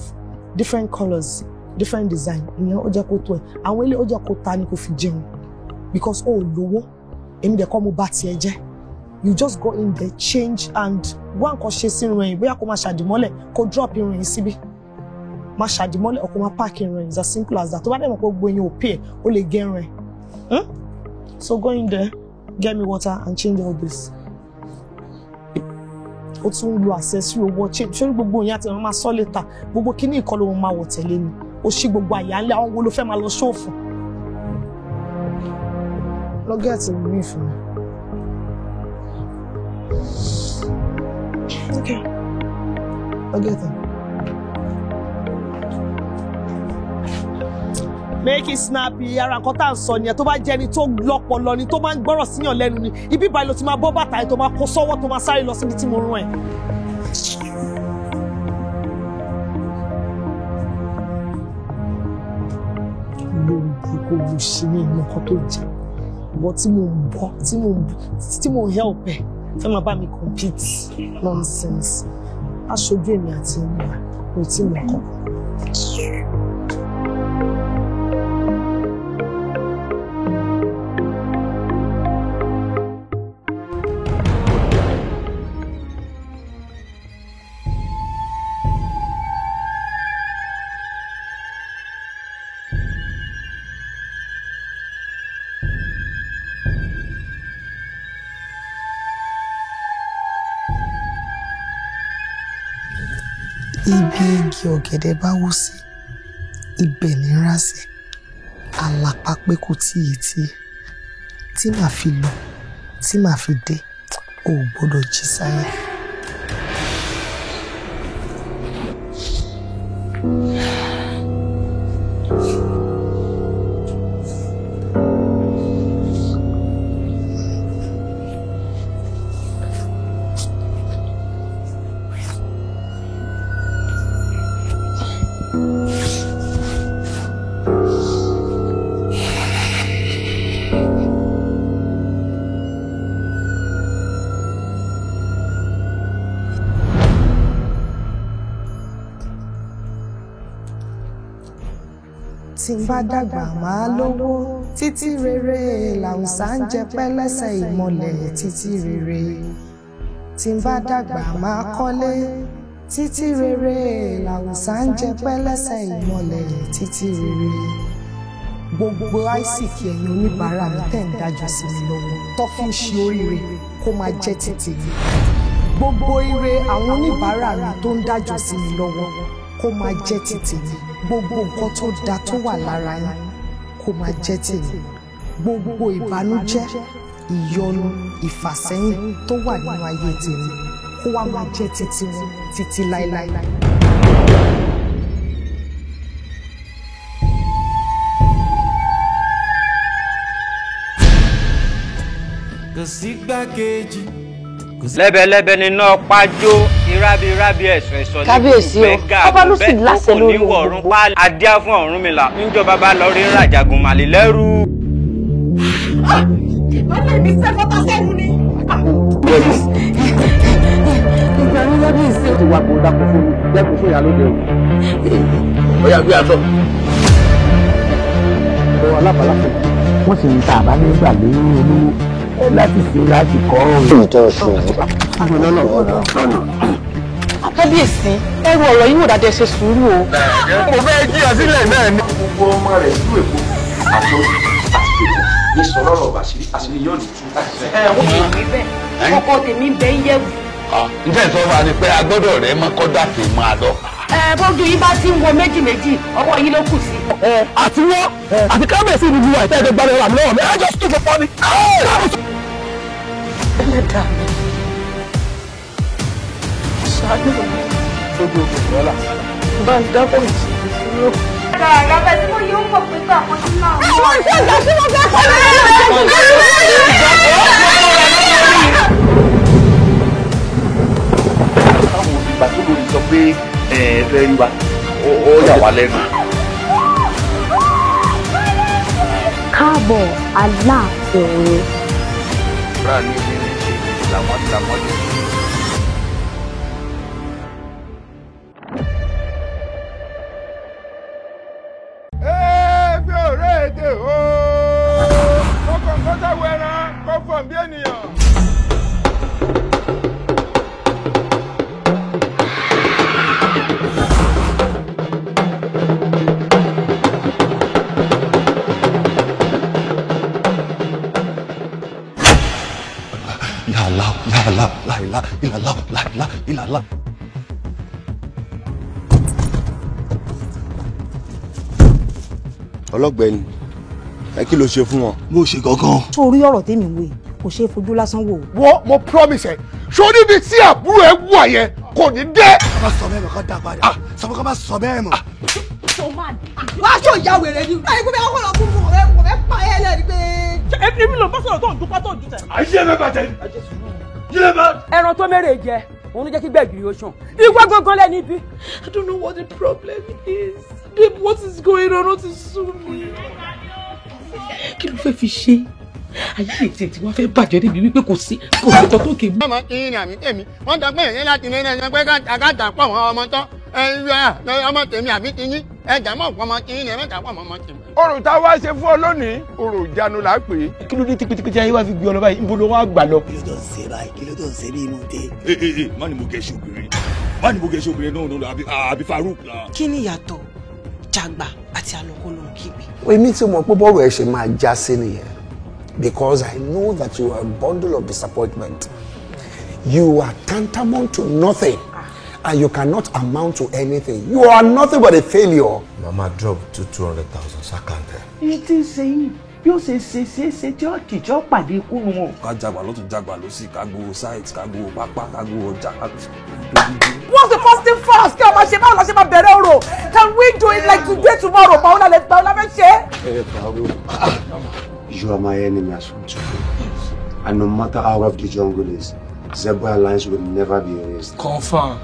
different colours different design ìyẹn ó jẹ́ kó tó ẹ̀ àwọn ilé ó jẹ́ kó ta ni kò fi jẹun because ó lówó èmi dẹ̀ kọ́ mo bá tiẹ̀ jẹ́ you just go in there change and wá nǹkan ṣe sí irun ẹ̀yìn bóyá kó máa ṣàdìmọ́lẹ̀ kó drop irun ẹ̀yìn síbí máa ṣàdìmọ́lẹ̀ ọkọ̀ máa park irun ẹ̀yìn it's as simple as that tó bá dẹ̀ mọ̀ pé gbogbo ẹ̀yìn ò pay ó lè gé irun ẹ̀ so go in there get me water and change all this ó tún lo accessory owó change ṣé gbogbo ìyẹn àti àwọn máa sọ later gbogbo kíní ìkọlù wọn máa wọ̀ tẹ̀lé ni ó ṣí gbogbo àyà ńlẹ̀ àwọn wo ló fẹ́ máa lọ ṣòfò lọ gẹ́ẹ̀tì mi fún mi. Okay. I'll get them. Make it snappy. Ara nǹkan tá à ń sọ nìyẹn tó bá jẹ́ ẹni tó lọ́pọlọ ni tó máa ń gbọ́rọ̀ síyàn lẹ́nu ni. Ibi báyìí ló ti máa bọ́ bàtà ẹ̀ tó máa kó sọ́wọ́ tó máa sáré lọ síbi tí mo rán ẹ̀. Lórí kò lù sí ní ìmọ̀ kan tó jẹ́. Ìwọ tí mo ń bọ́ tí mo ń help ẹ̀. Fẹ́ máa bá mi compete nonsense aṣojú èmi àti ènìyàn kò tí mo kọ́. Ibi igi ọ̀gẹ̀dẹ̀ bá wó sí ibẹ̀ ní rá sí àlàpà pé kò tíye tí màá fi lọ tí màá fi dé ò gbọ́dọ̀ jí sáyé. Tí n bá dàgbà máa lówó títí rere làwùsá ń jẹ pẹ́lẹ́sẹ̀ ìmọ̀lẹ̀ títí rere. Tí n bá dàgbà máa kọ́lé títí rere làwùsá ń jẹ pẹ́lẹ́sẹ̀ ìmọ̀lẹ̀ títí rere. Gbogbo àìsíkì ẹ̀yin oníbàárà mi tẹ̀ ń dájọ́ sí mi lọ́wọ́ tó fi ń ṣe oríire kó máa jẹ́ títì mi. Gbogbo ire àwọn oníbàárà mi tó ń dájọ́ sí mi lọ́wọ́ kó máa jẹ́ títì mi. Gbogbo nǹkan tó da tó wà lára yín kó máa jẹ́ tèmi. Gbogbo ìbànújẹ́, ìyọnu, ìfàsẹ́yìn tó wà nínú ayé tèmi kó wá máa jẹ́ títí wọn títí láéláé. Kò sí gbàkejì. Lẹ́bẹ̀lẹ́bẹ̀ nínú pájó irábírábí ẹ̀sùn ẹ̀sọ́ kábíyèsí o ọba ló sì láṣẹ lórí ọ̀run pa adíá fún Ọ̀rúnmìlà níjọba bá lọ rí ràjàgùn màlè lẹ́rú. Bàbá mi sẹ́kọ̀ọ́ sẹ́nu ni. ìgbà mi kábíyèsí. ó ti wá kó dákun fún mi dẹ́kun fún ìyá lóde o. ó yà gbé aṣọ. ọ̀rọ̀ alábàálà fún mi. wọ́n sì ń ta àbá nígbà lórí olówó láti fi láti kọ́ ọ̀rọ̀. ìjọ sùn. kábíyèsí ẹrù ọ̀rọ̀ yìí wò dáadáa ṣe sùúrù o. mo fẹ́ jí àsílẹ̀ náà ni. gbogbo ọmọ rẹ̀ ìlú èkó àti ní sọlọ́rọ̀ àṣírí yóò ní tú. wọ́n ti rí bẹ́ẹ̀ ọkọ tèmi ń bẹ ń yẹ̀wù. ǹjẹ́ ìsọ wa ni pé agbọ́dọ̀ rẹ̀ máa kọ́ dàtí máa lọ. bọ́dún yìí bá ti ń wo méjì méjì ọwọ́ yìí ló kù sí. àti wọ́n àti kábíyèsí ìlú wa ìtẹ́ẹ̀dẹ́ gbọ́dọ̀ rà mí lọ́wọ́ mi ẹjọ́ sùn fún pọ́nì. ẹlẹ́dàá mi ṣáájú mi lójú òkè lọ́la. bá ń dábọ̀ ìṣòro. Àgbẹ̀ tí mo yóò mọ̀ pé gbà wọ́n ti máa ń wọ̀. Àwọn ìṣe ìgbà tí mo fẹ́ kọ́ Àwọn òbígbà tó lórí sọ pé fẹ́ rí wa, ó yà wá lẹ́nu. Káàbọ̀ Aláàfin. Rà ní obìnrin ṣe làwọn jẹ́. Ìlàlá. Ọlọ́gbẹ́ni, ẹ kí ló ṣe fún wọn? Mo ṣe gangan. Sórí ọ̀rọ̀ tèmi wò yìí kò ṣeé fojú lásán wò. Wo mo promise ẹ ṣó níbi tí àbúrò ẹ wà yẹn kò ní dé. Má sọ bẹ́ẹ̀ mọ̀ kó dá padà. Sọ fún kó má sọ bẹ́ẹ̀ mọ̀. Wá ṣó ìyá wèrè ni. Báyìí kó bẹ́ẹ̀ kọ́ lọ fún mi kò fẹ́ pa ẹ́ lẹ́rìí pé. Èmi ló ń bá sọ̀rọ̀ tó ń dúpá tó ń dúpẹ́. Ayé mi bàjẹ́. Yílẹ̀ bá. Ẹran tó mẹ́rẹ̀ jẹ, òun ló jẹ́ kí gbẹ̀gìrì ó ṣàn. Ìwé gangan lẹ́ni ibi. I don't know what the problem is. Babe, what is going on? What is so me? Kí ló fẹ́ fi ṣe? Ayé ètè tí wọ́n fẹ́ bàjẹ́ débi wípé kò sí kan tó kè mú. Ọmọ kí ni àmì tèmi, wọ́n tọ́ pé èyí láti ní ẹni pé káàtà pọ̀ mọ́ ọmọ tán. Ọmọ tèmi àbí ti yín, ẹ̀jà mọ̀ pọ̀ mọ́ kí ni ẹ̀mẹ́ta pọ̀ mọ́ ọmọ tèmi. Orò tá a wá ṣe fún ọ lónìí, orò ìjánu là á pè é. Kí ló dé tipitipi ayé wa fi gbé ọ lọ báyìí? Níbo ló wá gbà lọ? Kí ló tó ń ṣe báyìí? Kí ló tó ń ṣe bí inú dé? Má ní mo gẹ̀ ṣe obìnrin. Má ní mo gẹ̀ ṣe obìnrin náà àbí Farouk náà. Kí ni ìyàtọ̀ Jagba àti Àlọ́kò ló ń kígbe? Èmi tí mo pé bọ́ọ̀rọ̀ ẹ̀ ṣe máa já sí nìyẹn. Because I know that you are a bundle of disappointment. You are tantamount to nothing. And you cannot amount to anything. You are nothing but a failure. Mama drop to 200,000 sakante. Iye tí ń ṣe yìí bí ó ṣe tí ó kì tí ó pàdé ikú nu wọn. Ká jàgbà lọ́tún jàgbà lọ́sì, ká gbowó site, ká gbowó pápá, ká gbowó ọjà. What's the first thing first? Kí ọmọ ṣe báwo la ṣe máa bẹ̀rẹ̀ ọ̀rọ̀? Can we do it like today tomorrow? Báwo la fẹ́ ṣe? You are my enemy as from today. And no matter how rough the jungle is, zebra lines will never be erased. Confirm.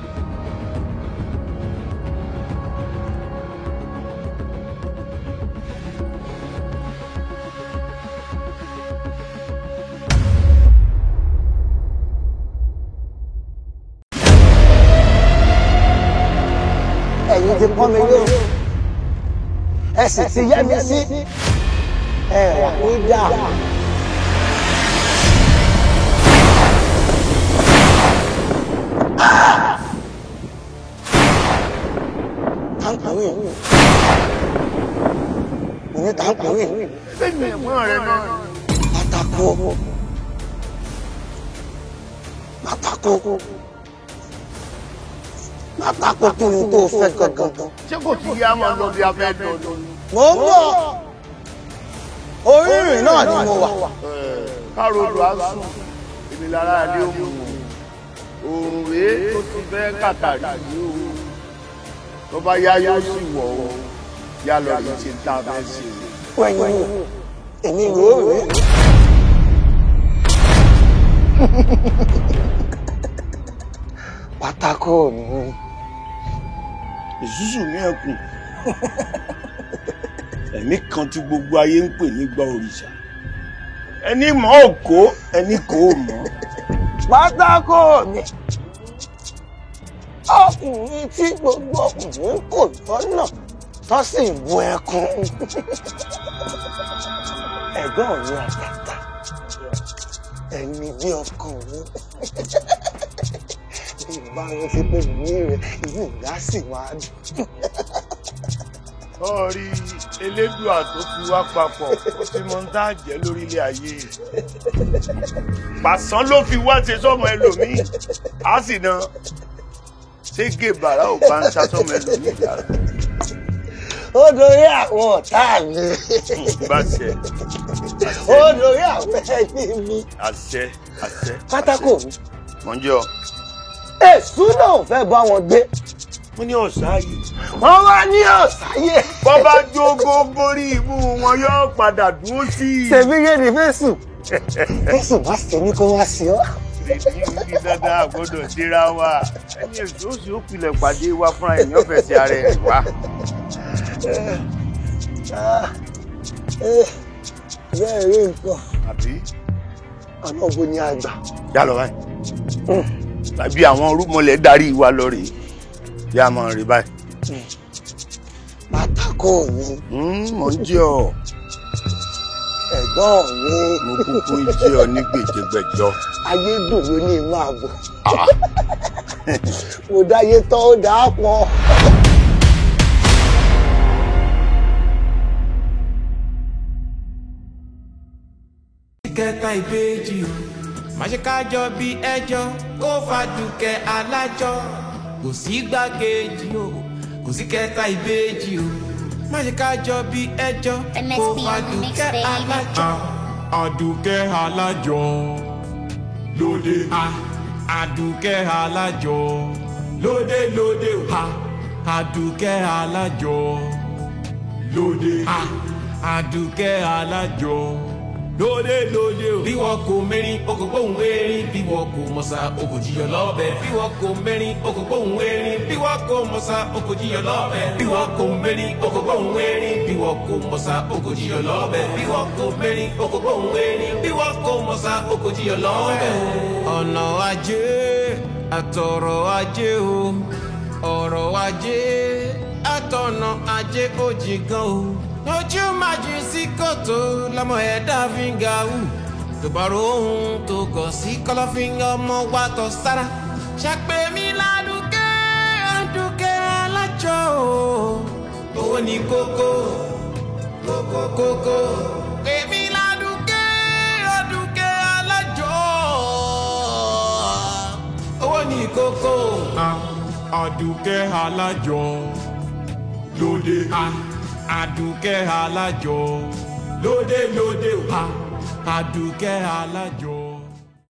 Ẹ̀yin ti pọ́n mi lé o. Ẹ sì ti yẹ́ mi sí. Ẹ wà ní dà. Tàǹkùnrin. Òní tàǹkùnrin. Bẹ́ẹ̀ni ẹ̀wọ̀n rẹ̀ náà. Pátákó. Pátákó. Pátákó kí ni tó fẹ́ gangan. Ṣé kò tí yá máa lọ bí a fẹ́ dọ̀dọ̀? Mo ń bọ̀. Orí ìrìn náà ni mo wà. Károdò á sùn, èmi lára ilé òun. Òòrùn rèé tó ti fẹ́ kàkàrí ní òun. Tó bá yá yóò sì wọ̀ ọ́. Yá lọ rí ti ta bẹ́ẹ̀ sí i. Wẹ̀yìn èmi rò ó rèé. Pátákó mi. Ìsúsù ní ẹkùn. Ẹ̀mí kan tí gbogbo ayé ń pè ní gbọ́ òrìṣà. Ẹni mọ̀ òkó, ẹni kò mọ̀. pátákó mi ọkùnrin tí gbogbo ọkùnrin kò lọ́nà tó sì ń bu ẹkún ẹ̀gbọ́n mi àtàtà ẹni bí ọkàn mi bí ìbá wọn ti pè mí rẹ inú ìyá sì máa dùn. Sọ́ọ̀rí elédùà tó fi wá papọ̀ ó ti mọ ń dájẹ́ lórí ilé ayé. Pàṣán ló fi wá ṣe sọ́mọ ẹlòmíì, á sì na ṣége bàrà ò bá ń ṣa sọ́mọ ẹlòmíì lára. Ó dorí àwọn ọ̀tá mi. Bá ṣe. Ó dorí àwọn ẹbí mi. Àṣẹ, àṣẹ. Pátákó mi. Mọ̀ ń jẹ́ ọ. Èṣù náà fẹ́ bá wọn gbé. Wọ́n ní ọ̀sáyé. Wọ́n wá ní ọ̀sáyé. Bọ́ bá jógó borí ìbú wọn yóò padà dúró sí i. Ṣèbí yé ni Fésù. Fésù má ṣe ní kó wá sí ọ. Rèdí wíkí dáadáa àgbọ́dọ̀ síra wa. Ẹni èso sì ó pilẹ̀ pàdé wa fúnra èèyàn fẹ̀ sí ara ẹ̀ wá. Bẹ́ẹ̀ rí nǹkan. Àbí? Àná bo ni àgbà. Yá lọ báyìí. Tàbí àwọn orúmọlẹ̀ darí wa lọ rèé. Yá máa rí báyìí. Pátákó mi. Mo ń jẹ́ ọ. Ẹ̀gbọ́n mi. Mo kúkú ń jẹ́ ọ ní gbèjègbèjọ. Ayédùn ló ní máa bọ̀. Mo dáyé tán ó dáa pọ̀. Kẹta ìbejì o má ṣe kájọ bí ẹjọ́ kó fàdùkẹ́ alájọ kò sí gbàgede o kò sí kẹta ìbejì o má ṣe kájọ bí ẹjọ́ kó fàdùkẹ́ alájọ. Àdùkẹ́ alájọ lóde Àdùkẹ́ alájọ lóde lóde o Àdùkẹ́ alájọ lóde Àdùkẹ́ alájọ lóde lóde o. Bí wọn kò mẹ́rin o kò gbóhùn erin bí wọn kò mọ̀sá o kò jiyàn lọ́bẹ̀. Bí wọn kò mẹ́rin o kò gbóhùn erin bí wọn kò mọ̀sá o kò jiyàn lọ́bẹ̀. Bí wọn kò mẹ́rin o kò gbóhùn erin bí wọn kò mọ̀sá o kò jiyàn lọ́bẹ̀. Bí wọn kò mẹ́rin o kò gbóhùn erin bí wọn kò mọ̀sá o kò jiyàn lọ́bẹ̀. Ọ̀nà ajé àtọ̀rọ̀ ajé o ọ̀rọ̀ ajé àtọ̀nà ajé ó jì gan o. Ojú májú sí kòtò lọmọ ẹ̀dá fi ń ga wù. Tó bá rohun tó gọ̀ sí kọ̀lọ̀fín ọmọ wa tọ̀ sára. Ṣàpè mí ládùúkẹ́ Àdùkẹ́ alájọ o. Owó ní kókó kókó kókó. Pè mí ládùúkẹ́ Àdùkẹ́ alájọ. Owó ní kókó. Àdùkẹ́ alájọ lóde. Àdùkẹ́ alájọ lóde lóde o Àdùkẹ́ alájọ.